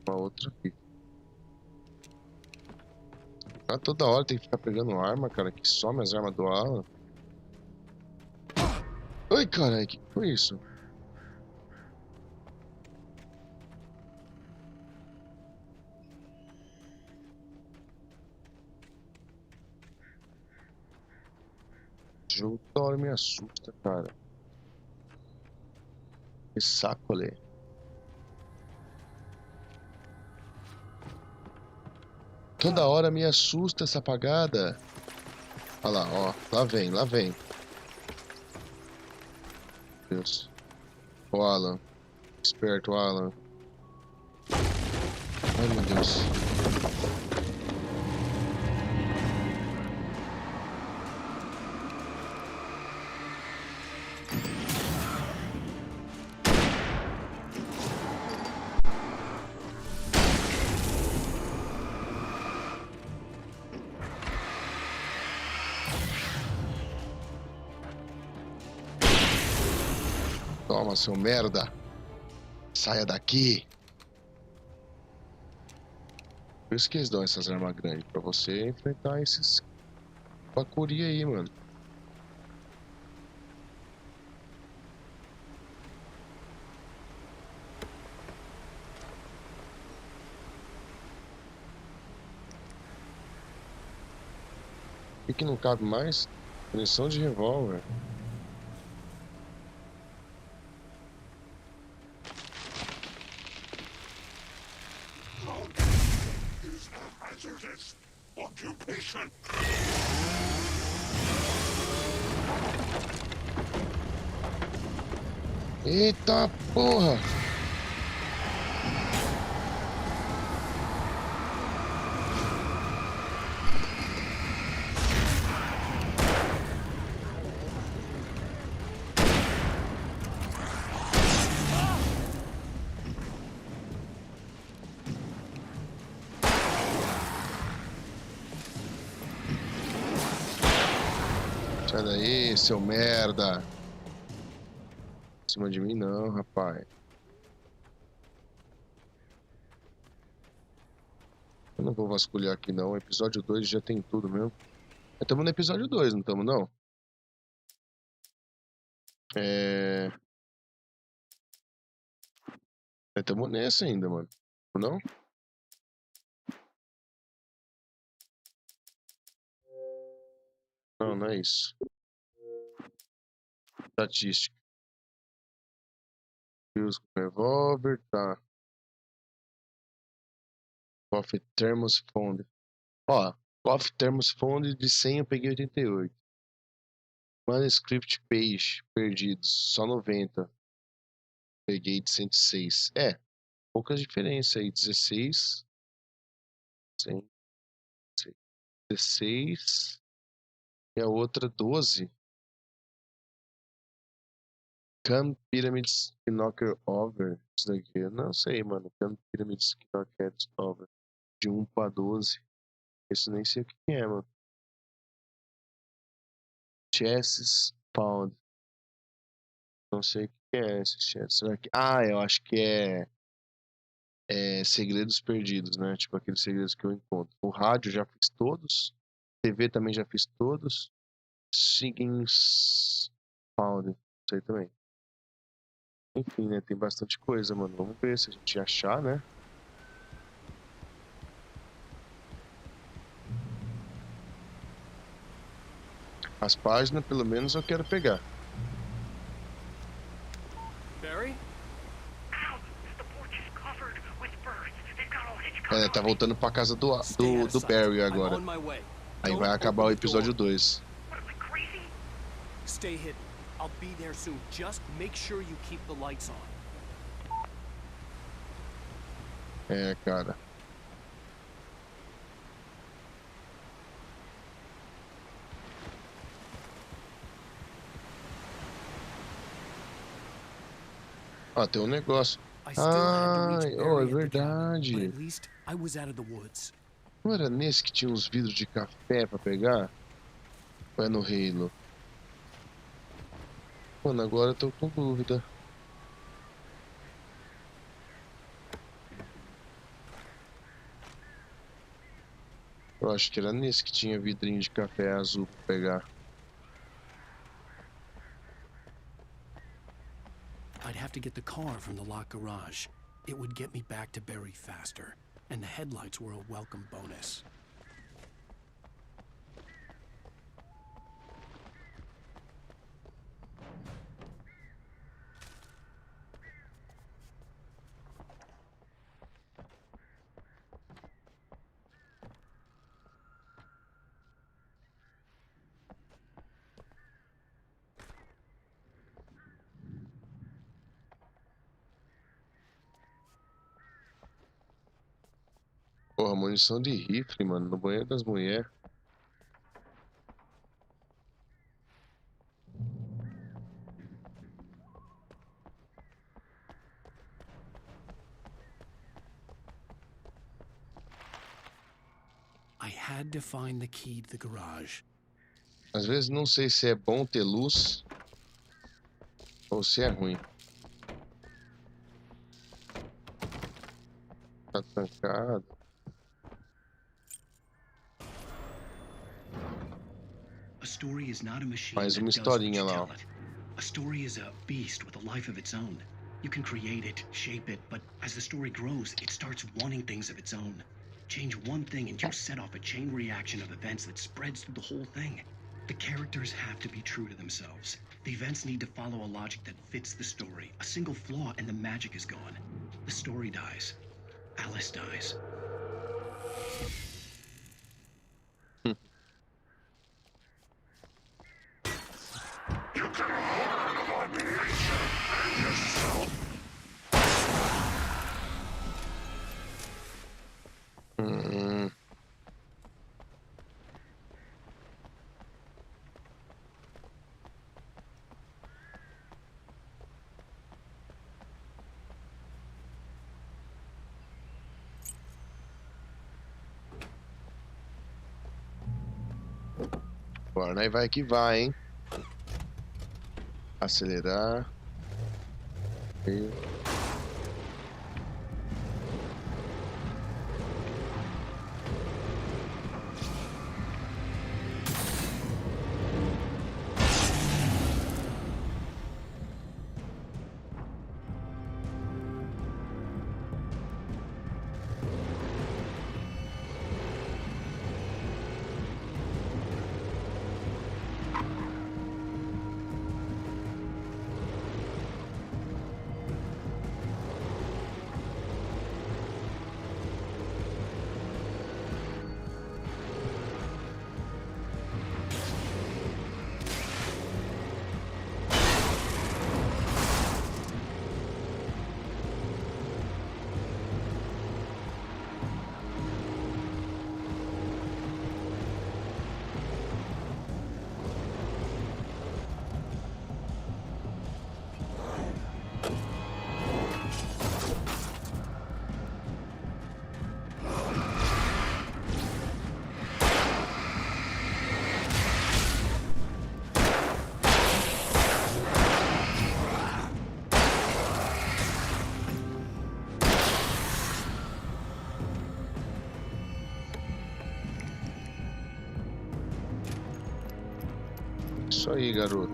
Uma outra aqui. Ah, toda hora tem que ficar pegando arma, cara. Que some as armas do Alan. Ai, caralho, que foi isso? O jogo toda hora me assusta, cara. Que saco, ali. Toda hora me assusta essa apagada. Olha lá, ó. Lá vem, lá vem. Deus. O Alan. Esperto, Alan. Ai, meu Deus. Toma, seu merda. Saia daqui. Por isso que eles dão essas armas grandes, pra você enfrentar esses bacuri aí, mano. O que não cabe mais? Munição de revólver. Occupation. Eita porra! Sai daí, seu merda. Em cima de mim não, rapaz. Eu não vou vasculhar aqui não. Episódio 2 já tem tudo mesmo. Estamos no episódio 2, não estamos não? Estamos nesse ainda, mano. Não? Não, não é isso. Estatística. Use com revólver, tá. Coffee Thermos Fund. Ó, Coffee Thermos Fund de 100 eu peguei 88. Manuscript Page perdidos, só 90. Peguei de 106. Poucas diferenças aí. 16. 100, 16. E a outra 12. Can Pyramids Knocker Over. Isso daqui eu não sei, mano. Can Pyramids Knocker Over. De 1 para 12. Isso nem sei o que é, mano. Chesses Pound. Não sei o que é esse chess. Será que... eu acho que é segredos perdidos, né? Tipo aqueles segredos que eu encontro. O rádio já fiz todos. TV também já fiz todos. Siggins Pound. Não sei também. Enfim, né? Tem bastante coisa, mano. Vamos ver se a gente achar, né? As páginas, pelo menos, eu quero pegar. Barry? Tá voltando pra casa do Barry agora. Aí vai acabar o episódio 2. Stay hidden. I'll be there soon. Just make sure you keep the lights on. Cara. Tem um negócio. É verdade. Não era nesse que tinha uns vidros de café pra pegar? Ou é no Halo? Mano, agora eu tô com dúvida. Eu acho que era nesse que tinha vidrinho de café azul pra pegar. I'd have to get the car from the locked garage. It would get me back to Barry faster, and the headlights were a welcome bonus. Porra, munição de rifle, mano, no banheiro das mulheres. I had to find the key to the garage. Às vezes não sei se é bom ter luz ou se é ruim. Tá trancado. A story is not a machine. Mais uma historinha lá, ó. A story is a beast with a life of its own. You can create it, shape it, but as the story grows, it starts wanting things of its own. Change one thing and you set off a chain reaction of events that spreads through the whole thing. The characters have to be true to themselves. The events need to follow a logic that fits the story. A single flaw and the magic is gone. The story dies. Alice dies. Agora nós vai que vai, hein? Acelerar. Isso aí, garoto.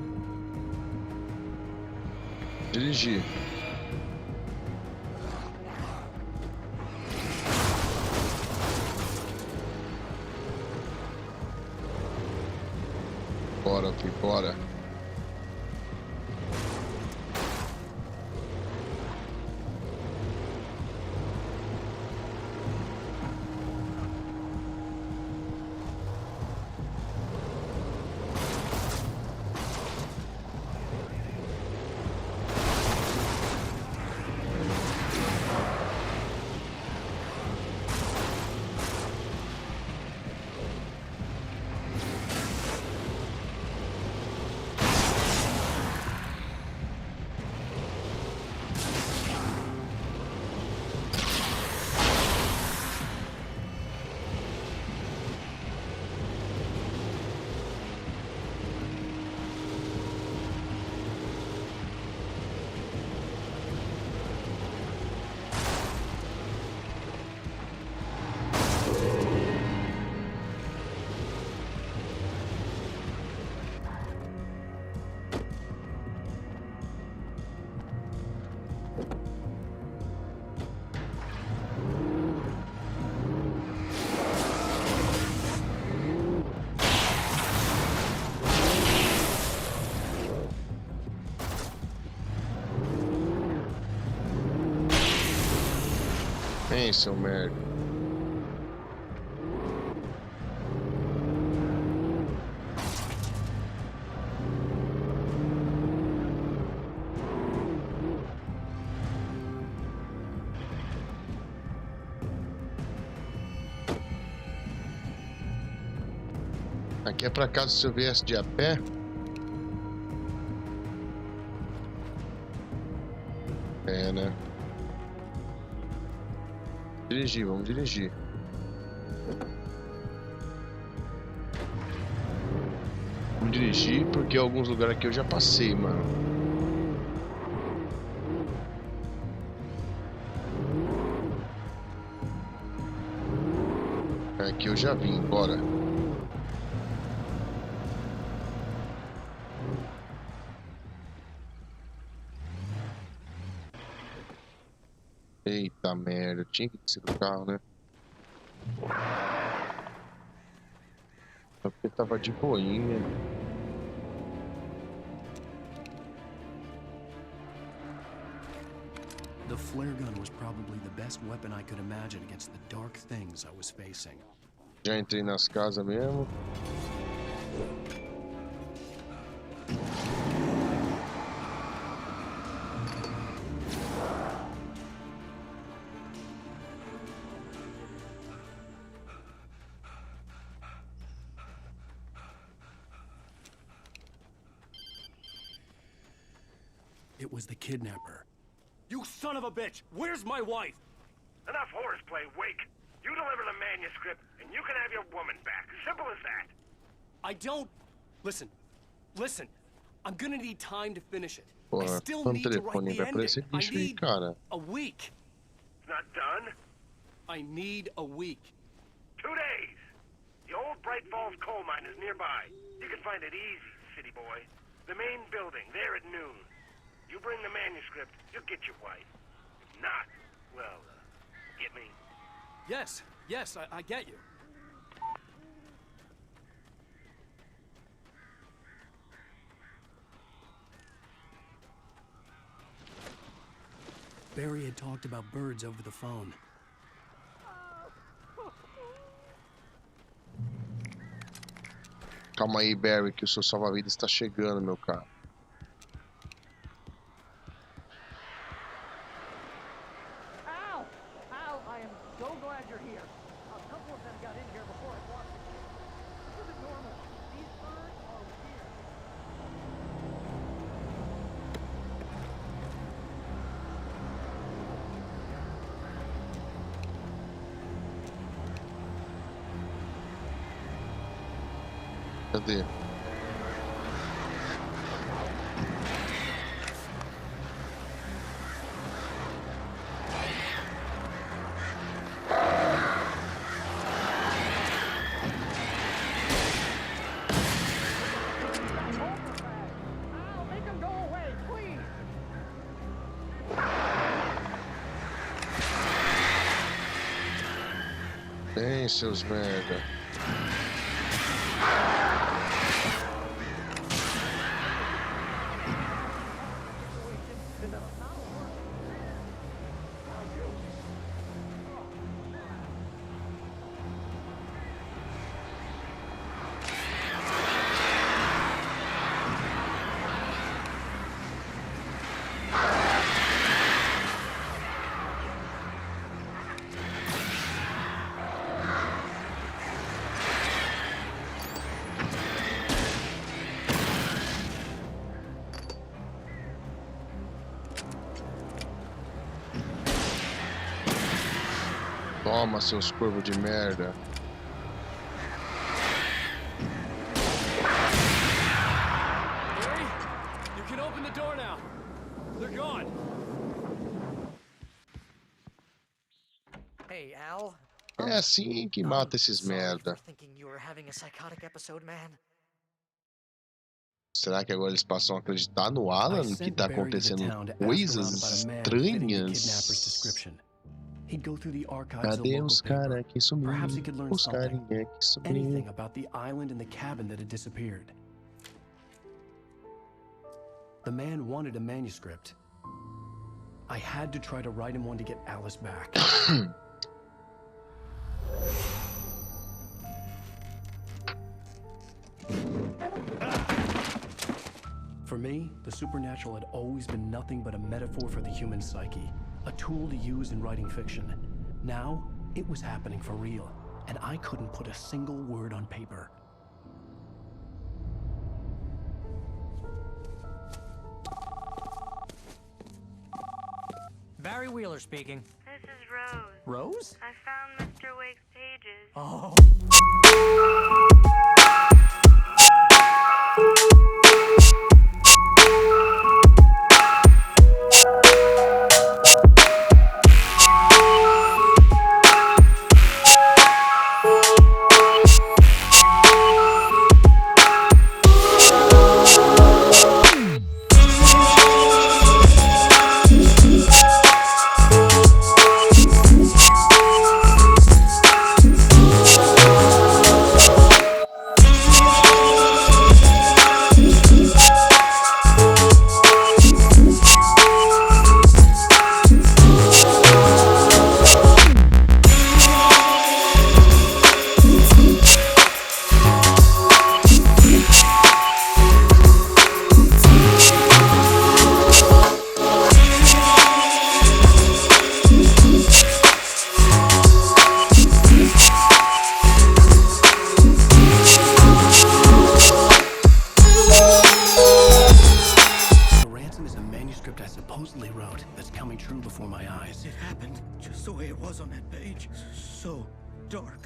Dirigir. Bora, filho, bora. Vem, seu merda. Aqui é pra casa se eu viesse de a pé. É, né? Dirigir, vamos dirigir. Vamos dirigir porque alguns lugares aqui eu já passei, mano. Aqui eu já vim, bora. Eita merda, tinha que descer do carro, né? Só porque tava de boinha. The flare gun was probably the best weapon I could imagine against the dark things I was facing. Já entrei nas casas mesmo. It was the kidnapper. You son of a bitch! Where's my wife? Enough horseplay, Wake. You deliver the manuscript, and you can have your woman back. Simple as that. I don't... Listen. I'm gonna need time to finish it. I Porra, still no need to write telefone the vai ending. aparecer I bicho aí, need cara. a week. It's not done. I need a week. 2 days. The old Bright Falls coal mine is nearby. You can find it easy, city boy. The main building, there at noon. You bring the manuscript, you'll get your wife. If not, well, get me? Yes, I get you. Barry had talked about birds over the phone. Calma aí, Barry, que o seu salva-vidas está chegando, meu caro. Ow! I am so glad you're here. A couple of them got in here before I walked in. This isn't normal. These birds are weird. Cadê? Bem, seus merda. Toma, seus corvos de merda. Harry, you can open the door now. They're gone. Hey, Al. É assim que mata esses merda. Thinking you were having a psychotic episode, man. Será que agora eles passam a acreditar no Alan? Que tá acontecendo coisas estranhas? Cadê os caras que sumiram? Os carinha que sumiram. Anything about the island and the cabin that had disappeared. The man wanted a manuscript. I had to try to write him one to get Alice back. For me, the supernatural had always been nothing but a metaphor for the human psyche, a tool to use in writing fiction. Now, it was happening for real, and I couldn't put a single word on paper. Barry Wheeler speaking. This is Rose. Rose? I found Mr. Wake's pages. Oh.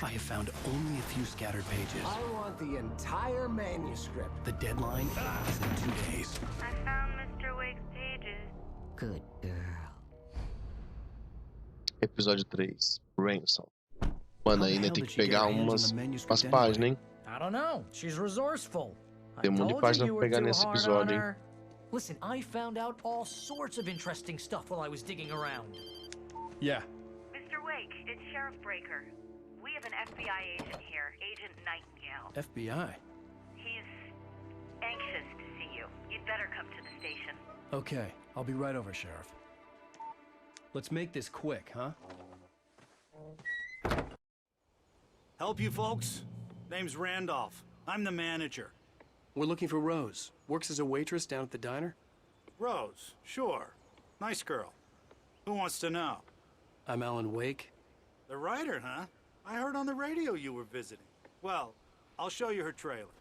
I have found only a few scattered pages. I want the entire manuscript. The deadline is in 2 days. I found Mr. Wake's pages. Good girl. Episódio 3. Ransom. Mano, ainda tem que pegar umas páginas, hein? I don't know. She's resourceful. Tem um monte de página pra pegar nesse episódio, hein? Listen, I found out all sorts of interesting stuff while I was digging around. Yeah. Mr. Wake, it's Sheriff Breaker. We have an FBI agent here, Agent Nightingale. FBI? He's anxious to see you. You'd better come to the station. Okay, I'll be right over, Sheriff. Let's make this quick, huh? Help you folks? Name's Randolph. I'm the manager. We're looking for Rose. Works as a waitress down at the diner. Rose, sure. Nice girl. Who wants to know? I'm Alan Wake. The writer, huh? I heard on the radio you were visiting. Well, I'll show you her trailer.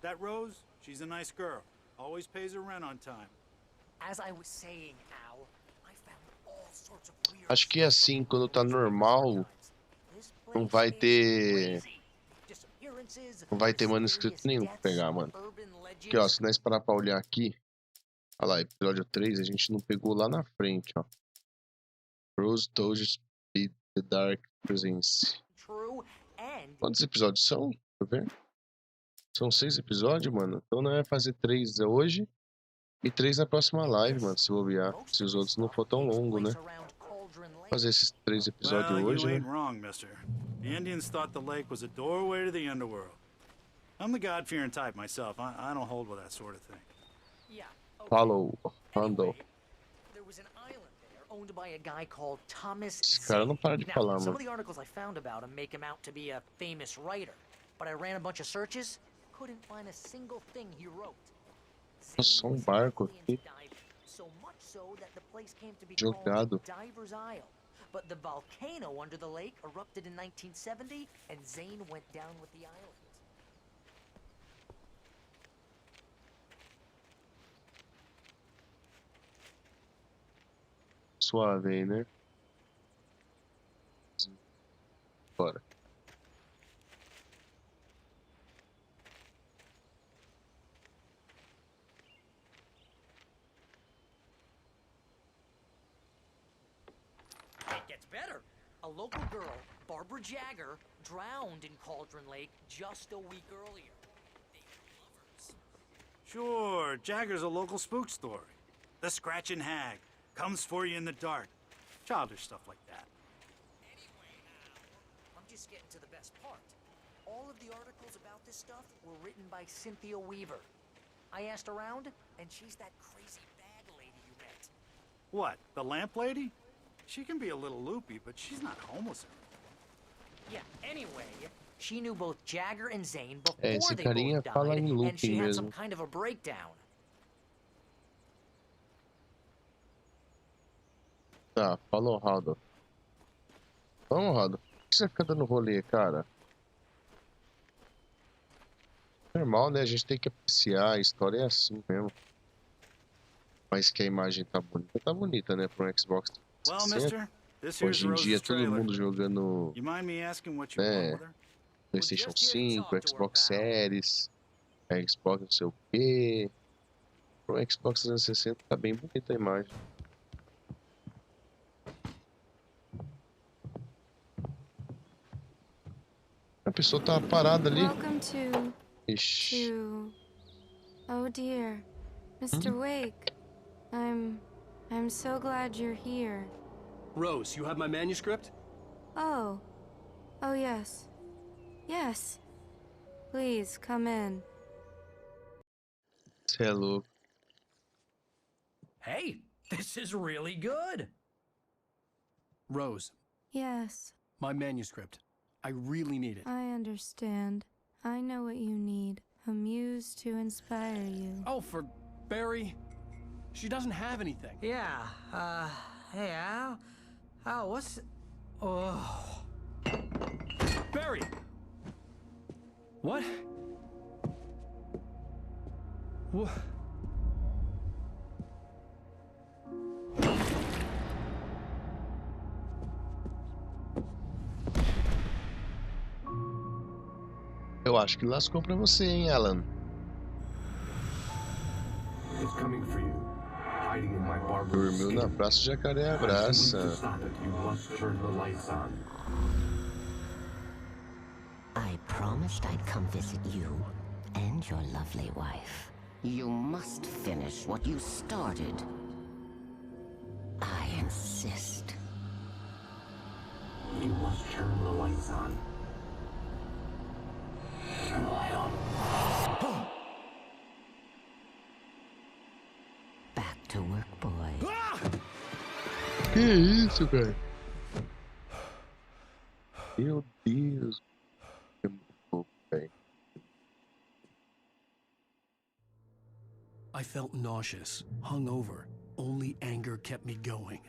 That Rose, she's a nice girl. Always pays her rent on time. As I was saying, Al, I found all sorts of weird Acho que assim, quando tá normal, não vai ter manuscrito nenhum pra pegar, mano. Aqui, ó, se nós parar pra olhar aqui, olha lá, episódio 3, a gente não pegou lá na frente, ó. Rose told you the dark presence. Quantos episódios são? Deixa eu ver. São 6 episódios, mano. Então nós vamos fazer 3 hoje e 3 na próxima live, mano, se bobear. Se os outros não for tão longo, né? fazer esses 3 episódios Well, hoje, you né? ain't wrong, mister. The Indians thought the lake was a doorway to the underworld. I'm the God-fearing type myself. I don't hold with that sort of thing. Yeah. Follow, handle. There was an island there owned by a guy called Thomas Esse cara não para de Now, falar, some mano. of the articles I found about him make him out to be a famous writer, but I ran a bunch of searches, couldn't find a single thing he wrote. Nossa, um barco aqui. So much so that the place came to be Jogado. called Diver's Isle. But the volcano under the lake erupted in 1970, and Zane went down with the island. Suave aí, né? Bora. It gets better. A local girl, Barbara Jagger, drowned in Cauldron Lake just a week earlier. Sure, Jagger's a local spook story. The Scratching Hag comes for you in the dark. Childish stuff like that. I'm just getting to the best part. All of the articles about this stuff were written by Cynthia Weaver. I asked around, and she's that crazy bag lady you met. What, the lamp lady? She can be a little loopy, but she's not homeless. Yeah, anyway, she knew both Jagger and Zane before Esse they carinha both fala died, em and she looping had some mesmo. kind of a breakdown. Tá, falou, Raldo. Vamos, Raldo. Por que você fica dando rolê, cara? Normal, né? A gente tem que apreciar. A história é assim mesmo. Mas que a imagem tá bonita, né? Para um Xbox Well, 360. mister, this here's Hoje em dia, Rose's todo trailer. mundo jogando, You mind me asking what you né? want with her? PlayStation 5, Xbox Series, Xbox não sei o quê. Pro Xbox 360 tá bem bonita a imagem. A pessoa tá parada ali. Welcome to... Ixi. Oh dear. Mr. Wake. I'm so glad you're here. Rose, you have my manuscript? Oh. Oh yes. Yes. Please, come in. Cê é louco. Hey, this is really good. Rose, Yes, my manuscript. I really need it. I understand. I know what you need. A muse to inspire you. Oh, for Barry? She doesn't have anything. Yeah, hey, Al, what's... Oh... Barry! What? What? Eu acho que lascou pra você, hein, Alan? It's coming for you. Hiding in my barber's Dormiu na skin. Praça Jacaré Abraça. To stop it, you must turn the lights on. I promised I'd come visit you and your lovely wife. You must finish what you started. I insist. You must turn the lights on. Turn the light on. Back to work, boy. Que isso, cara? Meu Deus. É muito louco, velho. I felt nauseous, hungover. Only anger kept me going.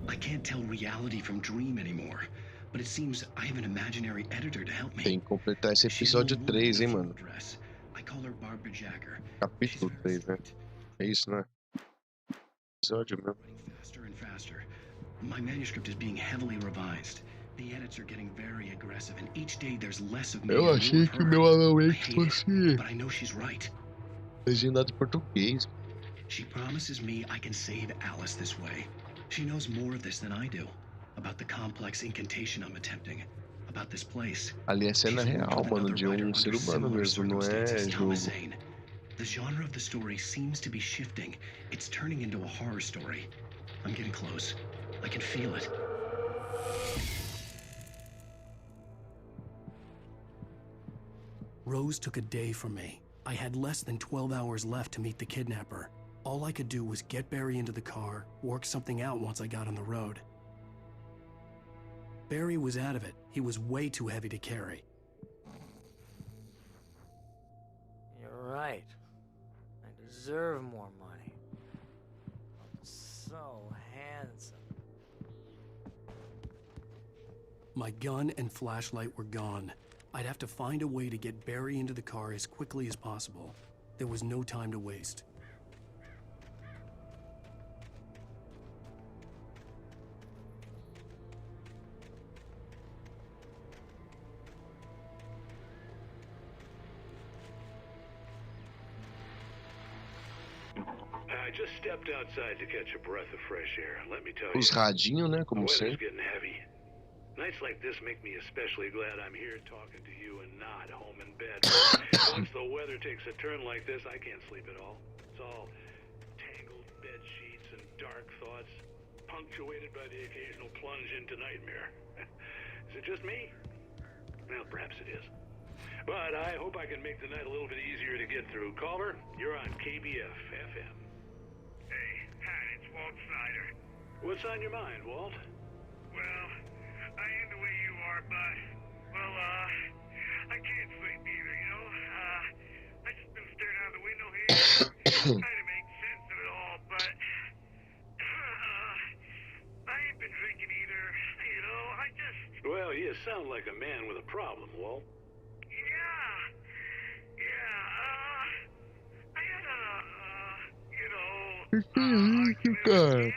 I can't tell reality from dream anymore, but it seems I have an imaginary editor to help me. Tem que completar esse episódio 3, hein, mano? I call her Barbara Jagger. Capítulo 3, né? É isso, né? Episódio mesmo. Faster and faster. My manuscript is being heavily revised. The edits are getting very aggressive, and each day there's less of me. Eu and achei more of que her. o meu Alan I Wake hate it, fosse but I know she's right. legendado em português. She promises me I can save Alice this way. She knows more of this than I do. About the complex incantation I'm attempting. About this place. Ali é cena real, mano, de um ser humano mesmo, não é jogo. The genre of the story seems to be shifting. It's turning into a horror story. I'm getting close. I can feel it. Rose took a day from me. I had less than 12 hours left to meet the kidnapper. All I could do was get Barry into the car, work something out once I got on the road. Barry was out of it. He was way too heavy to carry. You're right. I deserve more money. I'm so handsome. My gun and flashlight were gone. I'd have to find a way to get Barry into the car as quickly as possible. There was no time to waste. I just stepped outside to catch a breath of fresh air. Let me tell Os you, radinhos, né? the Como weather's sempre. getting heavy. Nights like this make me especially glad I'm here talking to you and not home in bed. Once the weather takes a turn like this, I can't sleep at all. It's all tangled bed sheets and dark thoughts, punctuated by the occasional plunge into nightmare. Is it just me? Well, perhaps it is. But I hope I can make the night a little bit easier to get through. Caller, you're on KBF FM. Hey, Pat, it's Walt Snyder. What's on your mind, Walt? Well, I am the way you are, but, well, I can't sleep either, you know? I just been staring out the window here, trying to make sense of it all, but, I ain't been drinking either, you know? I just... Well, you sound like a man with a problem, Walt. I had a, you know... Que é isso, cara?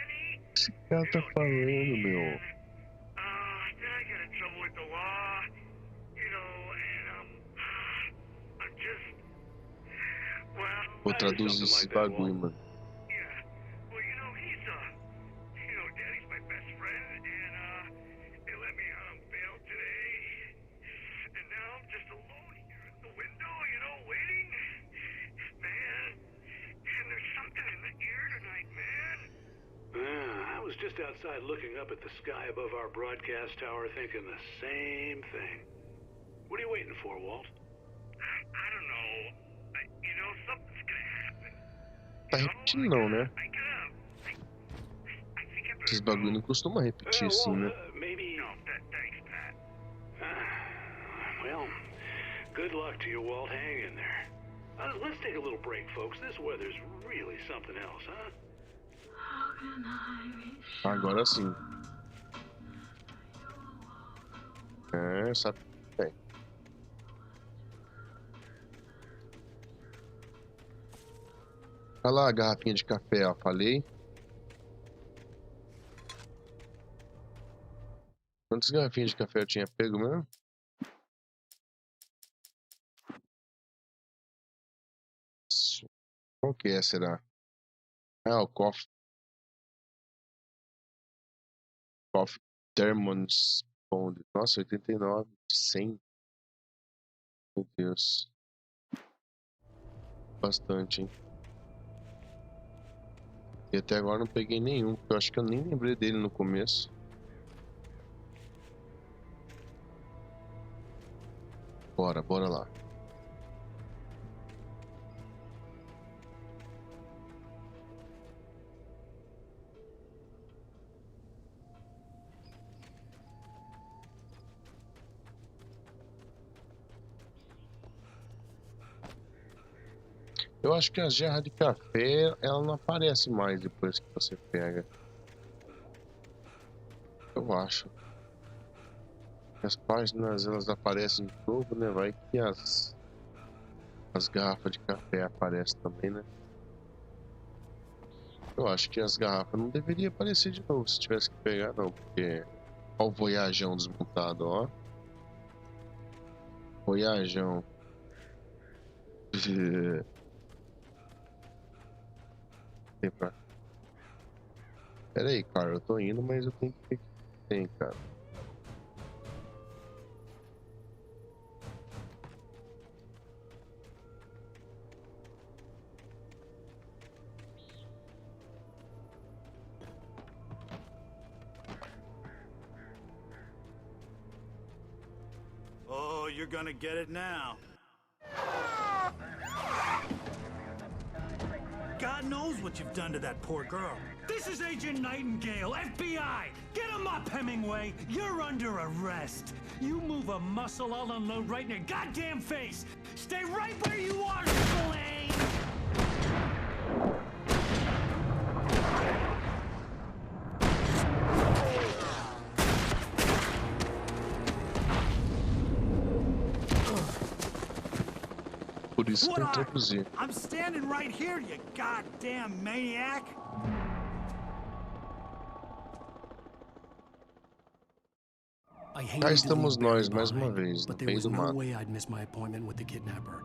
Esse cara tá falando, meu. Then I got in trouble with the law, you know, and, I'm just... Well... Vou traduzir esse bagulho, mano. Well, you know, he's, you know, Daddy's my best friend, and, they let me out on bail today. And now I'm just alone here at the window, you know, waiting. Man, and there's something in the air tonight, man. I was just outside looking up at the sky above our broadcast tower thinking the same thing. What are you waiting for, Walt? I don't know. You know, something's gonna happen. Tá repetindo não, né? Esses bagulho não costuma repetir assim, né? Maybe... No, thanks, Pat. Well, good luck to you, Walt. Hang in there. Let's take a little break, folks. This weather's really something else, huh? Agora sim. É, sabe bem. Olha lá a garrafinha de café, ó. Falei. Quantas garrafinhas de café eu tinha pego mesmo? Qual que é, será? Ah, o Coffee Thermos Bond. Nossa, 89, 100. Meu Deus. Bastante, hein? E até agora não peguei nenhum, porque eu acho que eu nem lembrei dele no começo. Bora lá. Eu acho que a jarra de café, ela não aparece mais depois que você pega. Eu acho. As páginas, elas aparecem de novo, né? Vai que as garrafas de café aparecem também, né? Eu acho que as garrafas não deveriam aparecer de novo se tivesse que pegar, não. Porque... Olha o voyajão desmontado, ó. Voyajão. Pera aí, cara, eu tô indo, mas eu tenho que ver o que tem, cara. you're gonna get it now. God knows what you've done to that poor girl. This is Agent Nightingale, FBI! Get him up, Hemingway! You're under arrest! You move a muscle, I'll unload right in your goddamn face! Stay right where you are, Slane! Por isso que eu introduzir. I'm standing right here, you goddamn maniac! Cá estamos nós mais uma vez, no but there meio was do no mato. way I'd miss my appointment with the kidnapper.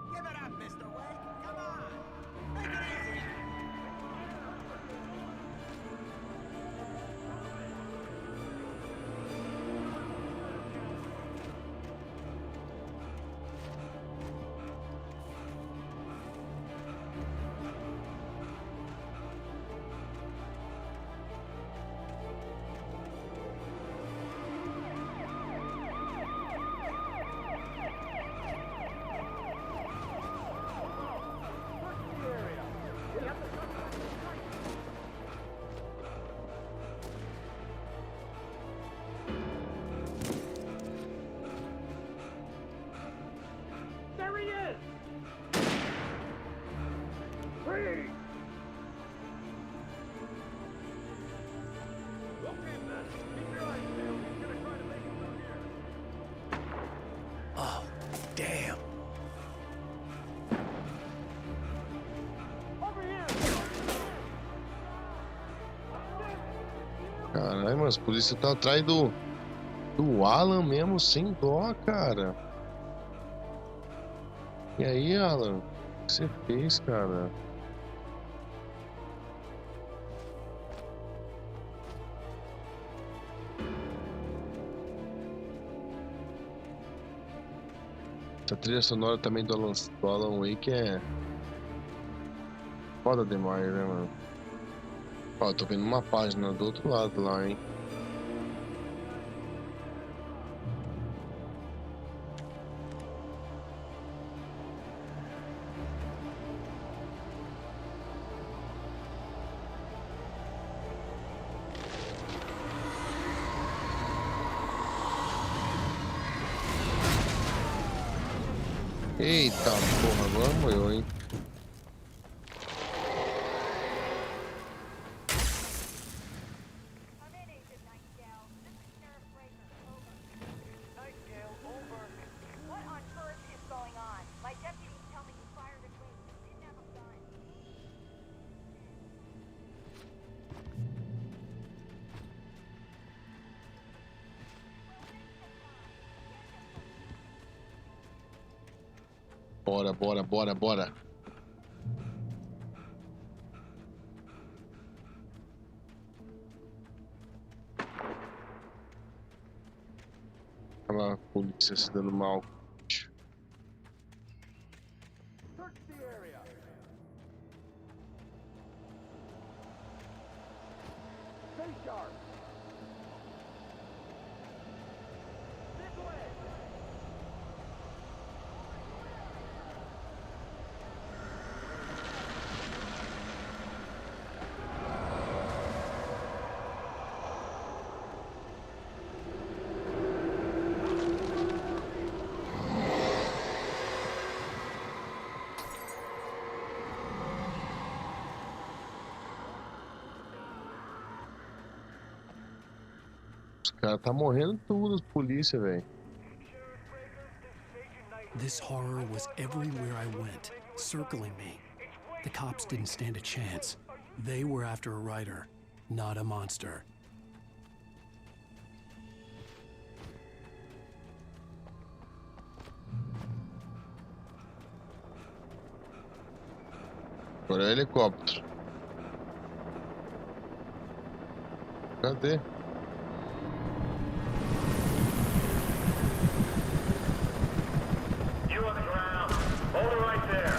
There he is! Freeze! Okay, man. Keep your eyes peeled. He's gonna try to make it through here. Oh, damn. Caralho, mas a polícia tá atrás do Alan mesmo, sem dó, cara. E aí, Alan? O que você fez, cara? Essa trilha sonora também do Alan Wake é foda demais, né, mano? Ó, eu tô vendo uma página do outro lado lá, hein? Eita porra, agora morreu, hein? Bora. Olha lá, a polícia se dando mal. Search the area. Stay sharp. This way. Os caras tá morrendo tudo, polícia, velho. This horror was everywhere I went, circling me. The cops didn't stand a chance. They were after a writer, not a monster. Agora é helicóptero. Cadê? You on the ground. Hold it right there.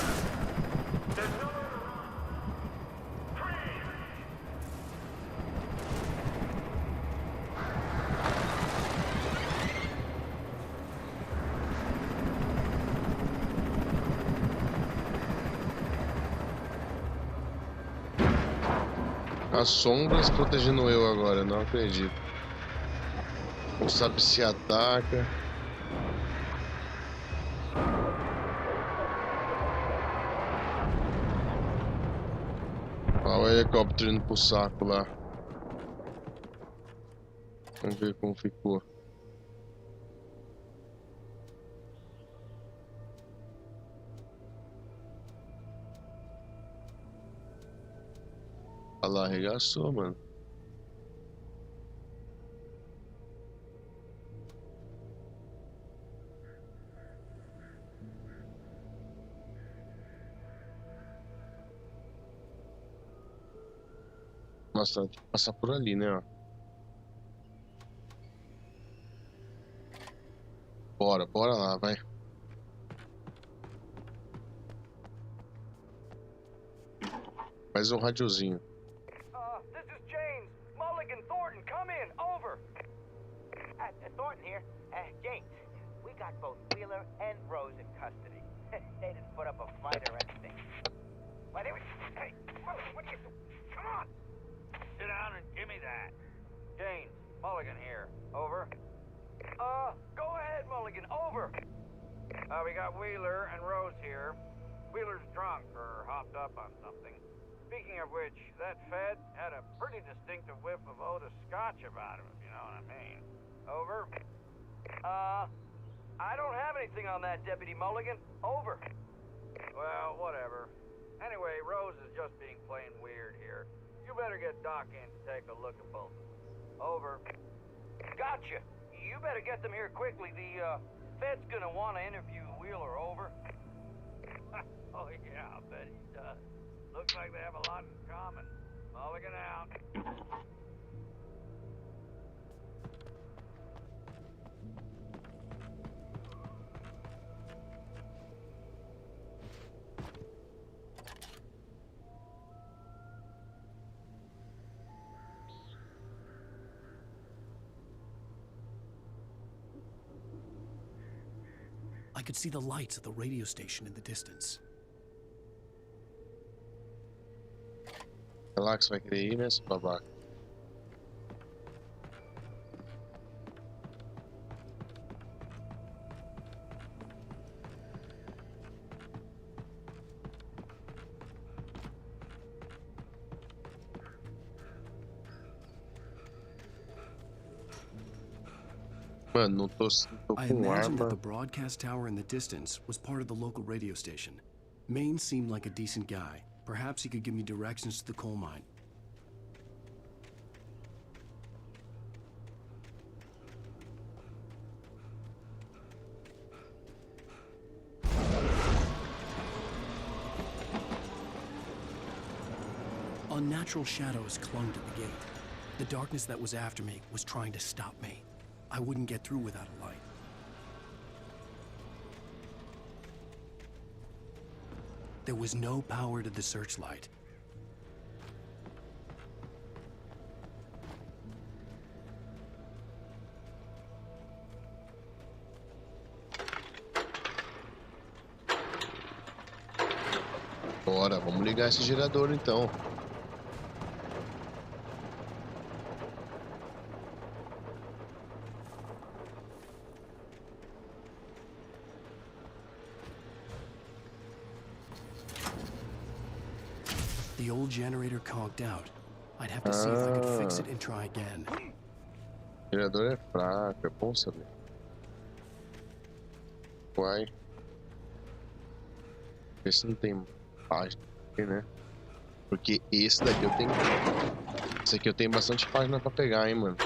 There's no As sombras protegendo eu agora, não acredito. Não sabe se ataca. Olha o helicóptero indo pro saco lá. Vamos ver como ficou. Olha lá, arregaçou, mano. Nossa, tem que passar por ali, né, ó. Bora lá, vai. Mais um radiozinho. This is James. Mulligan, Thornton, come in. Over. Thornton here. James, we got both Wheeler and Rose in custody. They didn't put up a fight or anything. Why, they were... Hey, what are you... Come on! Sit down and give me that. James, Mulligan here. Over. Go ahead, Mulligan. Over. We got Wheeler and Rose here. Wheeler's drunk or hopped up on something. Speaking of which, that Fed had a pretty distinctive whiff of Otis Scotch about him, if you know what I mean. Over. I don't have anything on that, Deputy Mulligan. Over. Well, whatever. Anyway, Rose is just being plain weird here. You better get Doc in to take a look at both of them. Over. Gotcha. You better get them here quickly. The, Fed's gonna want to interview Wheeler. Over. Oh, yeah, I'll bet he does. Looks like they have a lot in common. Mulligan out. I could see the lights of the radio station in the distance. Relax, vai querer ir, né, esse babaca? Mano, não tô I com imagined that arma. the broadcast tower in the distance was part of the local radio station. Maine seemed like a decent guy. Perhaps he could give me directions to the coal mine. Unnatural shadows clung to the gate. The darkness that was after me was trying to stop me. I wouldn't get through without a light. There was no power to the searchlight. Bora, vamos ligar esse gerador então. The old generator conked out. I'd have to see if I could fix it and try again. O gerador é fraco, é bom saber. Uai. Esse não tem página aqui, né? Porque esse daqui eu tenho. Esse aqui eu tenho bastante página pra pegar, hein, mano.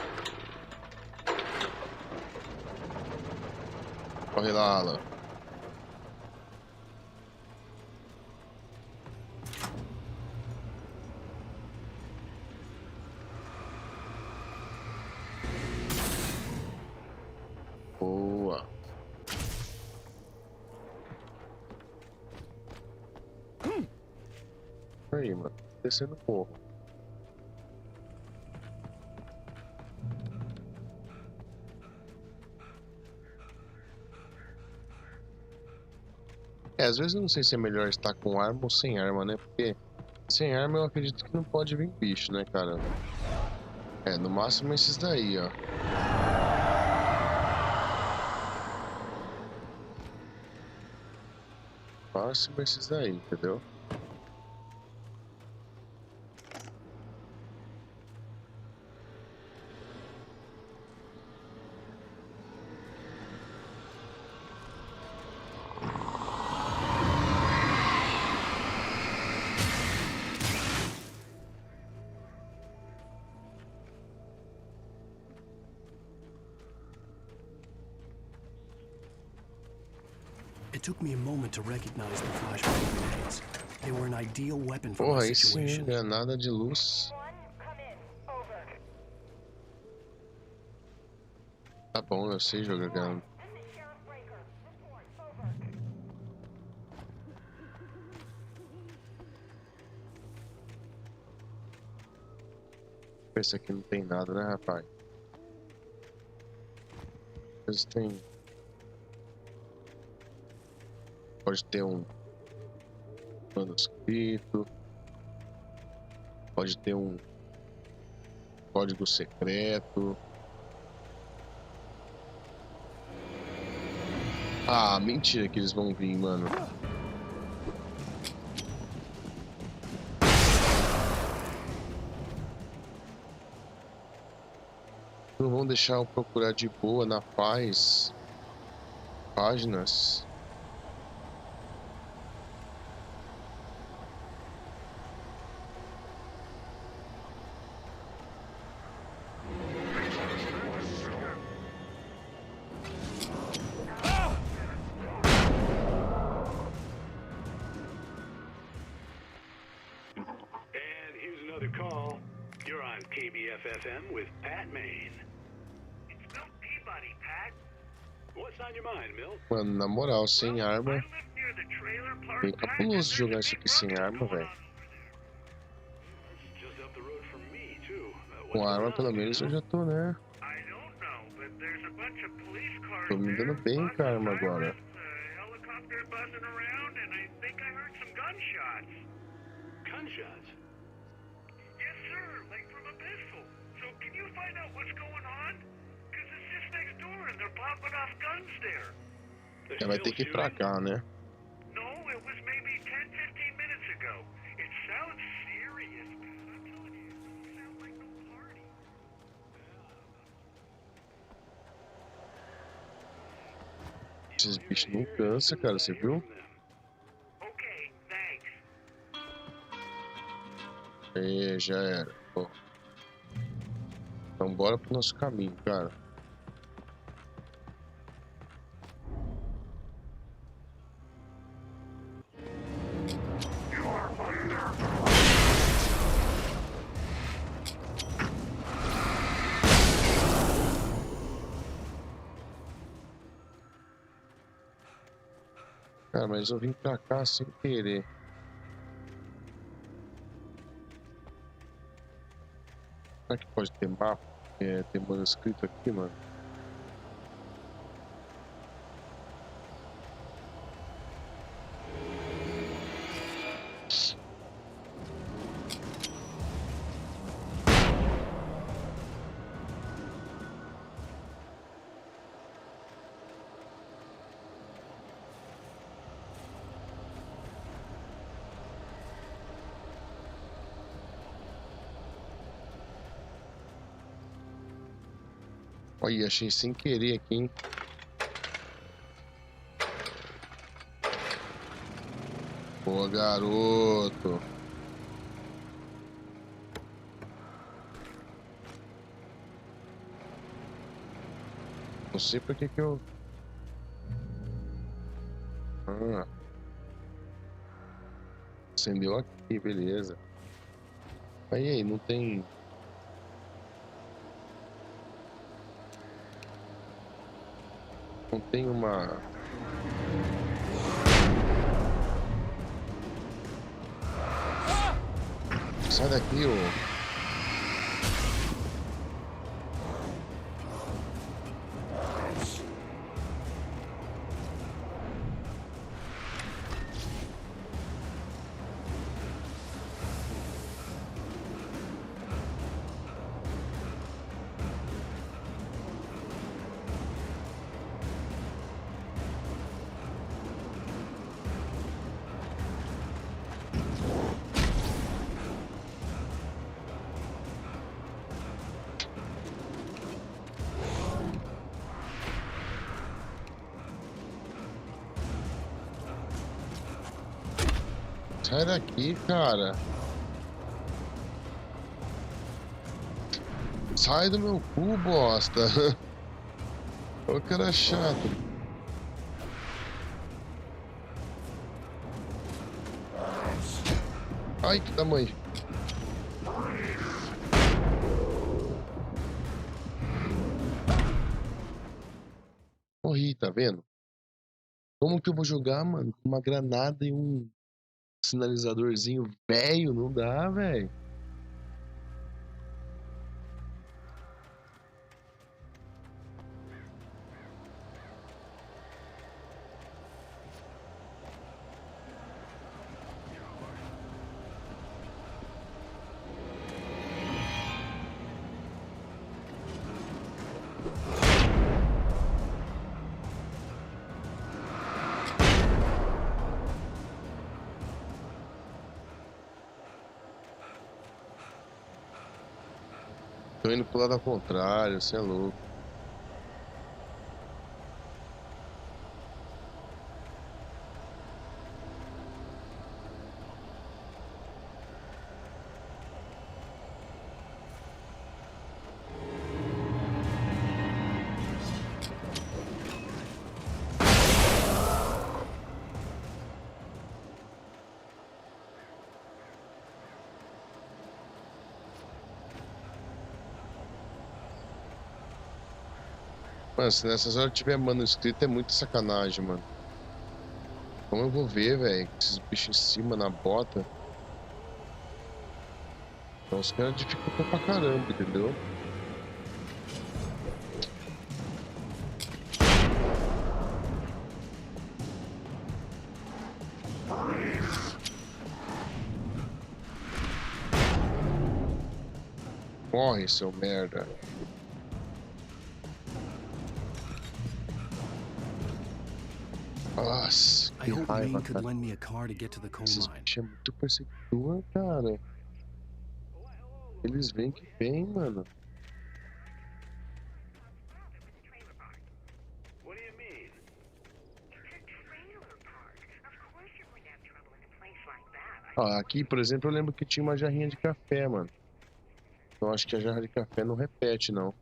Corre lá, Alan. Boa. Aí, mano. Descendo o morro. Às vezes eu não sei se é melhor estar com arma ou sem arma, né? Porque Sem arma eu acredito que não pode vir bicho, né, cara? É, no máximo esses daí, ó. No máximo esses daí, entendeu? It took me a moment to recognize the flashbang grenades. They were an ideal weapon for Porra, my aí sim, situation. granada de luz. Tá bom, eu sei jogar granada. Esse aqui não tem nada, né, rapaz? Esse tem... Pode ter um manuscrito, pode ter um código secreto. Ah, mentira que eles vão vir, mano. Não vão deixar eu procurar de boa, na paz, páginas. Call. You're on KBFFM with Pat Maine. It's Milt Peabody, Pat. What's on your mind, Milt? Mano, na moral, sem arma. Bem capuloso jogar isso aqui sem arma, velho. Com arma, pelo menos, eu já tô, né? Tô me dando bem com a arma agora. Gunshots? Yes, sir, like from a pistol. So can you find out what's going on? Because it's just next door and they're popping off guns there. Já vai ter que ir pra cá, né? No, it was maybe 10, 15 minutes ago. It sounds serious, man. I'm telling you, it don't sound like no party. Esses bichos não cansam, cara, você viu? Okay, thanks. É, já era. Pô. Então bora pro nosso caminho, cara. Cara, mas eu vim pra cá sem querer. Será que pode ter mapa? É, tem manuscrito aqui, mano. Olha, achei sem querer aqui, hein? Boa, garoto. Não sei por que eu... Ah. Acendeu aqui, beleza. Aí, não tem... Não tem uma... Sai daqui, ô... Sai daqui, cara. Sai do meu cu, bosta. Ô cara chato. Ai, que tamanho. Morri, tá vendo? Como que eu vou jogar, mano? Com uma granada e um sinalizadorzinho velho? Não dá, velho. Tô indo pro lado ao contrário, você é louco. Mano, se nessas horas tiver manuscrito é muito sacanagem, mano. Como eu vou ver, velho? Esses bichos em cima na bota. Então os caras dificultam pra caramba, entendeu? Morre, seu merda. Nossa, que raiva, cara. Esses bichos é muito perseguidor, cara. Eles vêm que vêm, mano. Ah, aqui, por exemplo, eu lembro que tinha uma jarrinha de café, mano. Então acho que a jarra de café não repete, não.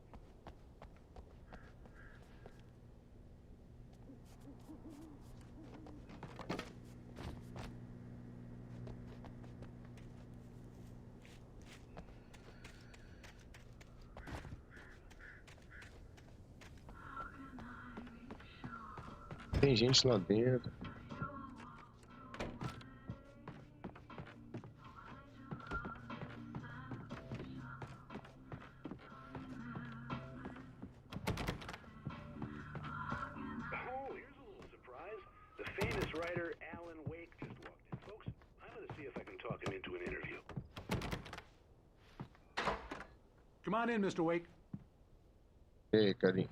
Tem gente lá dentro. Come on in, Mr. Wake. Ei, carinho.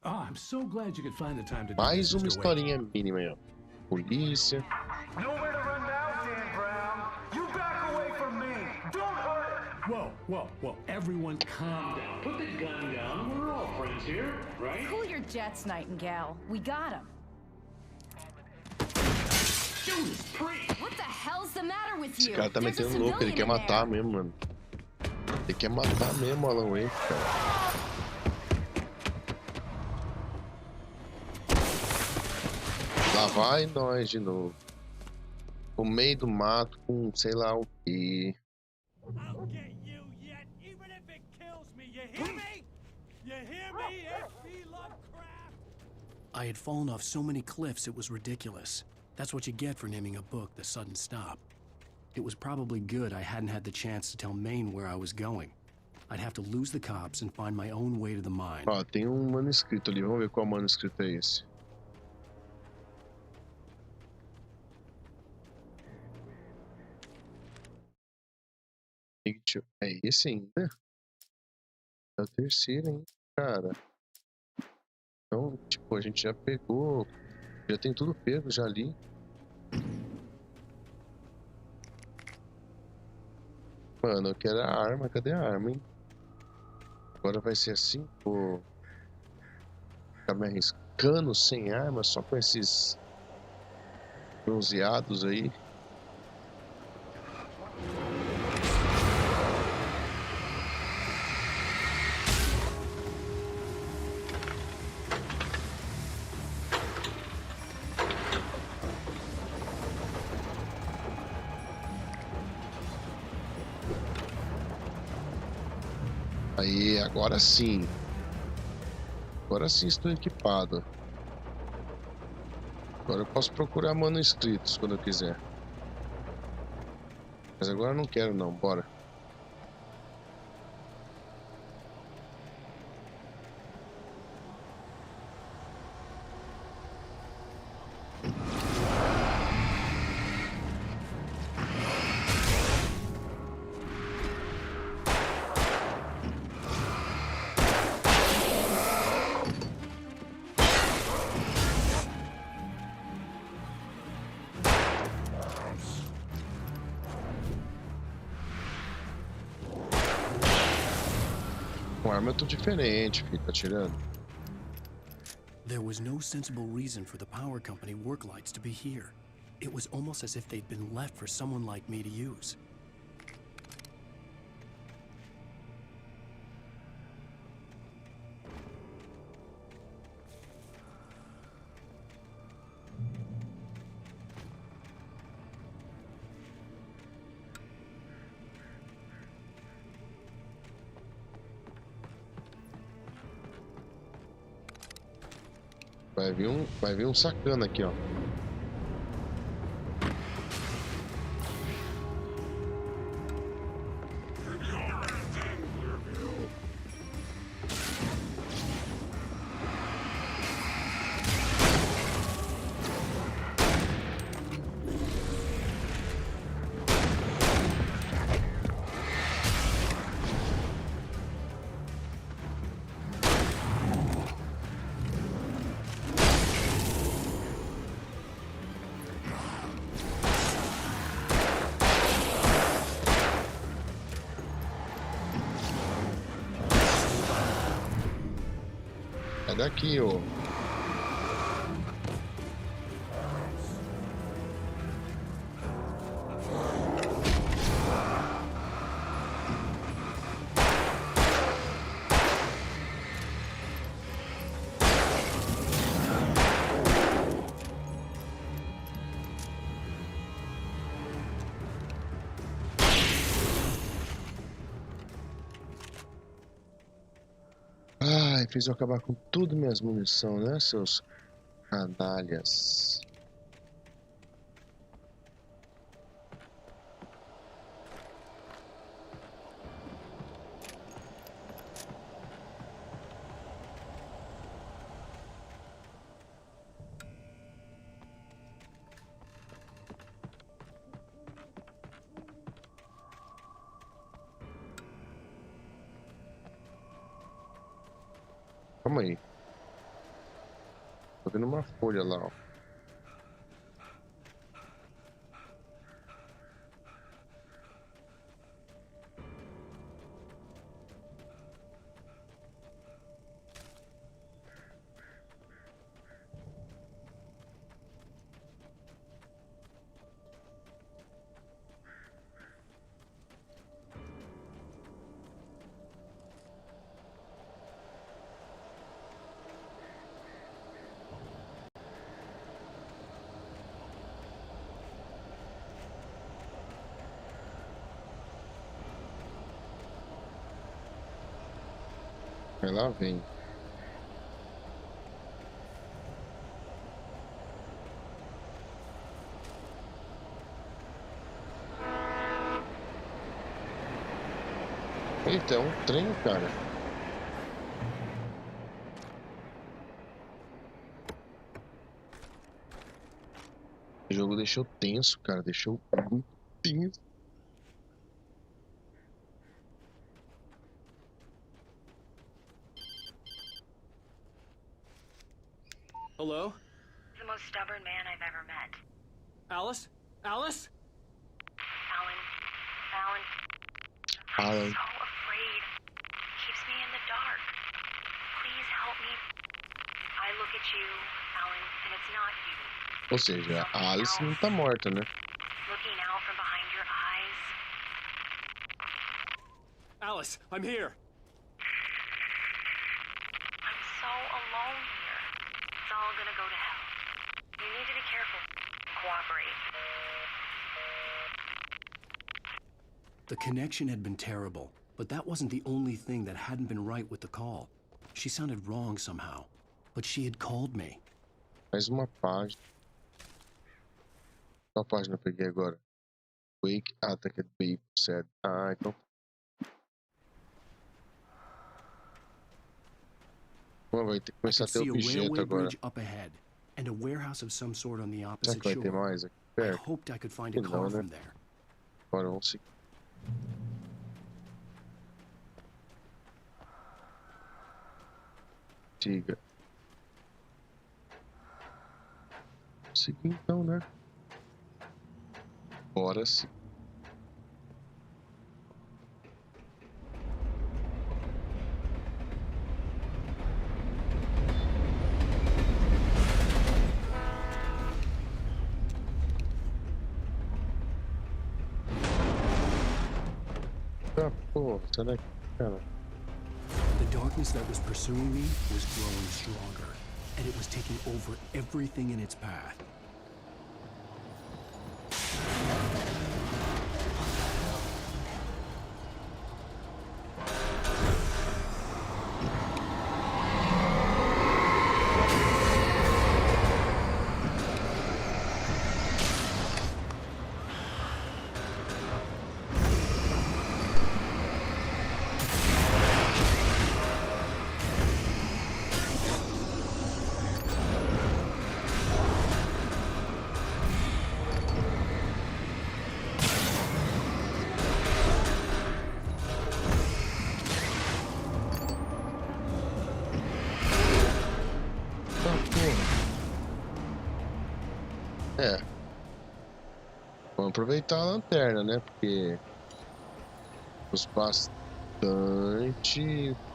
Oh, I'm so glad you could find the time to do Mais this, uma Mr. historinha mínima aí, ó. Polícia. Nowhere to run now, Dan Brown. You back away from me. Don't hurt it. Whoa, whoa, whoa. Everyone calm down. Put the gun down. We're all friends here, right? Cool your jets, Nightingale. We got him. Judas Priest! What the hell's the matter with Esse you? cara tá There's a metendo louco, ele civilian quer in matar there. mesmo, mano. Ele quer matar mesmo o Alan Wake, cara. Lá vai nós de novo. No meio do mato com sei lá o que. I'll get you yet, even if it kills me. You hear me? You hear me, H.P. Lovecraft? I had fallen off so many cliffs it was ridiculous. That's what you get for naming a book The Sudden Stop. It was probably good I hadn't had the chance to tell Maine where I was going. I'd have to lose the cops and find my own way to the mine. Ó, tem um manuscrito ali, vamos ver qual manuscrito é esse. É esse ainda? É o terceiro, hein, cara. Então, tipo, a gente já pegou. Já tem tudo pego, já ali. Mano, eu quero a arma. Cadê a arma, hein? Agora vai ser assim, pô. Ficar me arriscando sem arma, só com esses bronzeados aí. Aí, agora sim. Agora sim estou equipado. Agora eu posso procurar manuscritos quando eu quiser. Mas agora eu não quero não, bora. Com arma eu tô diferente, filho, tá tirando. There was no sensible reason for the power company work lights to be here. It was almost as if they'd been left for someone like me to use. Vai vir um sacana aqui, ó. É daqui, ô. Ai, fez eu acabar com tudo minhas munições, né, seus canalhas. Calma aí. Tô vendo uma folha lá, ó. Vai lá, vem. Eita, é um trem, cara. O jogo deixou tenso, cara. Deixou muito tenso. Hello? The most stubborn man I've ever met. Alice? Alice? Alan. I'm so afraid. Keeps me in the dark. Please help me. I look at you, Alan, and it's not you. Ou seja, a Alice não tá morta, né? Looking out from behind your eyes. Alice, I'm here. I'm so alone here. It's all gonna go to hell. You need to be careful. Cooperate. The connection had been terrible. But that wasn't the only thing that hadn't been right with the call. She sounded wrong somehow, but she had called me. Mais uma página. Qual página eu peguei agora? Wake, attacked babe said. Ah, então. Vai ter que começar a ter objeto agora. Up ahead, and a warehouse of some sort on the Será opposite que vai ter shore. mais aqui I perto? hoped I could find a Não, car né? from there. Agora vamos seguir. Siga. Seguir então, né? Bora sim. Ah, porra, sai daqui, cara. The darkness that was pursuing me was growing stronger, and it was taking over everything in its path. É. Vamos aproveitar a lanterna, né? Porque os bastante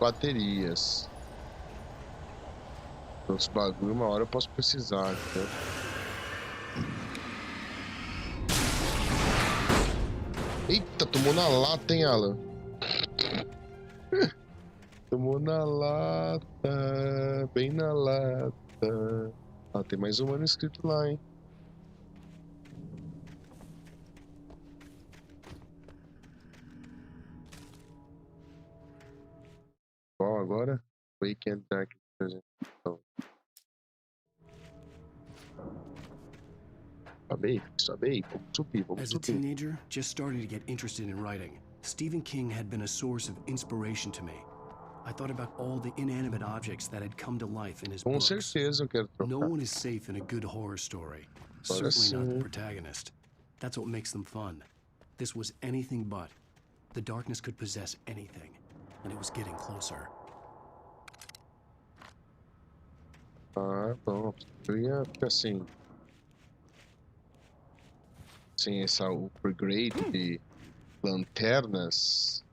baterias. Os bagulho, uma hora eu posso precisar, entendeu? Eita, tomou na lata, hein, Alan? Tomou na lata, bem na lata. Ah, tem mais um ano escrito lá, hein? Qual agora? Wake and Dark. Sobe aí, vamos subir, vamos As a subir. teenager, just starting to get interested in writing, Stephen King had been a source of inspiration to me. I thought about all the inanimate objects that had come to life in his Com books. certeza eu quero trocar. No one is safe in a good horror story. Agora Certainly not the sim. protagonist. That's what makes them fun. This was anything but. The darkness could possess anything, and it was getting closer. Ah, bom. Eu ia ficar assim. Sem essa upgrade de lanternas.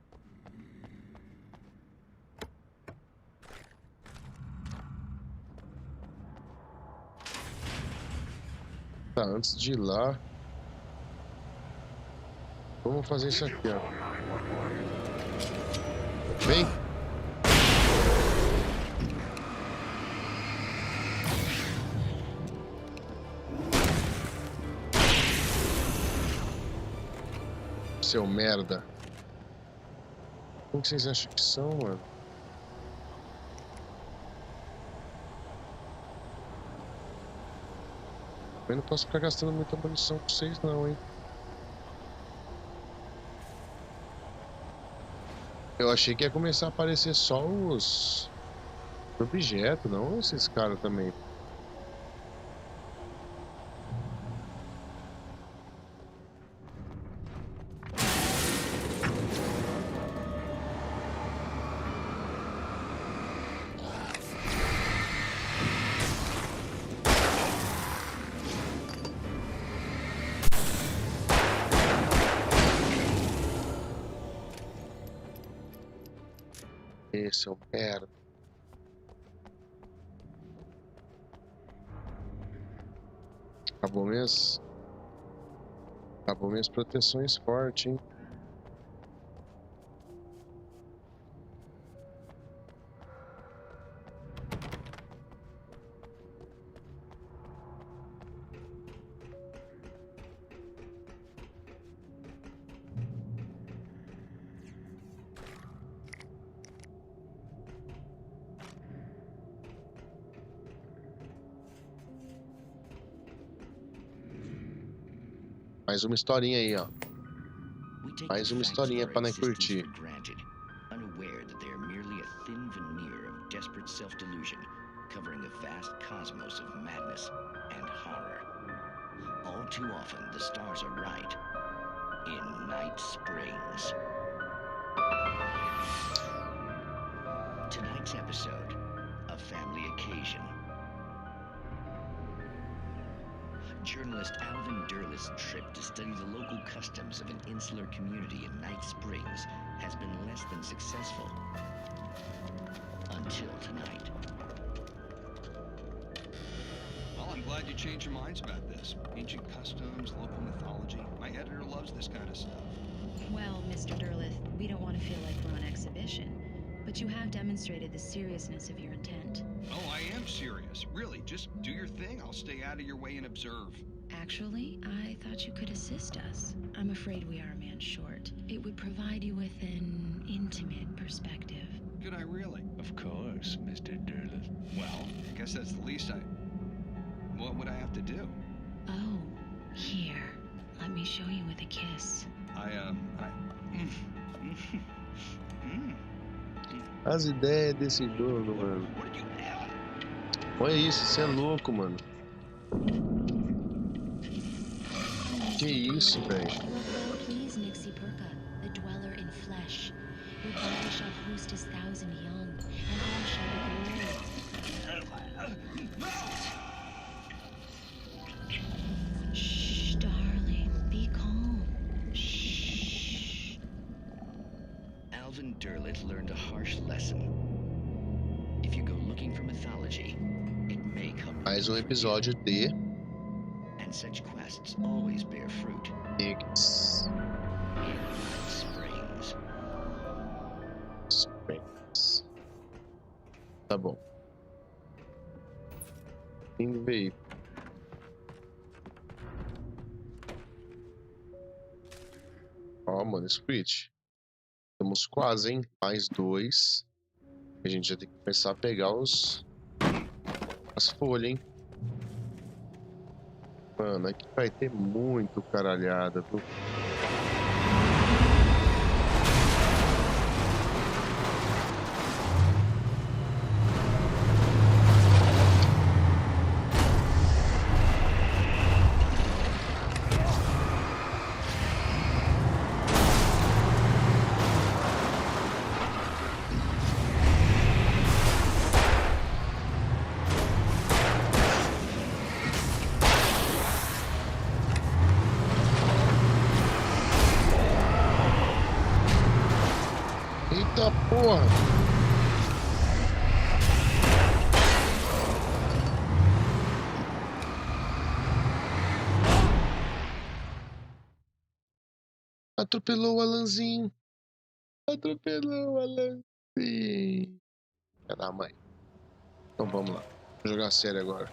Tá, antes de ir lá, vamos fazer isso aqui, ó. Vem! Seu merda. Como que vocês acham que são, mano? Eu não posso ficar gastando muita munição com vocês não, hein? Eu achei que ia começar a aparecer só os objetos, não esses caras também. Esse é o merda. Acabou mesmo? Acabou minhas proteções fortes, hein? Mais uma historinha aí, ó. Mais uma historinha pra nós curtir. Unaware that they are merely a thin veneer of desperate self-delusion, covering a vast cosmos of madness and horror. All too often, the stars are right. In Night Springs. Tonight's episode, a family occasion. Journalist Alvin Derleth's trip to study the local customs of an insular community in Night Springs has been less than successful. Until tonight. Well, I'm glad you changed your minds about this. Ancient customs, local mythology. My editor loves this kind of stuff. Well, Mr. Derleth, we don't want to feel like we're on exhibition, but you have demonstrated the seriousness of your intent. Oh, I am serious. Really, just do your thing. I'll stay out of your way and observe. Actually, I thought you could assist us. I'm afraid we are a man short. It would provide you with an intimate perspective. Could I really? Of course, Mr. Derleth. Well, I guess that's the least What would I have to do? Oh, here. Let me show you with a kiss. As ideias desse jogo, mano. Olha isso, você é louco, mano. Que isso, velho? Please, Nixie Perka, the dweller in flesh. Your body shall host his 1,000 young, and all shall be glory. Shh, darling, be calm. Shh. Alvin Derleth learned a harsh lesson. If you go looking for mythology, it may come. Mais um episódio de And such quests always bear fruit. X. Springs. Springs. Tá bom. Fim do veículo. Ó, mano, Squid. Estamos quase, hein? Mais 2. A gente já tem que começar a pegar as folhas, hein? Mano, aqui vai ter muito caralhada, viu? Eita porra! Atropelou o Alanzinho. Atropelou o Alanzinho. Filha da mãe. Então vamos lá. Vou jogar sério agora.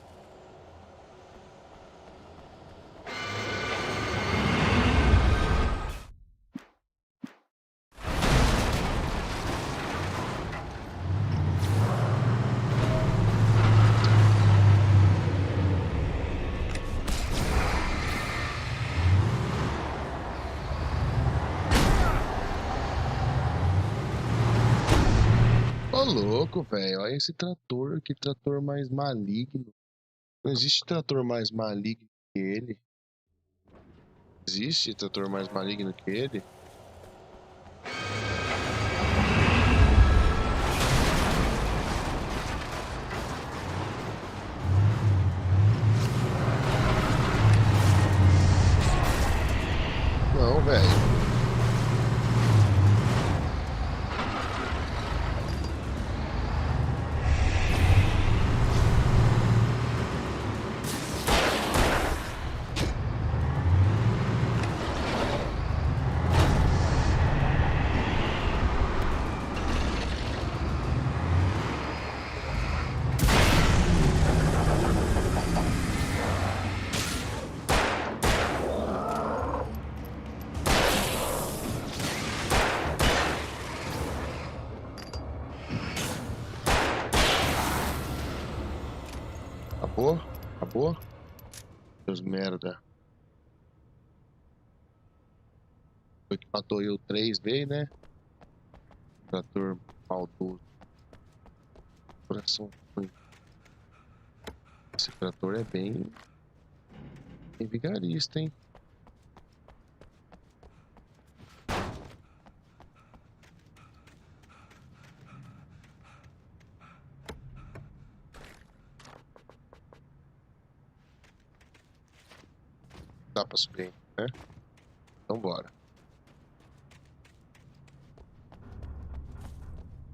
Ô louco, velho. Olha esse trator. Que trator mais maligno. Não existe trator mais maligno que ele. Existe trator mais maligno que ele? Não, velho. Acabou? Acabou? Deus merda. Foi que matou eu 3 vezes, né? Trator maldoso. Coração ruim. Esse trator é bem vigarista, hein? Dá pra subir, né? Então bora.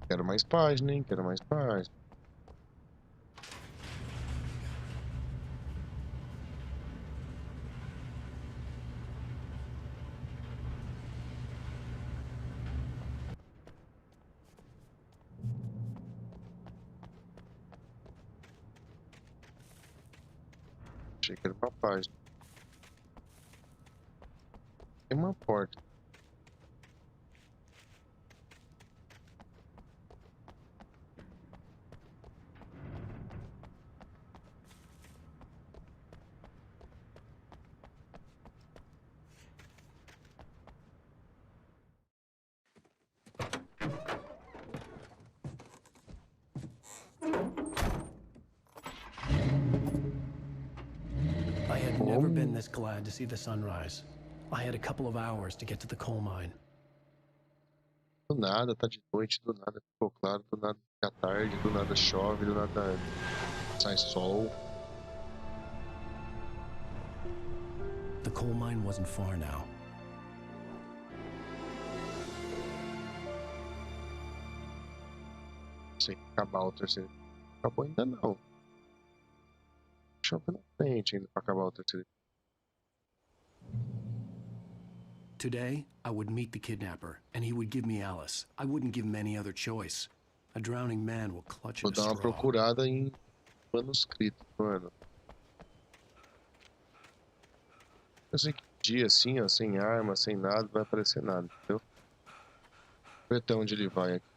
Quero mais página, hein? Quero mais página. Achei que era uma página. Tem uma porta. I had never been this glad to see the sunrise. I had a couple of hours to get to the coal mine. Do nada, tá de noite, do nada ficou claro, do nada fica tarde, do nada chove, do nada sai sol. The coal mine wasn't far now. Sei que acabar o terceiro. Acabou ainda não. Chove na frente ainda pra acabar o terceiro. Today, I would meet the kidnapper, and he would give me Alice. I wouldn't give him any other choice. A drowning man will clutch Vou at a dar uma straw. procurada em manuscrito, mano. Eu sei que dia assim, ó, sem arma, sem nada, não vai aparecer nada, entendeu? Vou ver até onde ele vai aqui.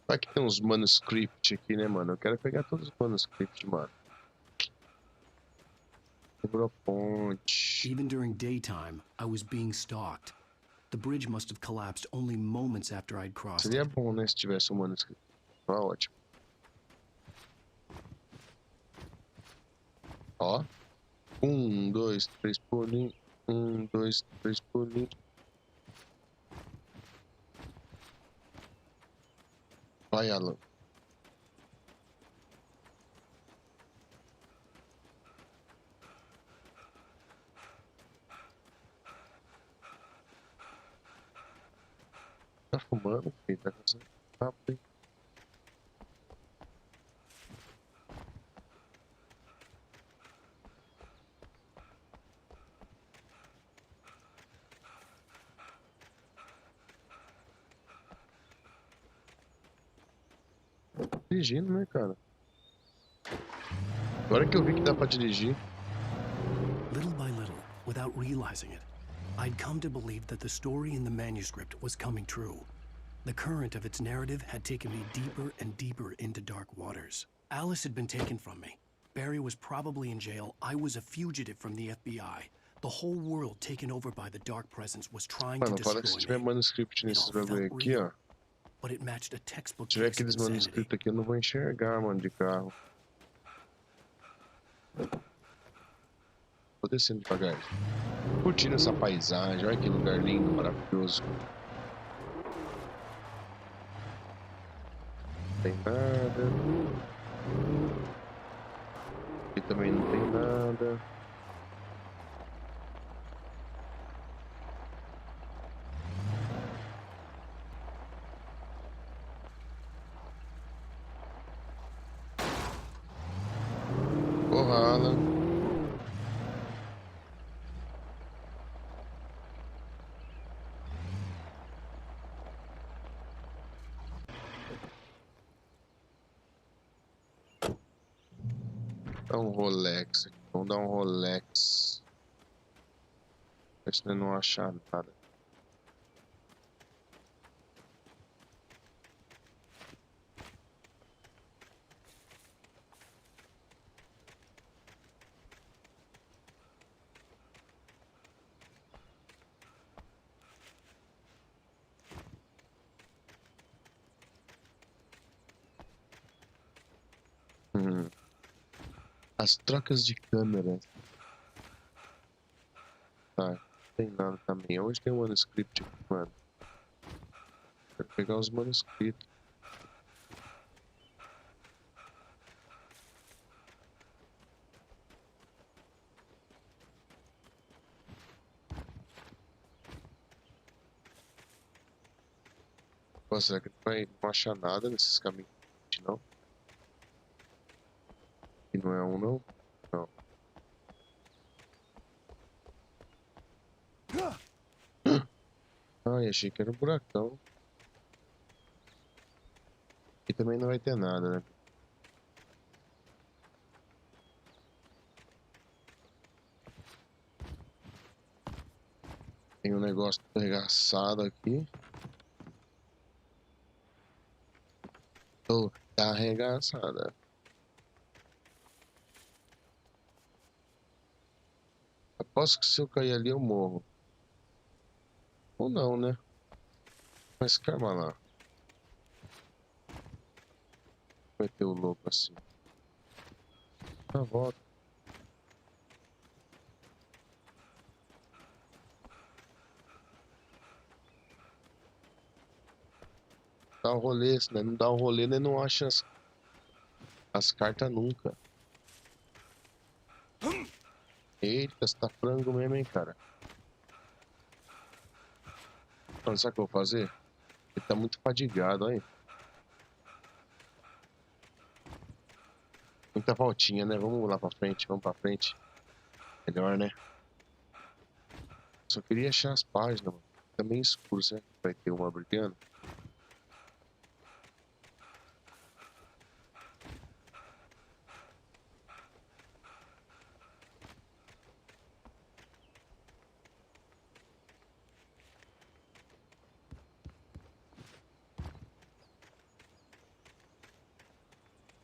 Vai que tem uns manuscript aqui, né, mano? Eu quero pegar todos os manuscripts, mano. Quebrou a ponte. Even during daytime, I was being stalked. The bridge must have collapsed only moments after I'd crossed Seria it. bom, né, se tivesse um manuscrito. Tá ótimo. Ó. 1, 2, 3 pulinhos. 1, 2, 3 pulinhos. Vai, Alan. Tá fumando, filho? Tá cansando de papo, hein? Dirigindo, né, cara? Agora que eu vi que dá pra dirigir. Little by little, without realizing it, I'd come to believe that the story in the manuscript was coming true. The current of its narrative had taken me deeper and deeper into dark waters. Alice had been taken from me. Barry was probably in jail. I was a fugitive from the FBI. The whole world taken over by the dark presence was trying to Mano, fala que se destroy tiver me. manuscript nesses bagulho aqui, ó. But it matched a textbook Se tiver case of aqueles insanity. manuscritos aqui, eu não vou enxergar, mano, de carro. Vou descendo devagar. Curtindo essa paisagem, olha que lugar lindo, maravilhoso. Não tem nada. Aqui também não tem nada. Porrada. Dá um Rolex aqui. Vamos dar um Rolex. Se não achar nada. As trocas de câmera. Tá, não tem nada também. Onde tem um manuscrito aqui, mano? Quero pegar os manuscritos. Pô, será que não achar nada nesses caminhos? Não? E não é um, não? Não. Ai, achei que era um buracão. E também não vai ter nada, né? Tem um negócio arregaçado aqui. Tô arregaçada. Aposto que se eu cair ali eu morro. Ou não, né? Mas calma lá. Vai ter o louco assim. Na volta. Dá um rolê, se não dá um rolê, né? Não acha as cartas nunca. Eita, você tá frango mesmo, hein, cara. Então, sabe o que eu vou fazer? Ele tá muito fadigado, aí. Muita voltinha, né? Vamos lá pra frente, vamos pra frente. Melhor, né? Só queria achar as páginas, mano. Tá meio escuro, será que vai ter uma brigando?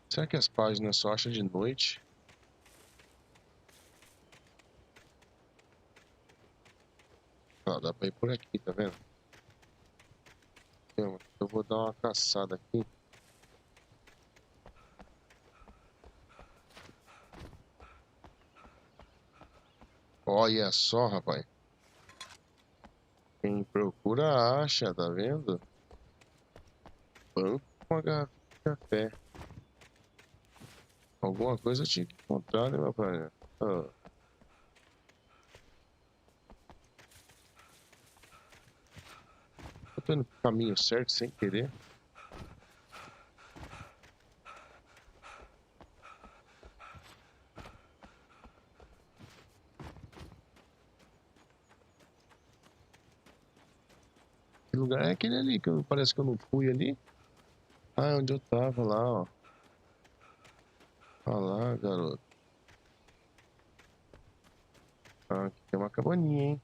Será que as páginas só acham de noite? Ah, dá pra ir por aqui, tá vendo? Eu vou dar uma caçada aqui. Olha só, rapaz. Quem procura acha, tá vendo? Banco com uma garrafa de café. Alguma coisa eu tinha que encontrar, né, meu pai? Ah. Eu tô indo pro caminho certo sem querer. Que lugar é aquele ali que parece que eu não fui ali? Ah, é onde eu tava lá, ó. Olha lá, garoto. Ah, aqui tem uma cabaninha, hein?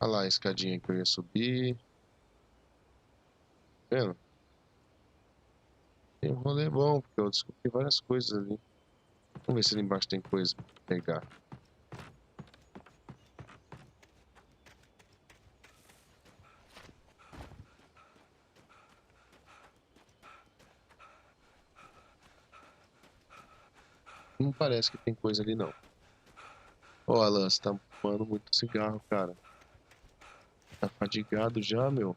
Olha lá a escadinha que eu ia subir. Tá vendo? Tem um rolê bom, porque eu descobri várias coisas ali. Vamos ver se ali embaixo tem coisa pra pegar. Não parece que tem coisa ali, não. Ó, Alan, você tá fumando muito cigarro, cara. Tá fadigado já, meu?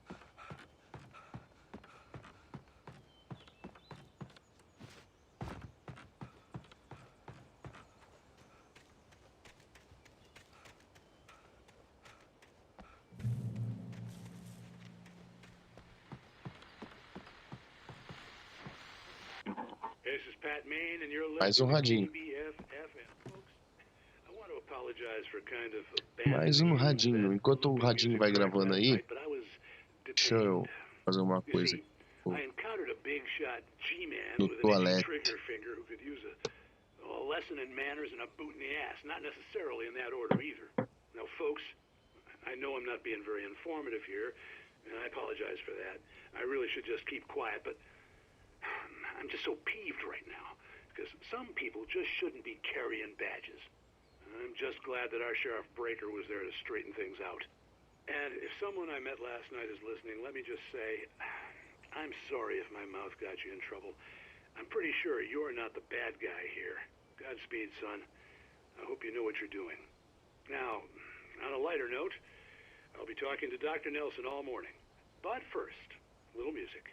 Mais um radinho. Mais um radinho. Enquanto o radinho vai gravando aí, deixa eu fazer uma coisa aqui. No toalete. A lesson in manners and a boot in the ass. Not necessarily in that order either. Now, folks, I know I'm not being very informative here, and I apologize for that. I really should just keep quiet, but I'm just so peeved right now, because some people just shouldn't be carrying badges. I'm just glad that our Sheriff Breaker was there to straighten things out. And if someone I met last night is listening, let me just say, I'm sorry if my mouth got you in trouble. I'm pretty sure you're not the bad guy here. Godspeed, son. I hope you know what you're doing. Now, on a lighter note, I'll be talking to Dr. Nelson all morning. But first, a little music.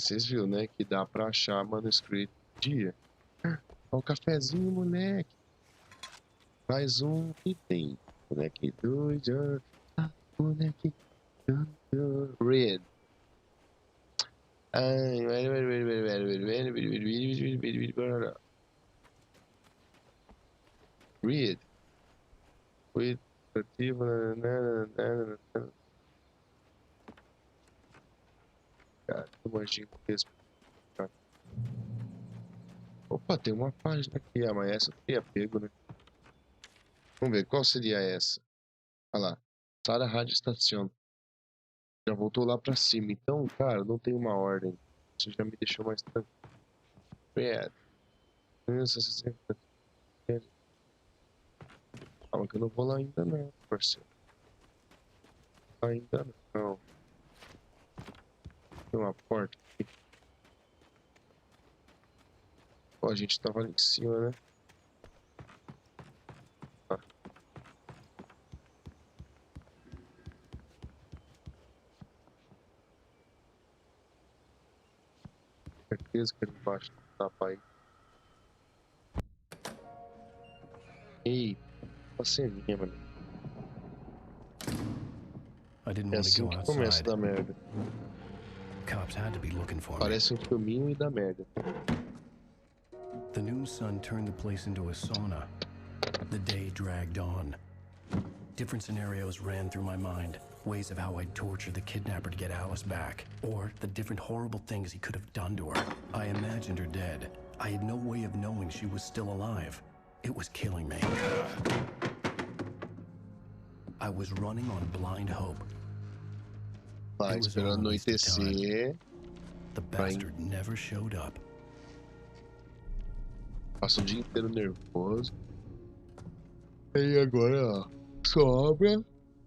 Mas vocês viram, né? Que dá pra achar manuscrito dia. Olha o cafezinho, moleque. Mais um que tem. Moleque doido. Moleque doido. Red. Read. With ativo. Cara, eu manjinho mesmo. Opa, tem uma página aqui, mas essa eu teria pego, né? Vamos ver, qual seria essa? Olha lá. Sara Rádio Estação. Já voltou lá pra cima. Então, cara, não tem uma ordem. Isso já me deixou mais tranquilo. Calma que eu não vou lá ainda não, parceiro. Ainda não. Tem uma porta aqui. Ó, a gente tava ali em cima, né? Ah. Certeza que ali embaixo não tapa aí. Ei, uma ceninha, mano. I didn't É want to assim go que começa outside. da merda. Cops had to be looking for me. Parece um filminho e da merda. The noon sun turned the place into a sauna. The day dragged on. Different scenarios ran through my mind. Ways of how I'd torture the kidnapper to get Alice back. Or the different horrible things he could have done to her. I imagined her dead. I had no way of knowing she was still alive. It was killing me. I was running on blind hope. Lá, esperando anoitecer. The bastard never showed up. Passa o dia inteiro nervoso. E agora, ó, sobra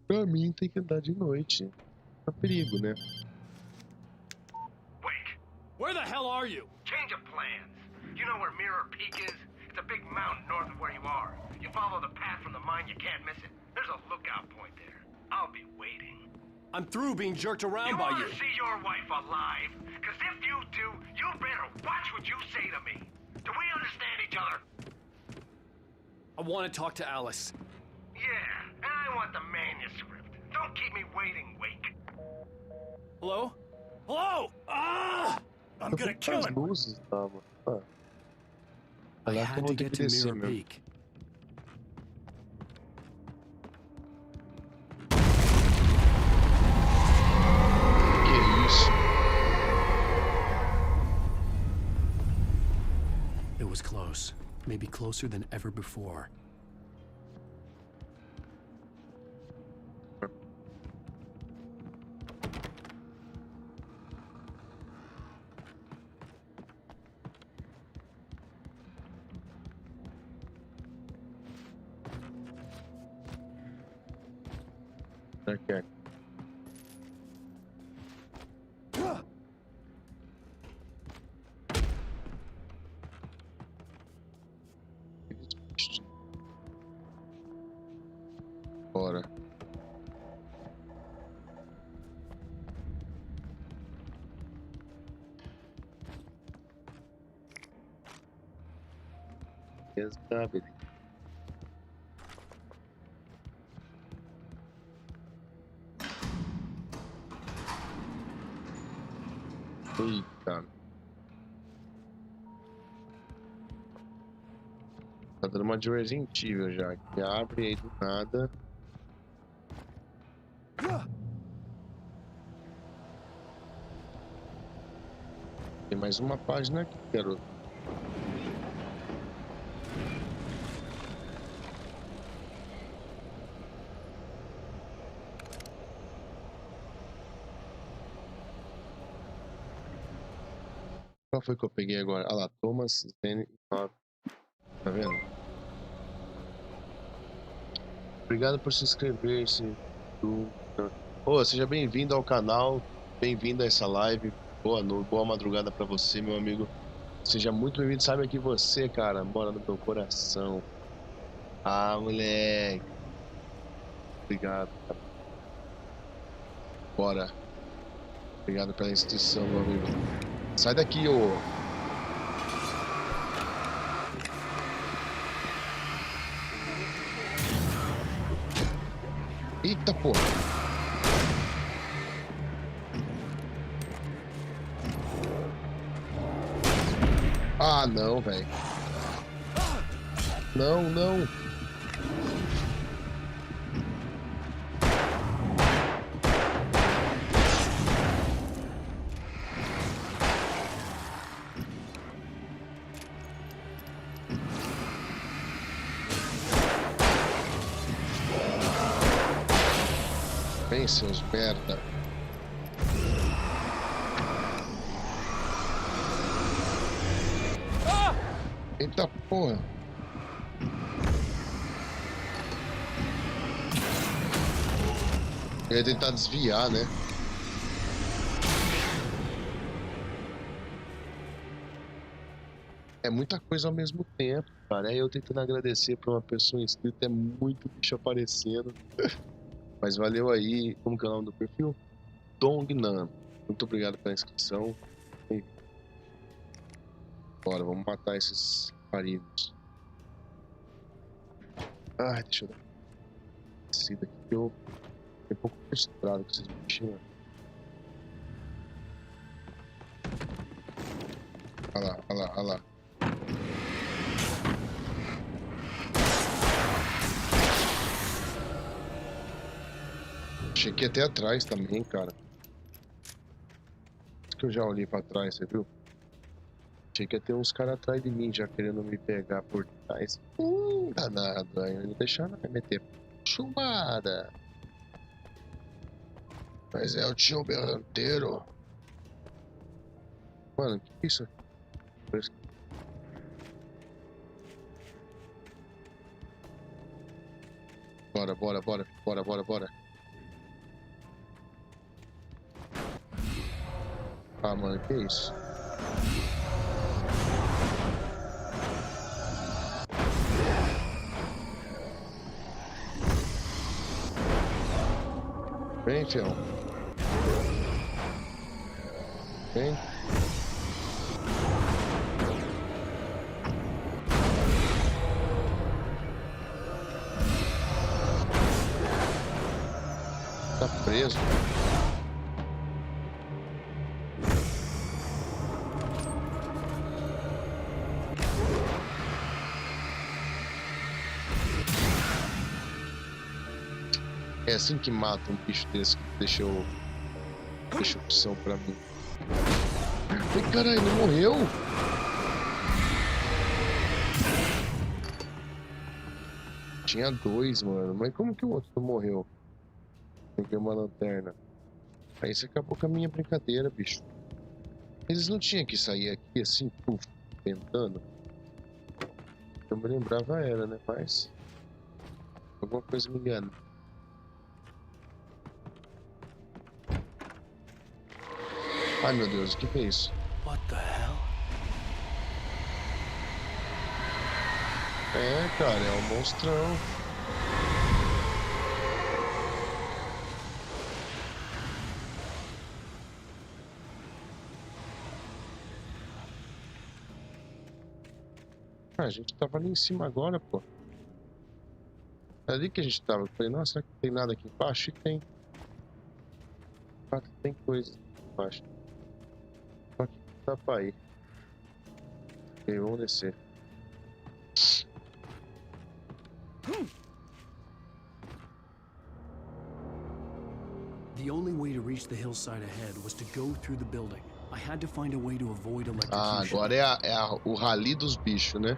pra mim tem que andar de noite. Tá perigo, né? Wait, Where the hell are you? change of plans. You know where Mirror Peak is? It's a big mountain north of where you are. You follow the path from the mine, you can't miss it. There's a lookout point there. I'll be waiting. I'm through being jerked around by you. You want to see your wife alive? Because if you do, you better watch what you say to me. Do we understand each other? I want to talk to Alice. Yeah, and I want the manuscript. Don't keep me waiting, Wake. Hello? Hello? Ah! I'm gonna kill him. Luzes, tá, mano. Ah. I Lá que eu had vou to ter get que to descer Mirror mesmo. Peak. Que isso? It was close. Maybe closer than ever before. Okay. Bora. Resgate. Eita. Tá dando uma de Resident Evil já. Que abre aí do nada. Tem mais uma página aqui, garoto. Qual foi que eu peguei agora? Ah lá, Thomas Zen. Tá vendo? Obrigado por se inscrever. Seja bem-vindo ao canal. Bem-vindo a essa live. Boa noite, boa madrugada pra você, meu amigo. Seja muito bem-vindo. Sabe que você, cara, mora no meu coração. Ah, moleque. Obrigado, cara. Bora. Obrigado pela inscrição, meu amigo. Sai daqui, ô. Eita, porra. Ah, não, velho. Não, não. Vem, seus merda. Eita porra. Eu ia tentar desviar, né? É muita coisa ao mesmo tempo, cara. É eu tentando agradecer pra uma pessoa inscrita, é muito bicho aparecendo. Mas valeu aí. Como que é o nome do perfil? Dongnan. Muito obrigado pela inscrição. E... bora, vamos matar esses paridos. Ai, deixa eu dar uma descida aqui que eu fiquei um pouco frustrado com esses bichinhos. Olha lá, olha lá, olha lá. Achei que ia até atrás também, cara. Acho que eu já olhei pra trás, você viu? Achei que ia ter uns caras atrás de mim já querendo me pegar por trás. Danado, aí não deixar não, vai meter chumbada. Mas é o tio berranteiro. Mano, que é isso? Bora, bora, bora, bora, bora, bora. Ah, mano, que isso? Vem, fião. Vem. Tá preso. É assim que mata um bicho desse que deixa opção pra mim. Ai, caralho, ele morreu? Tinha dois, mano. Mas como que o outro não morreu? Peguei uma lanterna. Aí você acabou com a minha brincadeira, bicho. Eles não tinham que sair aqui assim, puf, tentando. Eu me lembrava era, né? Mas alguma coisa me engana. Ai, meu Deus, o que é isso? What the hell? É, cara, é um monstrão. Ah, a gente tava ali em cima agora, pô. É ali que a gente tava. Eu falei, nossa, será que não tem nada aqui embaixo? E tem. Ah, tem coisa aqui embaixo. Só que dá pra ir. Ok, vamos descer. The only way to reach the hillside ahead was to go through the building. I had to find a way to avoid electrocution. Ah, agora é o rally dos bichos, né?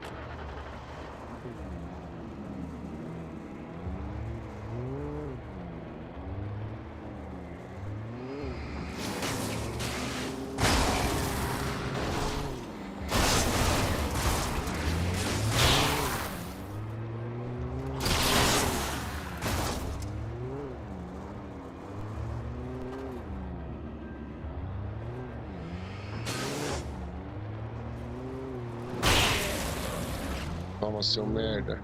Toma, seu merda.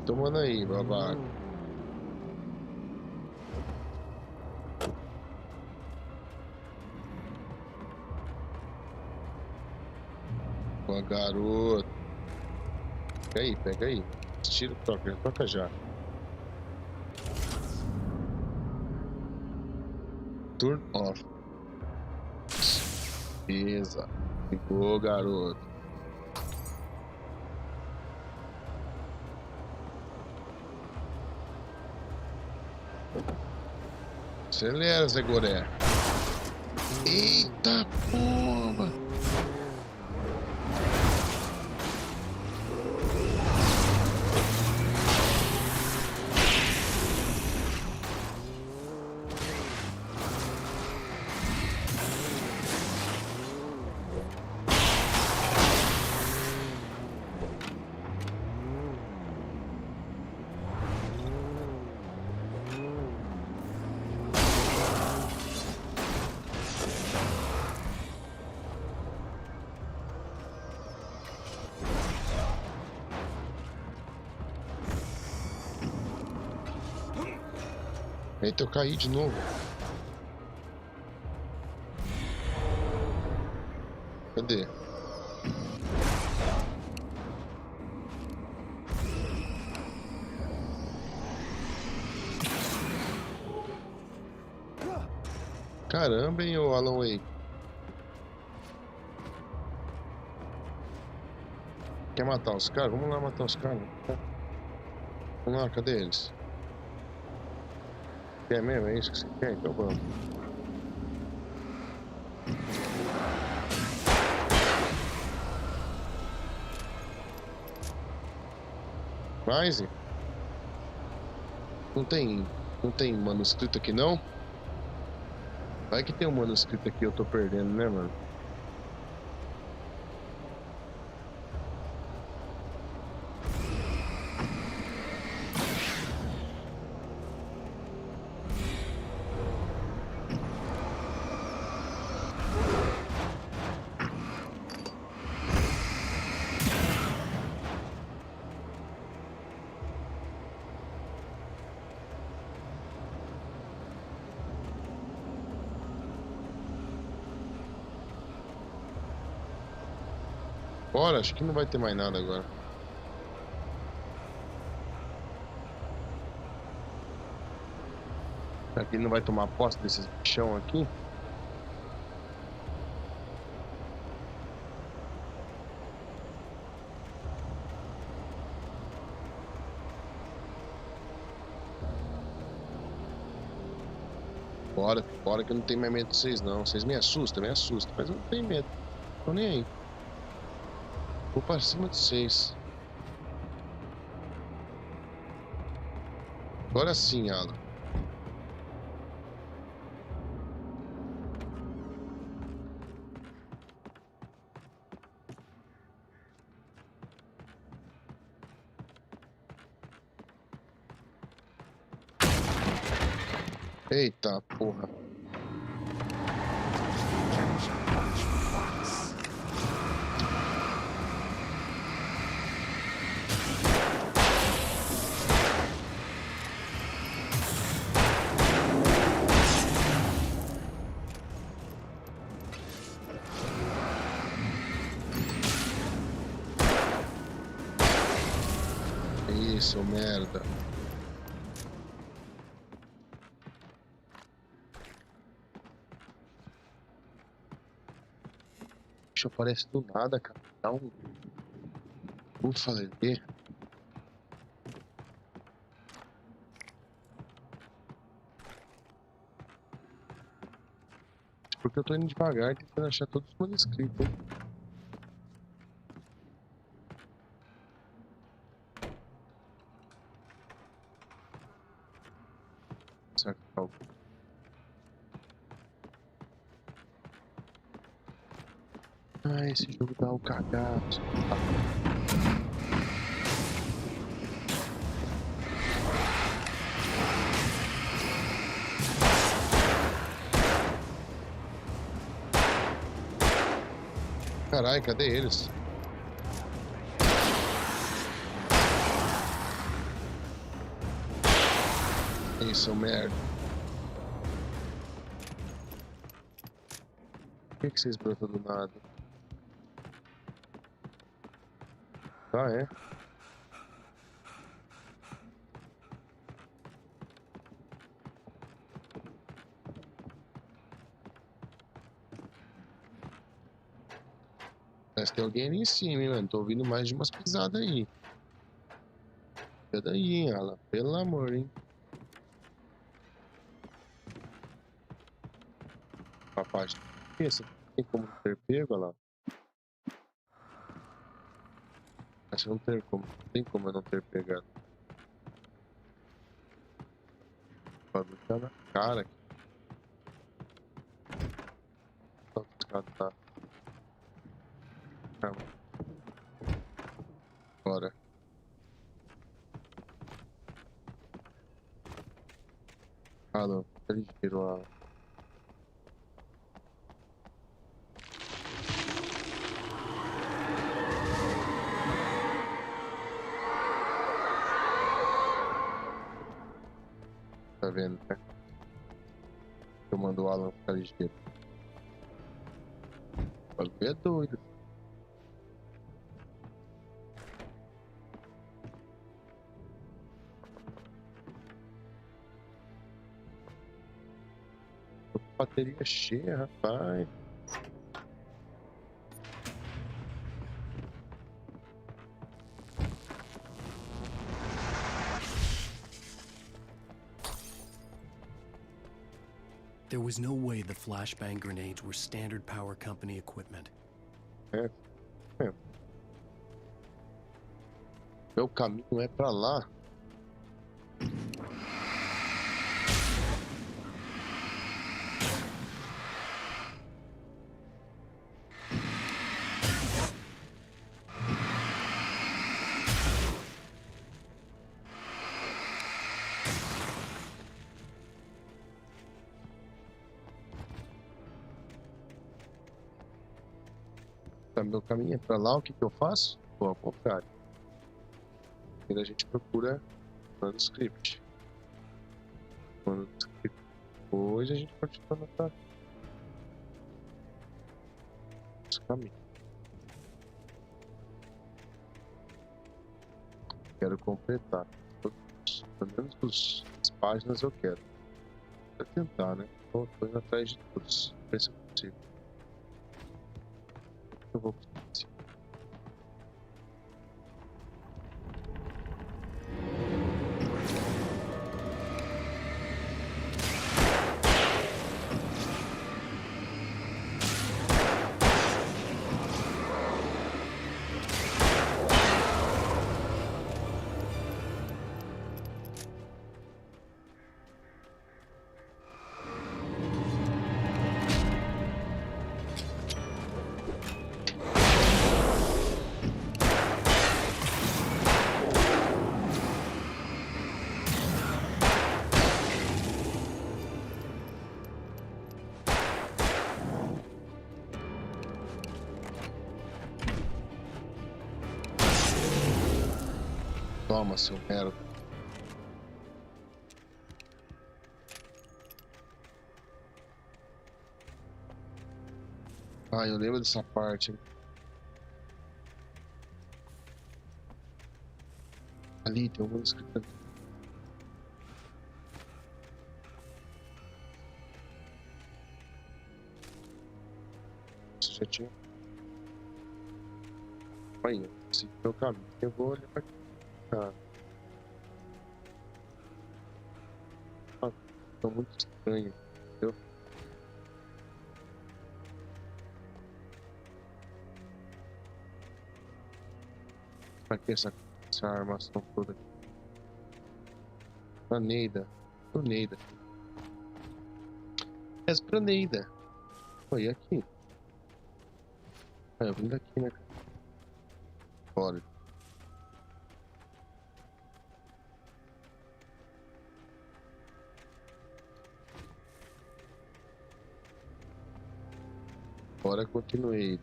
Tomando aí, babaca. Boa, garoto. Pega aí. Tira, toca já. Turn off. Beleza. Ficou, garoto. Acelera, Zé Goré. Eita porra! Eita, eu caí de novo. Cadê? Caramba, hein, ô Alan Wake. Quer matar os caras? Vamos lá matar os caras. Vamos lá, cadê eles? Quer mesmo? É isso que você quer? Então vamos. Mais? Não tem manuscrito aqui não? Vai que tem um manuscrito aqui, eu tô perdendo, né, mano? Bora, acho que não vai ter mais nada agora. Será que ele não vai tomar posse desses bichão aqui? Bora que eu não tenho mais medo de vocês não. Vocês me assustam, mas eu não tenho medo. Tô nem aí. Vou pra cima de vocês. Agora sim, Alan. Eita porra. Isso, merda. O bicho aparece do nada, cara. Dá um... Ufa, lelê. Porque eu tô indo devagar, tentando achar todos os manuscritos, hein? Ah, esse jogo dá um cagaço. Caralho, cadê eles? Isso, merda. Por que vocês brotam do nada? voltar, é? Parece que tem alguém ali em cima, hein, mano? Tô ouvindo mais de umas pisadas aí. Cuida daí, hein, Alan? Pelo amor, hein? Rapaz, pensa, tem como ter pego, olha lá? Acho que não tem como. Tem como eu não ter pegado. O bagulho tá na cara aqui. Tá. Calma. Bora. Alô, tá ligeiro lá. Tá vendo, né? Eu mando o Alan ficar ligeiro. O bagulho é doido. Tô com bateria cheia, rapaz. There was no way the flashbang grenades were standard power company equipment. É. Meu caminho é pra lá. Tá, meu caminho é pra lá, o que que eu faço? Bom, ao contrário. Primeiro a gente procura manuscript. Depois a gente continua na esse caminho. Quero completar. Pelo menos as páginas eu quero. Vou tentar, né? Tô indo atrás de todos. Ver se eu consigo. Eu vou conseguir. Toma, seu merda. Ah, eu lembro dessa parte. Ali tem um manuscrito. Isso já tinha. Aí, esse é o caminho. Eu vou olhar aqui. Ah, tá muito estranho, entendeu? Pra que essa armação toda aqui? Pra Neida. Pro Neida. Essa pra Neida. Foi aqui. Ah, eu vim daqui, né? Bora. Bora, continuei.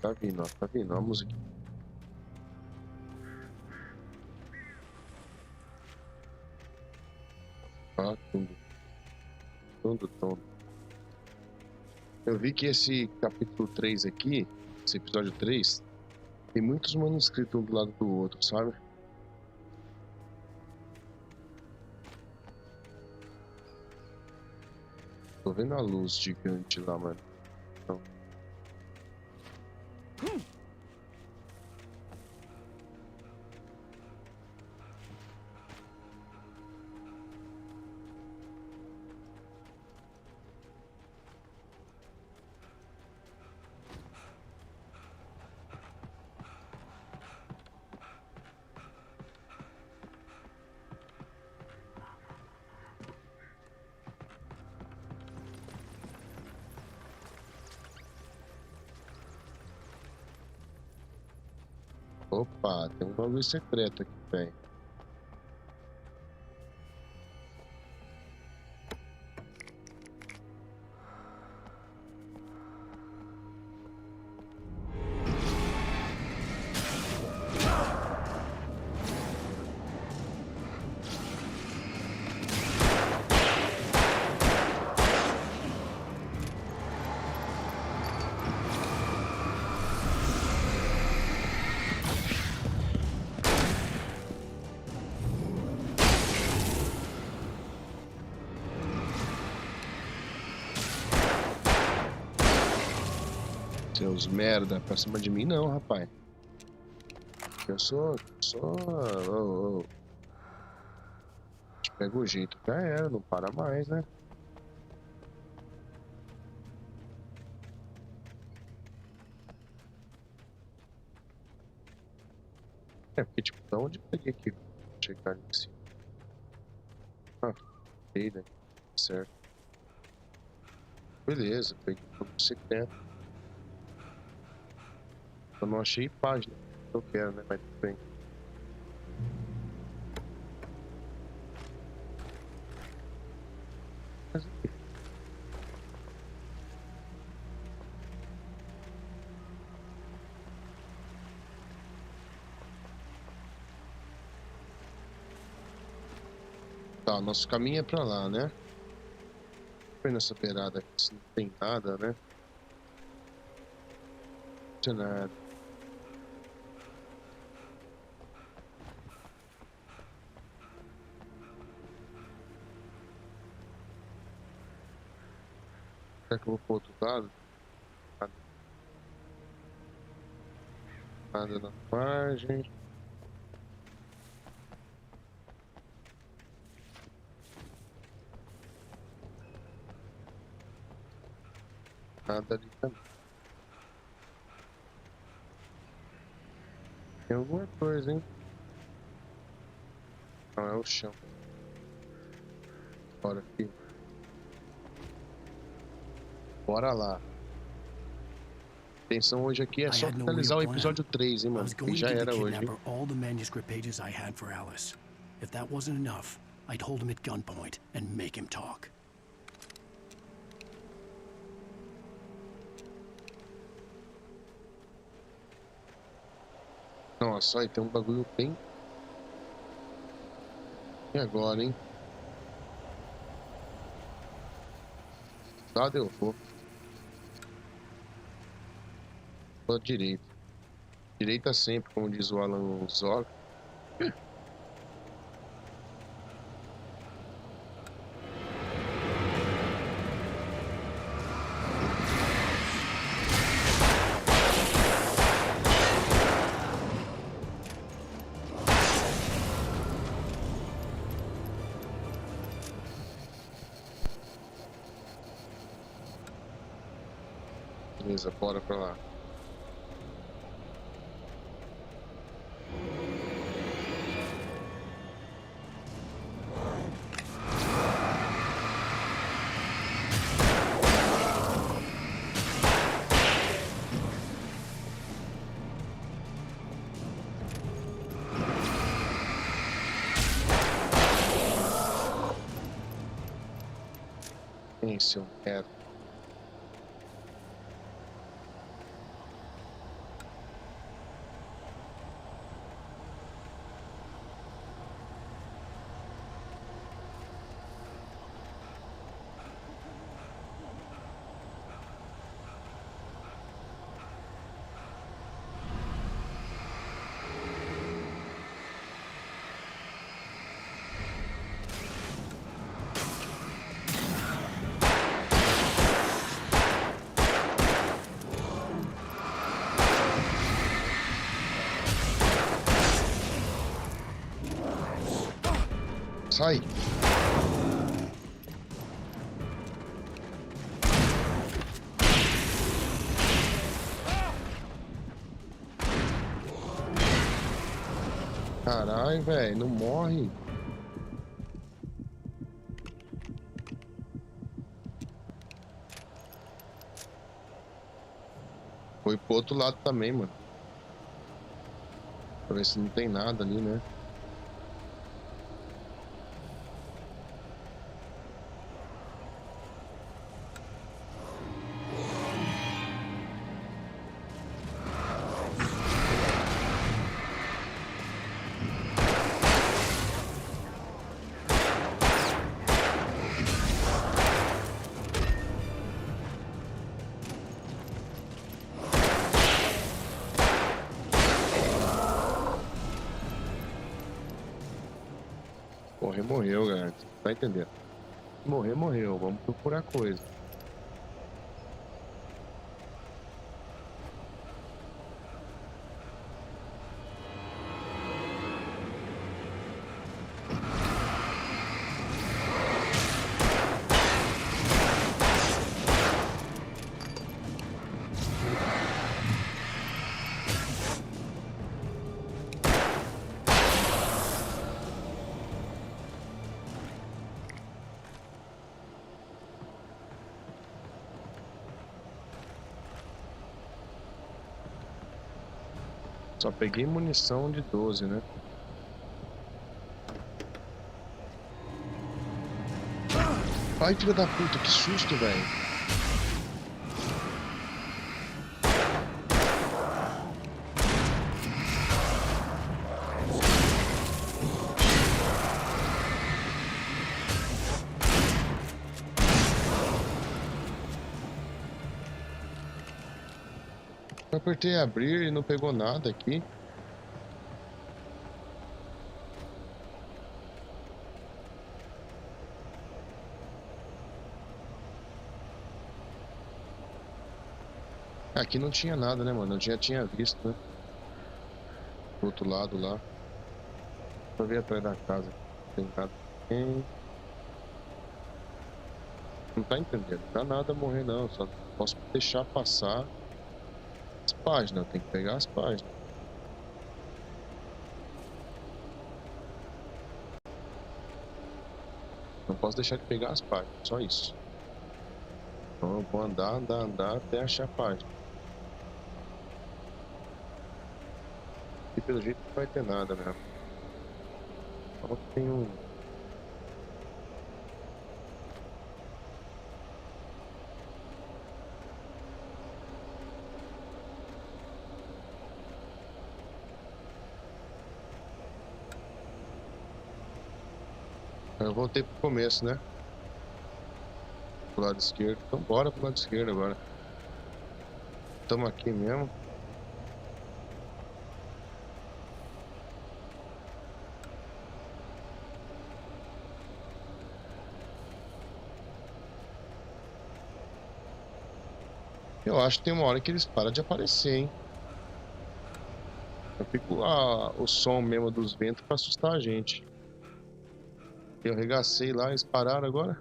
Tá vindo, ó. Tá vindo, ó a música. Ah, tudo. Eu vi que esse capítulo 3 aqui, esse episódio 3, Tem muitos manuscritos um do lado do outro, sabe? Tô vendo a luz gigante lá, mano. Então... Opa, tem um bagulho secreto aqui, velho. Seus merda, pra cima de mim não, rapaz. Eu sou... Te pega o jeito, já era, não para mais, né? É, porque tipo, da onde eu peguei aqui? Chegar em cima. Ah, peguei, né? Certo. Beleza, peguei o secreto. Eu não achei página que eu quero, né? Mas tudo bem. Tá, nosso caminho é pra lá, né? Foi nessa beirada aqui, se não tem nada, né? Não tem nada. Será que eu vou pro outro lado? Nada na margem. Nada ali também. Tem alguma coisa, hein? Não, é o chão. Bora aqui. Bora lá. Atenção, hoje aqui é só finalizar o episódio 3, hein, mano? E já era hoje, hein? All the manuscript pages I had for Alice. If that wasn't enough, I'd hold him at gunpoint and make him talk. Nossa, aí tem um bagulho bem... E agora, hein? Lá eu vou. Pra direita. Direita sempre, como diz o Alan Zog. Beleza, bora pra lá. Seu merda. Ai. Caralho, velho, não morre. Foi pro outro lado também, mano. Pra ver se não tem nada ali, né? Morreu, galera. Tá entendendo? Morreu. Vamos procurar coisa. Só peguei munição de 12, né? Ai, filha da puta, que susto, velho. Eu apertei abrir e não pegou nada aqui. Aqui não tinha nada, né, mano? Eu já tinha visto, né? Do outro lado lá. Deixa eu ver atrás da casa. Não tem nada. Não tá entendendo. Não dá nada morrer, não. Só posso deixar passar as páginas. Tem que pegar as páginas. Não posso deixar de pegar as páginas. Só isso. Então eu vou andar até achar a página. E pelo jeito não vai ter nada mesmo. Só tem um... Eu voltei pro começo, né? Pro lado esquerdo. Então bora pro lado esquerdo agora. Estamos aqui mesmo. Eu acho que tem uma hora que eles param de aparecer, hein? Eu fico o som mesmo dos ventos pra assustar a gente. Eu arregacei lá, eles pararam agora.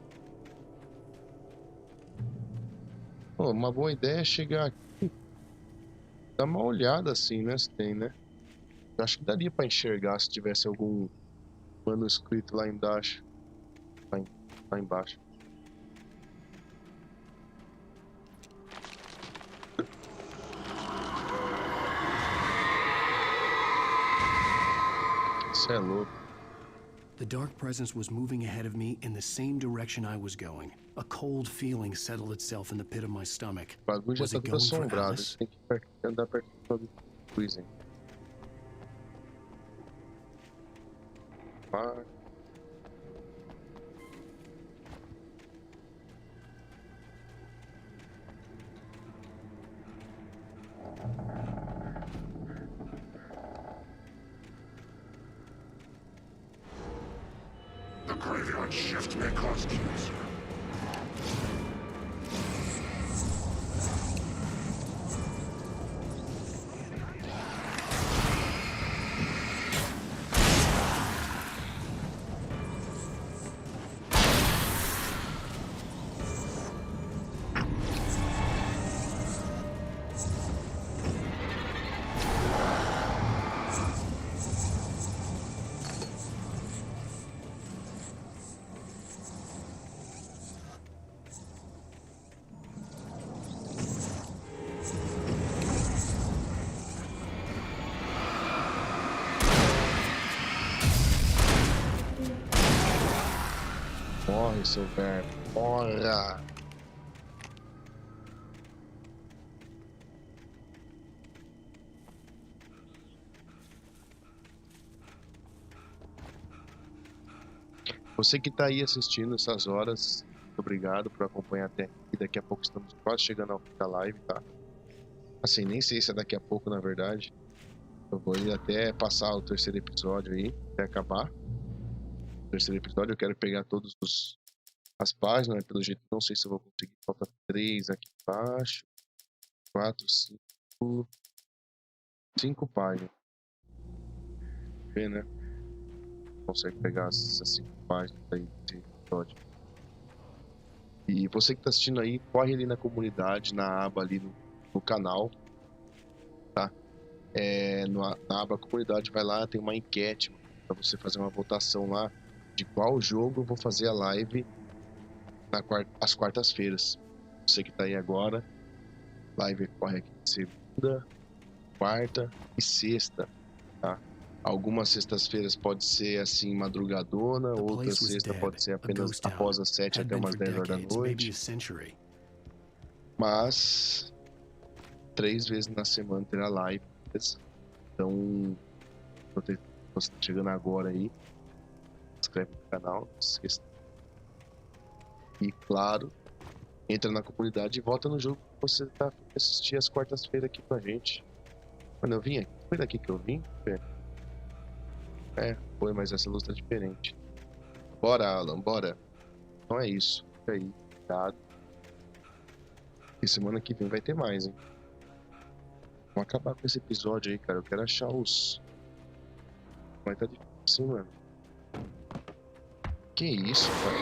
Pô, uma boa ideia é chegar aqui. Dar uma olhada assim, né? Se tem, né? Eu acho que daria pra enxergar se tivesse algum manuscrito lá embaixo. Lá embaixo. Isso é louco. The dark presence was moving ahead of me in the same direction I was going. A cold feeling settled itself in the pit of my stomach. O bagulho já Was tá it tudo going for assombrado. Alice? Tem que andar perto do coisa. The graveyard shift may cause cancer. Morre, seu verme. Morra! Você que tá aí assistindo essas horas, muito obrigado por acompanhar até aqui. Daqui a pouco estamos quase chegando ao fim da live, tá? Assim, nem sei se é daqui a pouco, na verdade. Eu vou ir até passar o terceiro episódio aí, até acabar. O terceiro episódio, eu quero pegar todas as páginas, né? Pelo jeito, não sei se eu vou conseguir. Falta 3 aqui embaixo. 4, 5 páginas. Ver, né? Consegue pegar essas 5 páginas aí desse episódio. E você que tá assistindo aí, corre ali na comunidade, na aba ali no canal, tá? Na aba comunidade, vai lá, tem uma enquete para você fazer uma votação lá de qual jogo eu vou fazer a live às quartas-feiras. Você que tá aí agora, live corre aqui segunda, quarta e sexta, tá? Algumas sextas-feiras pode ser assim madrugadona, outra sexta pode ser apenas após as 7 até umas 10 horas da noite. Mas 3 vezes na semana terá live. Então, se você tá chegando agora aí, se inscreve no canal, não se esqueça. E claro, entra na comunidade e vota no jogo que você tá assistir às quartas-feiras aqui com a gente. Quando eu vim aqui, foi daqui que eu vim? Foi, mas essa luz tá diferente. Bora, Alan, bora. Então é isso. Fica aí, cuidado. E semana que vem vai ter mais, hein? Vamos acabar com esse episódio aí, cara. Eu quero achar os... Mas tá difícil, mano. Que isso, cara?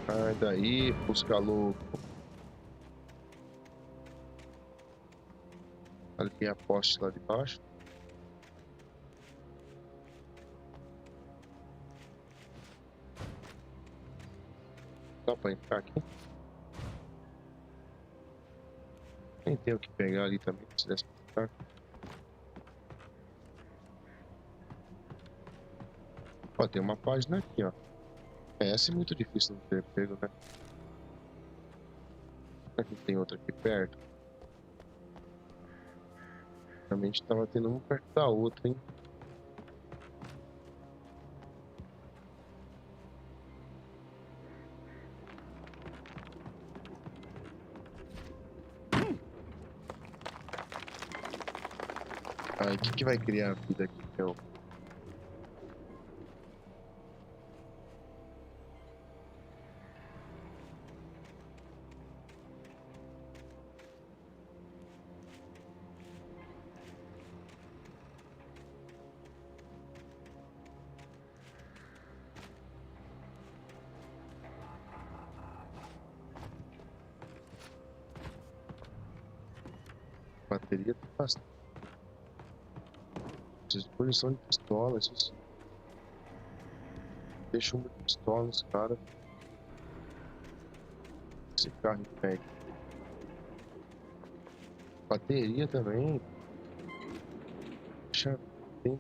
Sai daí, busca louco. Ali tem a poste lá de baixo. Dá pra entrar aqui? Nem tem o que pegar ali também, se desse pra entrar. Ó, tem uma página aqui, ó. Essa é muito difícil de ter pego, né? Será que tem outra aqui perto? Realmente tava tendo uma perto da outra, hein? Aí, o que vai criar a vida aqui, então? Bateria tem bastante. Disposição de pistola, isso sim. Deixa uma pistola nos caras. Esse carro pega. Bateria também. Deixa bem.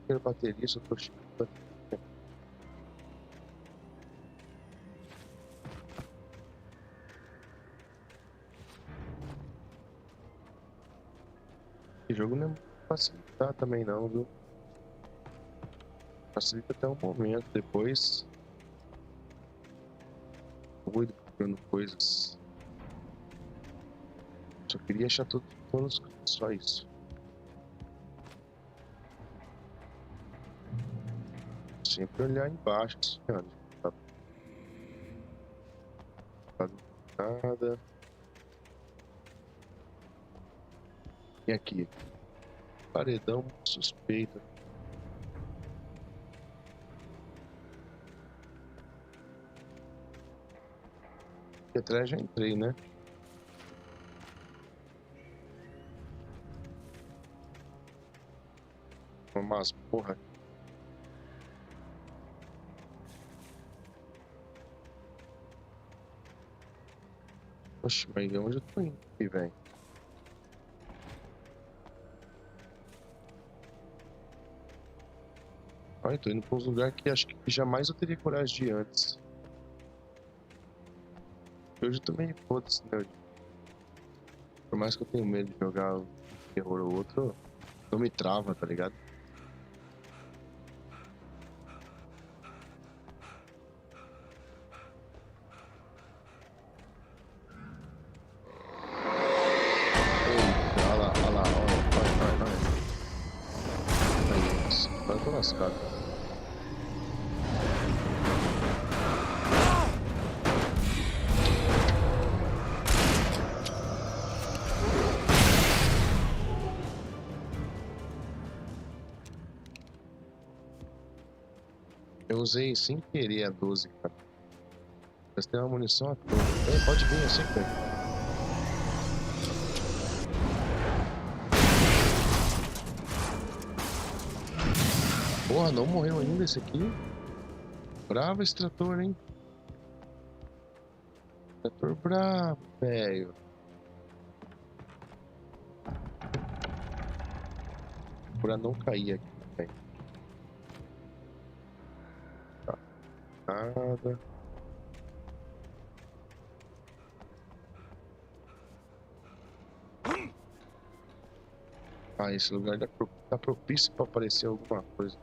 Quero bateria, só tô cheio de bateria. Esse jogo não é muito facilitar também não, viu? Facilita até um momento, depois doido procurando coisas. Só queria achar tudo só isso. Sempre olhar embaixo, assim, ó. Não tá nada. E aqui? Paredão suspeito. Aqui atrás já entrei, né? Uma masmorra. Oxe, mas onde eu tô indo aqui, velho? Ai, tô indo pra uns lugares que acho que jamais eu teria coragem de ir antes. Hoje também, foda-se, né? Por mais que eu tenha medo de jogar um terror ou outro, não me trava, tá ligado? Eita, olha lá, ó, vai. Aí, isso, agora eu tô lascado. Eu usei sem querer a 12, cara. Mas tem uma munição à toa. Pode vir, eu sei que tem. Porra, não morreu ainda esse aqui? Bravo esse trator, hein? Trator bravo, velho. Pra não cair aqui, velho. Tá. Nada. Ah, esse lugar tá propício pra aparecer alguma coisa.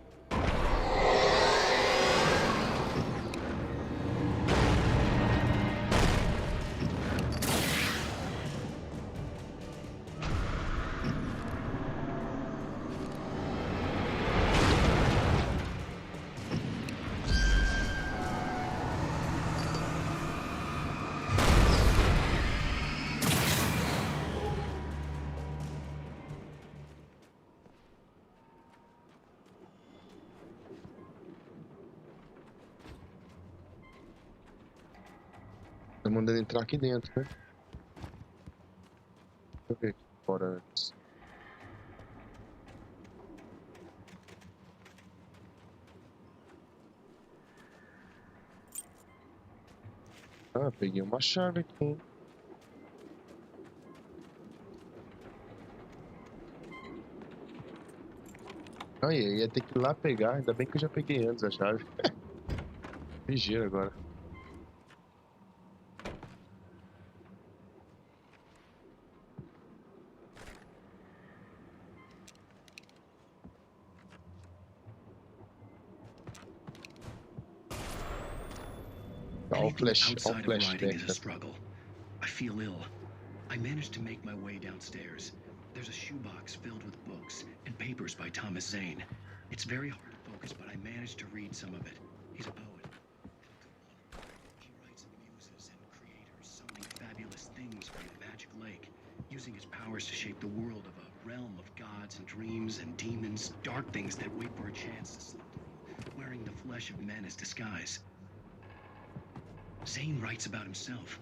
Tá mandando entrar aqui dentro, né? Deixa eu ver aqui fora antes. Ah, peguei uma chave aqui, hein? Aí, ia ter que ir lá pegar. Ainda bem que eu já peguei antes a chave. Ligeiro agora. Anything outside of writing is a struggle. I feel ill. I managed to make my way downstairs. There's a shoebox filled with books and papers by Thomas Zane. It's very hard to focus, but I managed to read some of it. He's a poet. He writes of muses and creators summoning fabulous things from the magic lake, using his powers to shape the world of a realm of gods and dreams and demons, dark things that wait for a chance to slip through, wearing the flesh of men as disguise. Zane writes about himself,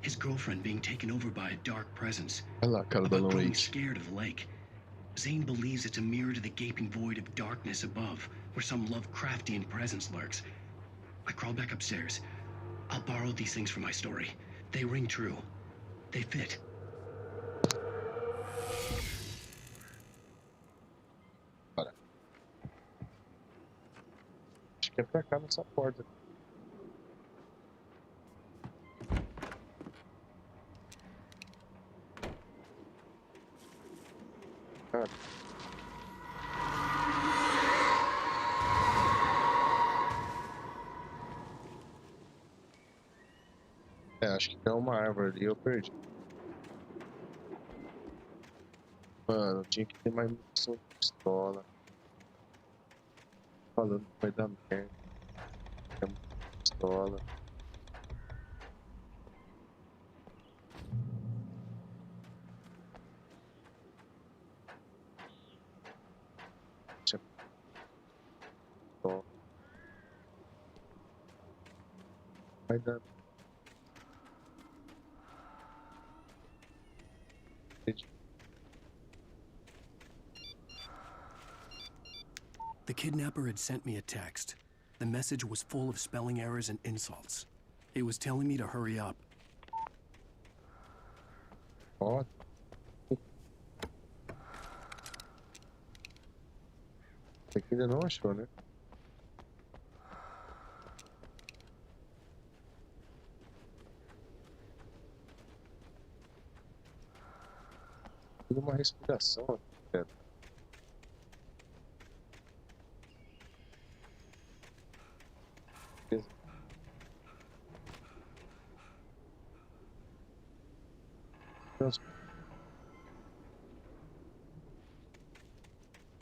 his girlfriend being taken over by a dark presence, about growing scared of the lake. Zane believes it's a mirror to the gaping void of darkness above, where some Lovecraftian presence lurks. I crawl back upstairs. I'll borrow these things for my story. They ring true. They fit. Acho que é pra cá nessa porta. É, acho que tem uma árvore ali, eu perdi. Mano, tinha que ter mais munição de pistola. Falando que vai dar merda. Tem muita pistola. Vai dar. The kidnapper had sent me a text. The message was full of spelling errors and insults. It was telling me to hurry up. Ó. Você ainda não achou, né? de uma respiração aqui, cara. Beleza.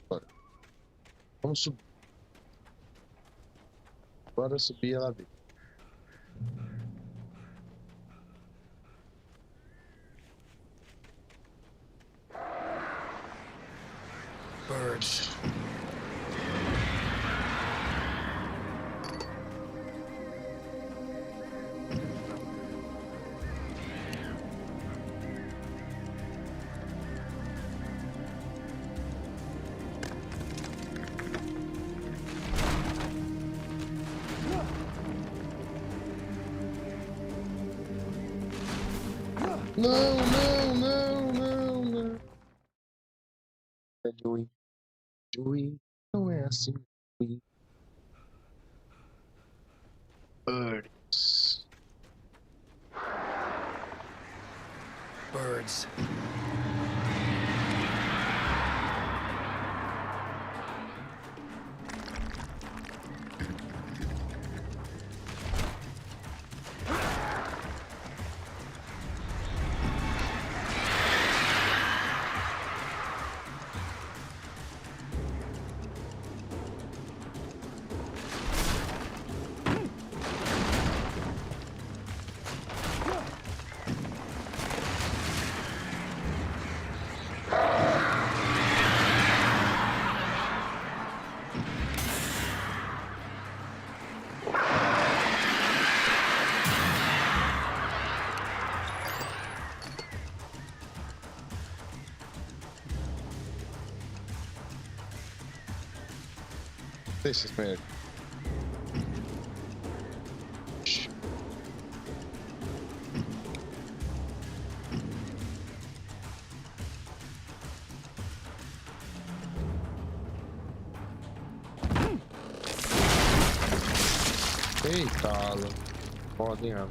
Bora. Vamos subir. Bora subir ela dentro. Birds. Não, não, não, não, não. É Joey. Joey não é assim. Birds. Birds. Deixa isso mesmo. Eita, Alan. Podem, Alan.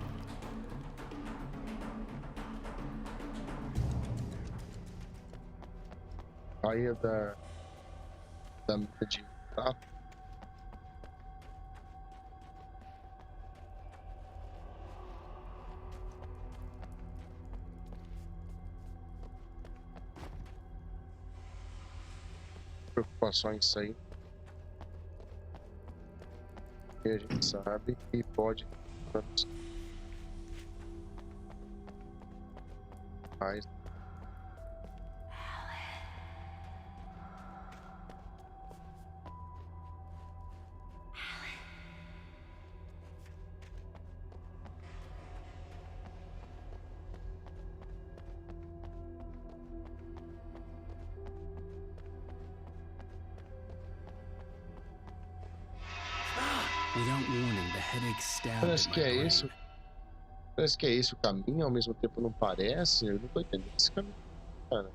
Aí é da meta de tá? Preocupações aí. E a gente sabe que pode mais. Without warning, the headache stabbed Parece at que my é brain. isso. Parece que é esse o caminho, ao mesmo tempo não parece. Eu não tô entendendo esse caminho, cara.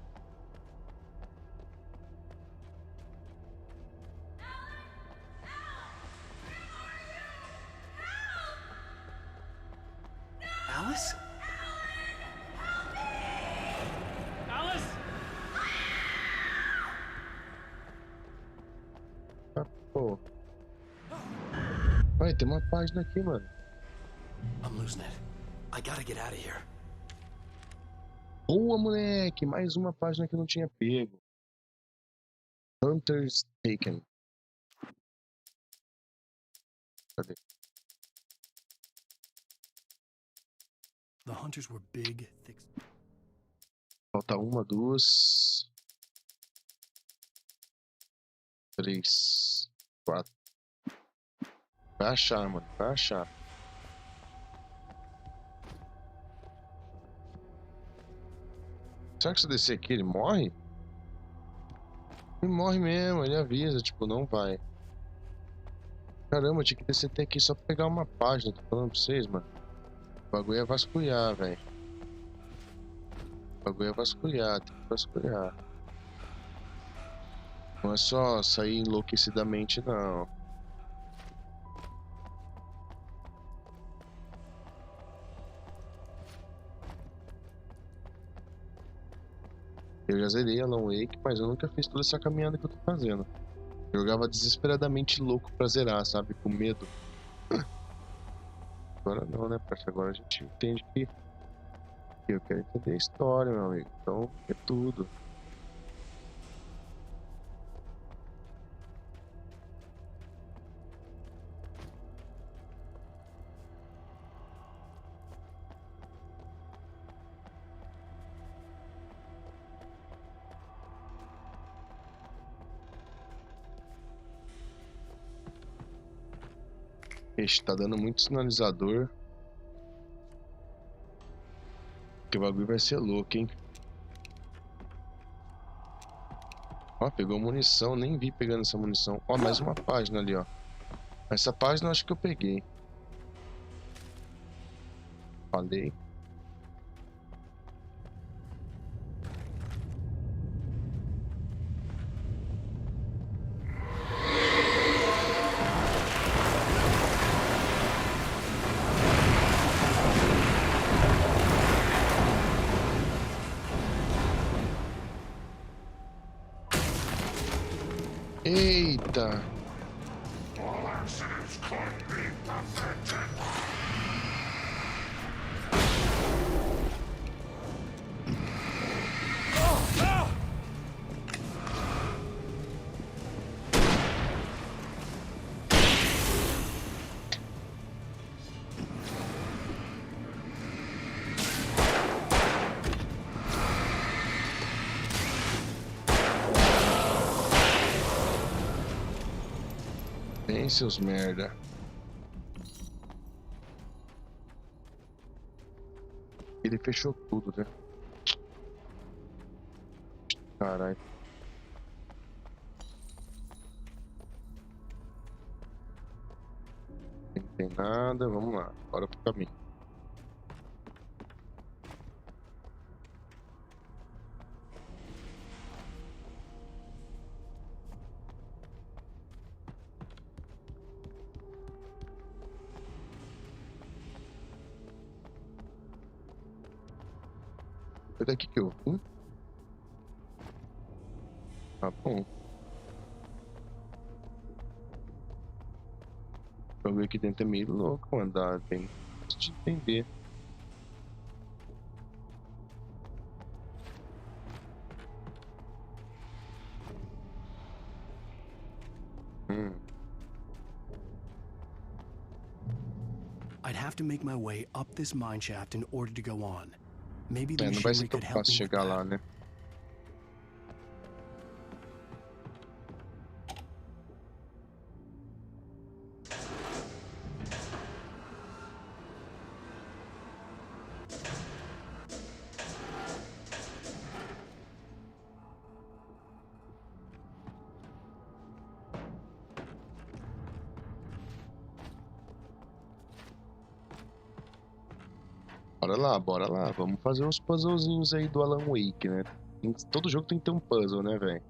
Alice? Alice! Ah, pô. Vai, tem uma página aqui, mano. I'm losing it. I gotta get out of here. Boa, moleque! Mais uma página que eu não tinha pego. Hunters Taken. Cadê? The hunters were big, thick. Falta uma, duas. 3, 4. Vai achar, mano. Vai achar. Será que se eu descer aqui ele morre? Ele morre mesmo, ele avisa, tipo, não vai. Caramba, eu tinha que descer até aqui só pra pegar uma página, tô falando pra vocês, mano. O bagulho é vasculhar, velho. O bagulho é vasculhar, tem que vasculhar. Não é só sair enlouquecidamente, não. Eu já zerei Alan Wake, mas eu nunca fiz toda essa caminhada que eu tô fazendo. Eu jogava desesperadamente louco pra zerar, sabe? Com medo. Agora não, né, parceiro? Agora a gente entende que eu quero entender a história, meu amigo. Então, é tudo. Ixi, tá dando muito sinalizador. Que o bagulho vai ser louco, hein? Ó, pegou munição, nem vi pegando essa munição. Ó, mais uma página ali, ó. Essa página eu acho que eu peguei. Falei. Eita! All accidents can't be perfected. Bem, seus merda. Ele fechou tudo, né? Caralho. Não tem nada, vamos lá. Bora pro caminho. É daqui que eu vim? Tá bom. O jogo aqui dentro é meio louco, andar bem difícil de entender. I'd have to make my way up this mine shaft in order to go on. Maybe the É, não vai ser machinery tão could help fácil me with chegar that. lá, né? Bora lá, bora lá. Vamos fazer os puzzlezinhos aí do Alan Wake, né? Todo jogo tem que ter um puzzle, né, velho?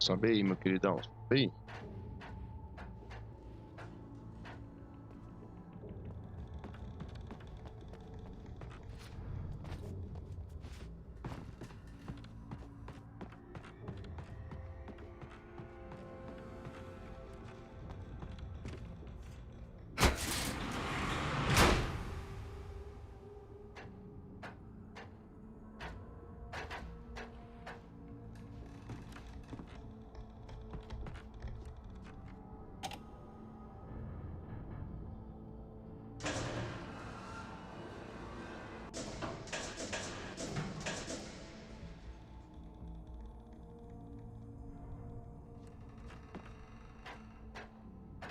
Sobe aí, meu queridão. Sobe aí.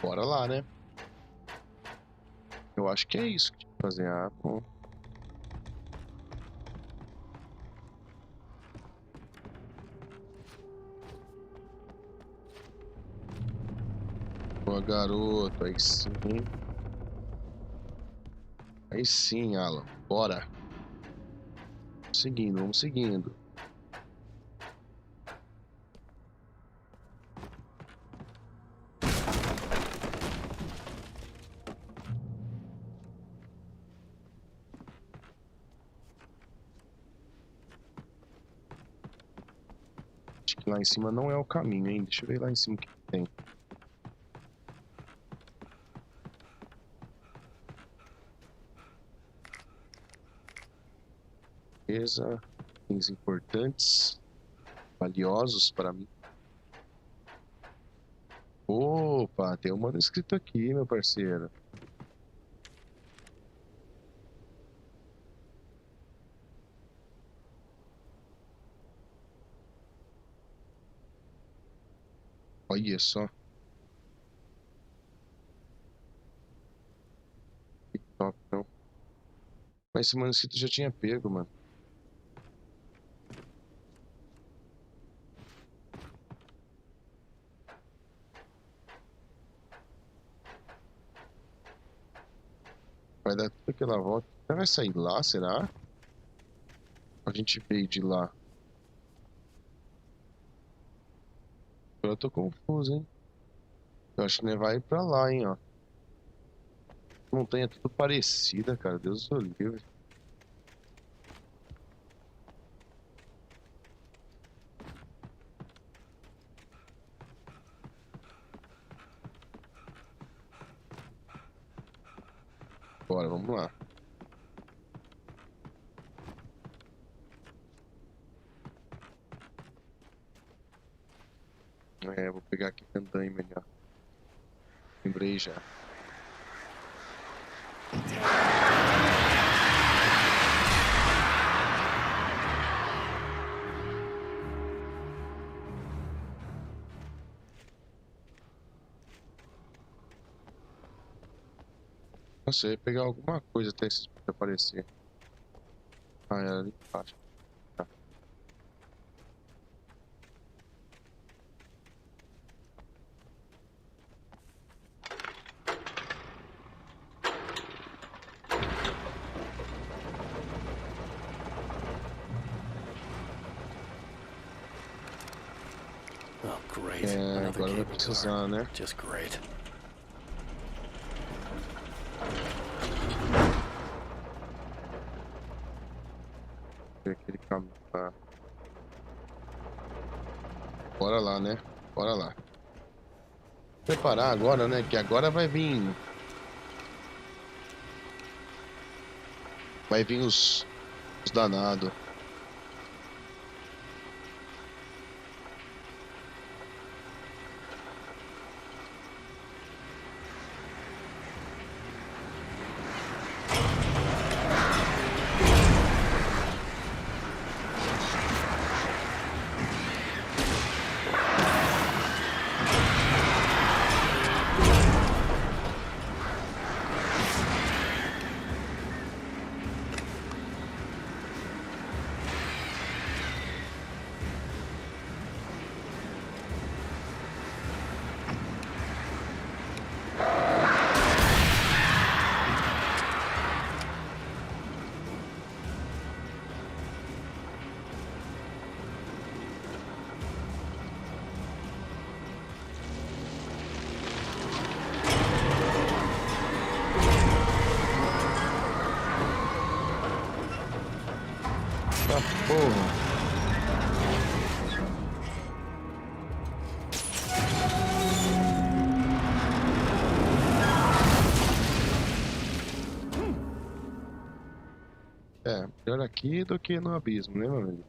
Bora lá, né? Eu acho que é isso que tinha que fazer. Ah, bom. Boa, garoto. Aí sim. Aí sim, Alan. Bora. Vamos seguindo, vamos seguindo. Acho que lá em cima não é o caminho, hein? Deixa eu ver lá em cima o que tem. Beleza. Itens importantes. Valiosos para mim. Opa, tem um manuscrito aqui, meu parceiro. Olha só. Que top, não. Mas esse manuscrito já tinha pego, mano. Vai dar toda aquela volta. Vai sair lá, será? A gente veio de lá. Eu tô confuso, hein? Eu acho que não vai pra lá, hein, ó. Montanha tudo parecida, cara. Deus do livre. Bora, vamos lá. É, vou pegar aqui andaime melhor. Lembrei já. Nossa, eu ia pegar alguma coisa até esse aparecer. Ah, era ali embaixo. Tá. Oh, great. É, Another agora vai cable precisar, car. né? Just great. Aquele caminho lá. Bora lá, né? Bora lá. Preparar agora, né? Que agora vai vir. Vai vir os danados. Porra. É, melhor aqui do que no abismo, né, meu amigo?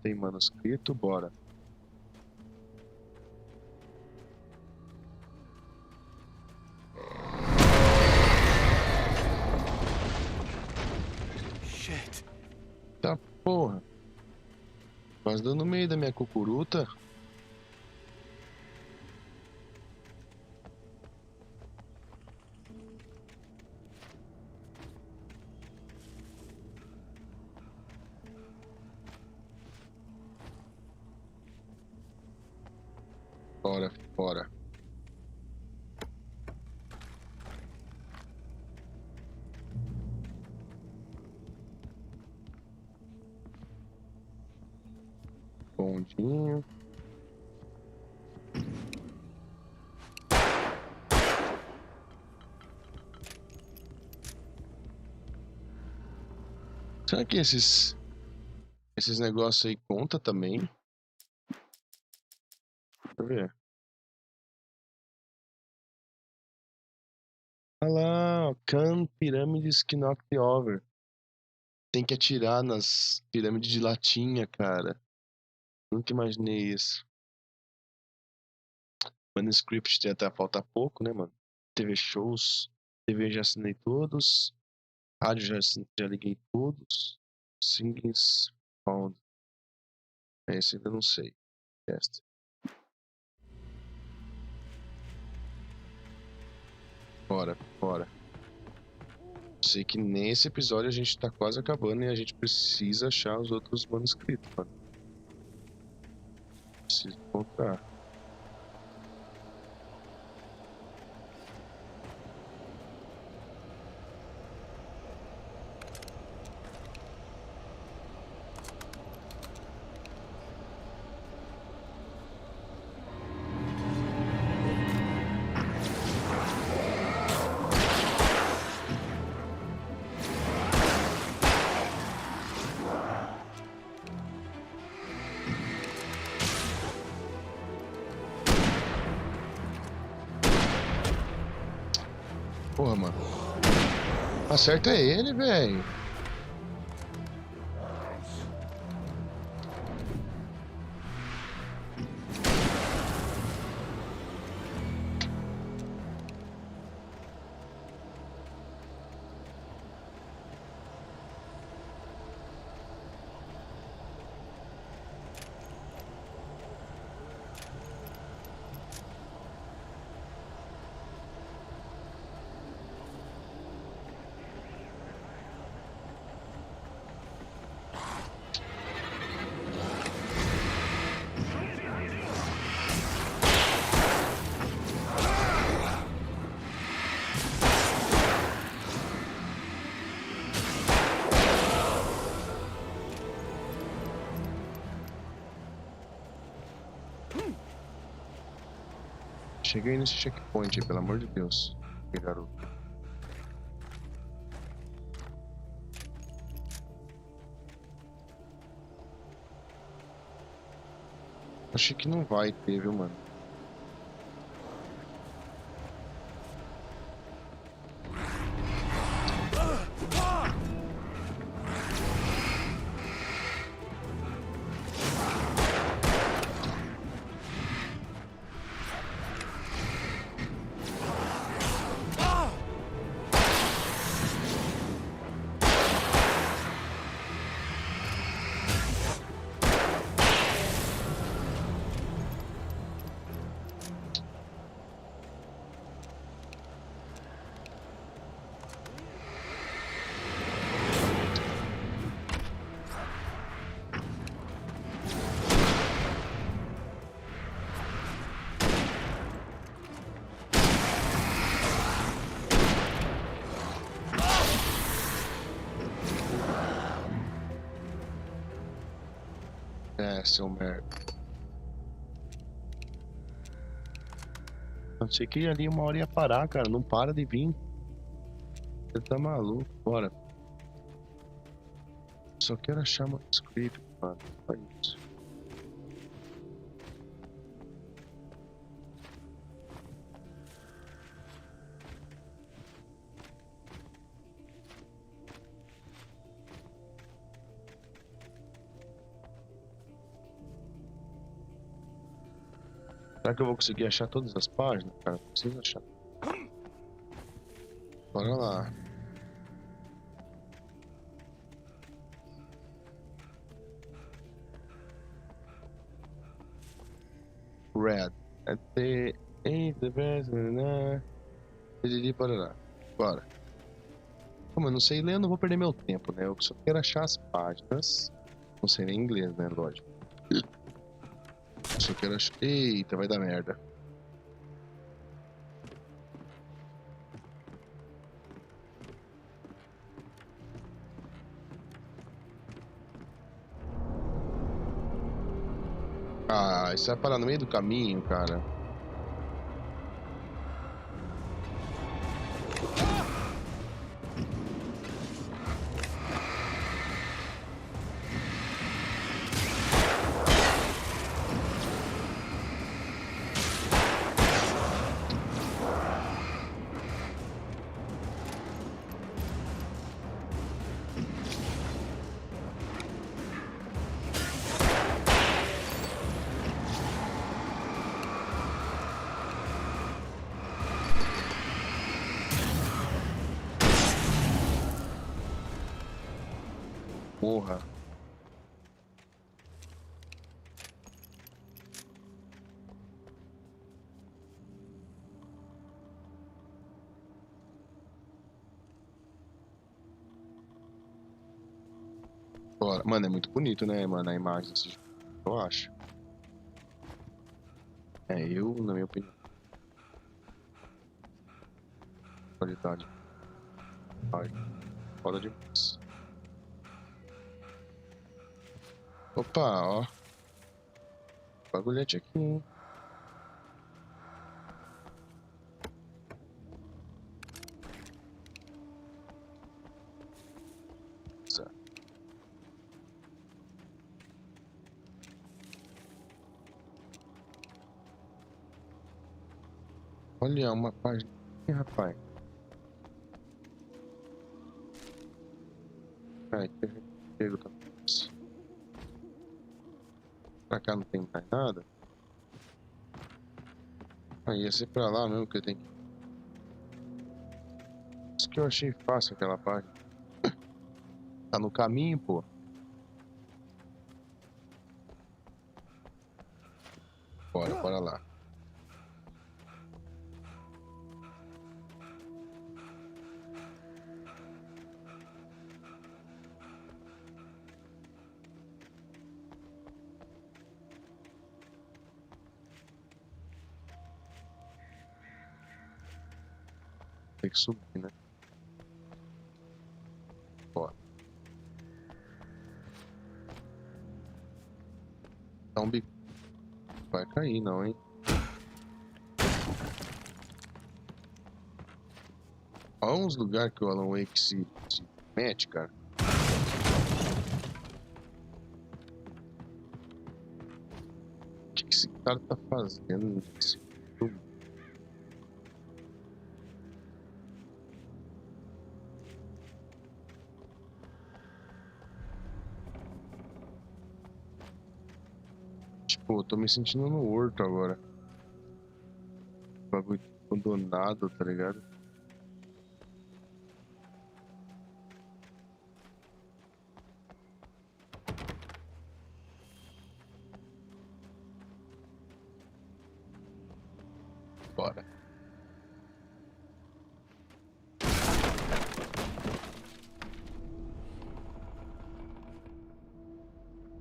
tem manuscrito, bora. Shit. Tá porra. Quase dando no meio da minha cucuruta. Bora, bora. Bondinho. Será que esses negócios aí conta também? Deixa eu ver. Olha lá, pirâmides que knocked over. Tem que atirar nas pirâmides de latinha, cara. Nunca imaginei isso. Manuscript até falta pouco, né, mano? TV shows. TV já assinei todos. Rádio já liguei todos. Singles found. Esse ainda não sei. Teste. Bora, bora. Sei que nesse episódio a gente tá quase acabando e a gente precisa achar os outros manuscritos, mano. Preciso encontrar. Porra, mano. Acerta ele, velho. Cheguei nesse checkpoint aí, pelo amor de Deus. Que garoto. Achei que não vai ter, viu, mano? É, seu merda. Achei que ali uma hora ia parar, cara. Não para de vir. Você tá maluco. Bora. Só quero achar manuscrito, mano. Só isso. Será que eu vou conseguir achar todas as páginas, cara? Preciso achar. Bora lá. Red. Até... Bora. Como eu não sei ler, eu não vou perder meu tempo, né? Eu só quero achar as páginas. Não sei nem inglês, né? Lógico. Só quero achar... Eita, vai dar merda. Ah, isso vai parar no meio do caminho, cara. Porra. Bora. Mano, é muito bonito, né, mano, a imagem desse jogo, eu acho. Na minha opinião. Qualidade. Ai, foda demais. Opa, ó. Bagulhete aqui, hein? Olha, uma página aqui, rapaz. Aqui a gente chega também. Pra cá não tem mais nada. Ia ser pra lá mesmo que eu tenho que... Isso que eu achei fácil aquela página. Tá no caminho, pô. Bora lá. Tem que subir, né? Bora. Dá um bico. Vai cair não, hein? Olha uns lugares que o Alan Wake se mete, cara. O que esse cara tá fazendo nesse filme? Tipo, eu tô me sentindo no horto agora. Bagulho abandonado, tá ligado? Bora.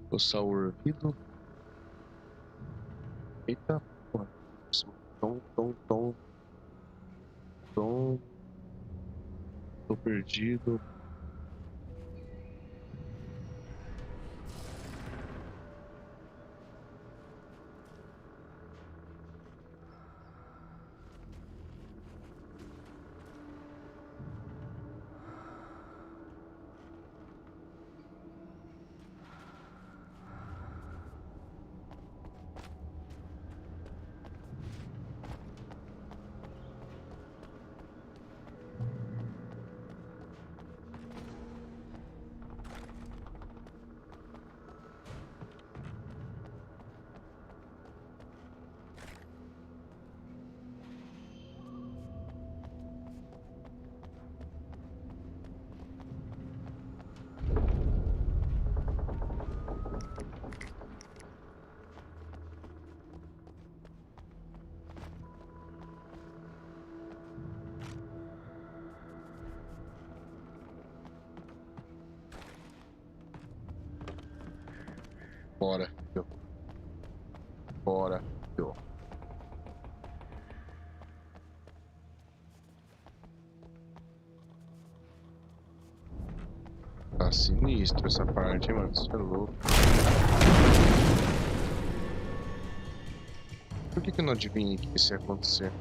Coçar o ouvido. Eita, porra. Tom. Tô perdido. Bora, filho. Bora, filho. Tá sinistro essa parte, mano. Isso é louco. Por que eu não adivinhei que isso ia acontecer?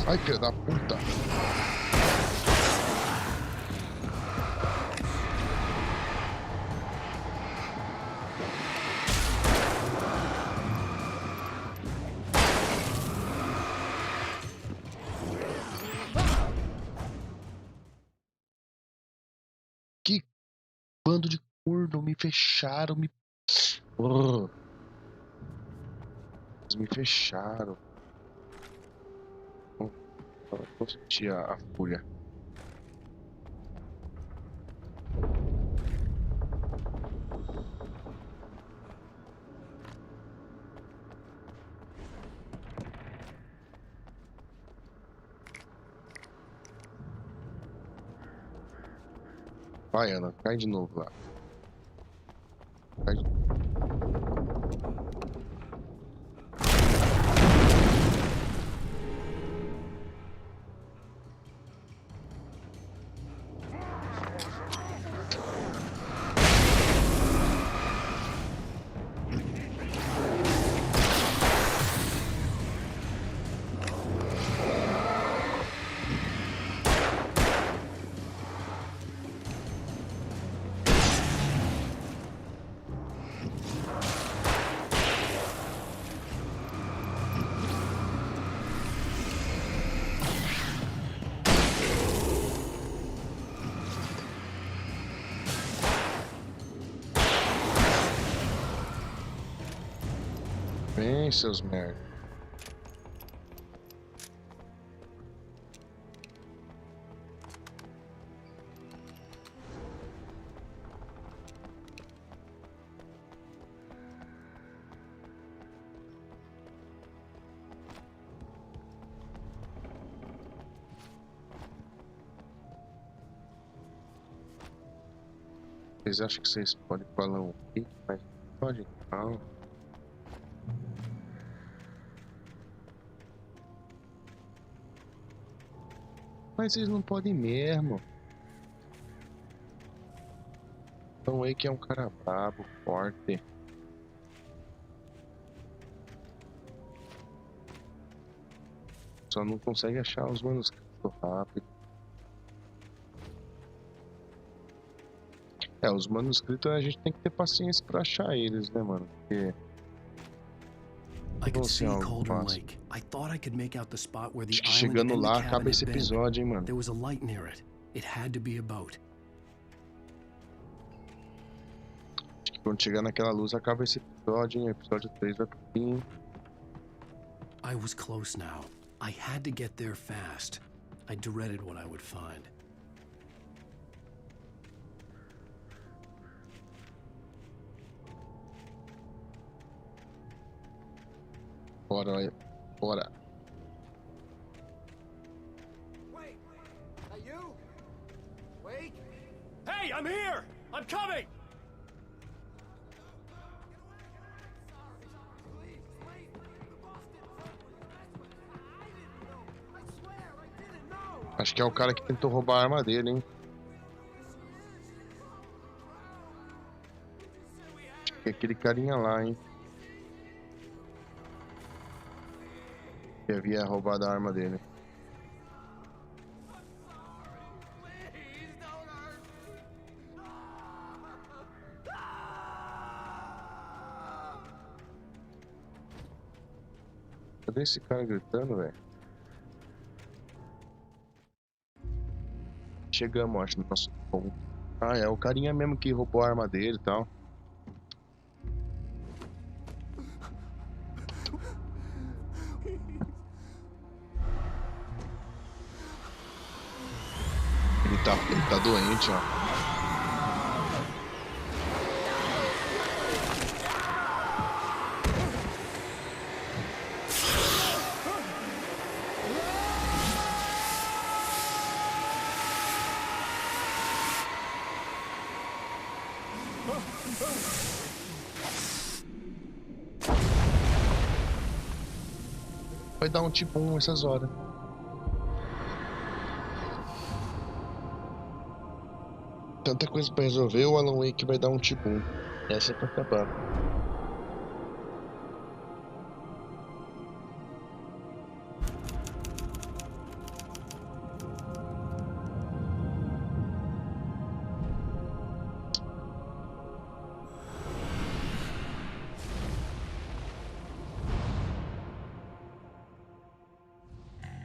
Ai, filha da puta. Que bando de corno, me fecharam, me... Me fecharam. Vou sentir a fúria. Vai, Ana, cai de novo lá. Cai de... Vem, seus merda. Vocês acham que vocês podem falar um pouquinho, mas pode não. Mas vocês não podem mesmo. Então aí que é um cara brabo, forte. Só não consegue achar os manuscritos rápido. É, os manuscritos a gente tem que ter paciência pra achar eles, né, mano? Porque... Acho que chegando lá acaba esse episódio, hein, mano. Acho que quando chegar naquela luz acaba esse episódio, hein? Episódio 3 vai pro fim. I was close now. I had to get there fast. I dreaded what I would find. Bora, bora. Wait, are you? Wait. Hey, I'm here. I'm coming. Acho que é o cara que tentou roubar a arma dele, hein? Acho que é aquele carinha lá, hein? Que havia roubado a arma dele. Cadê esse cara gritando, velho? Chegamos, acho, no nosso ponto. Ah, é o carinha mesmo que roubou a arma dele e tal. Ele tá doente, ó. Vai dar um tipo 1 essas horas. Tanta coisa pra resolver, o Alan Wake vai dar um tipo 1. Essa é pra acabar.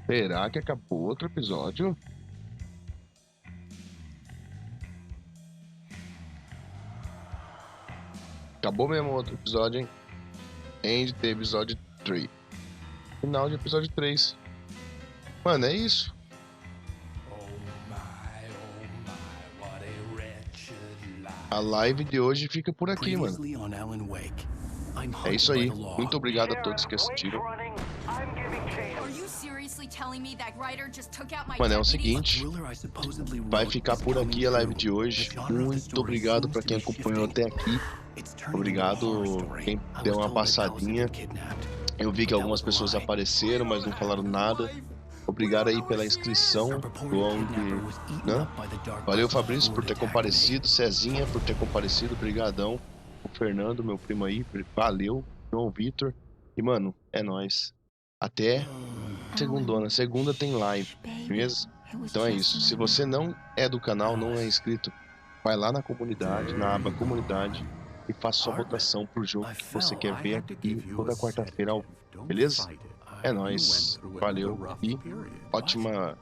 Será que acabou outro episódio? Acabou mesmo outro episódio, hein? End de episódio 3. Final de episódio 3. Mano, é isso. A live de hoje fica por aqui, mano. É isso aí. Muito obrigado a todos que assistiram. Mano, é o seguinte, vai ficar por aqui a live de hoje. Muito obrigado pra quem acompanhou até aqui. Obrigado quem deu uma passadinha. Eu vi que algumas pessoas apareceram, mas não falaram nada. Obrigado aí pela inscrição. Né? Valeu, Fabrício, por ter comparecido. Cezinha, por ter comparecido. Obrigadão. O Fernando, meu primo aí. Valeu. João Vitor. E, mano, é nóis. Até segundona. Segunda tem live. Beleza? Então é isso. Se você não é do canal, não é inscrito, vai lá na comunidade, na aba comunidade, e faça sua votação pro jogo que você quer ver aqui toda quarta-feira ao vivo. Beleza? É nóis. Valeu e ótima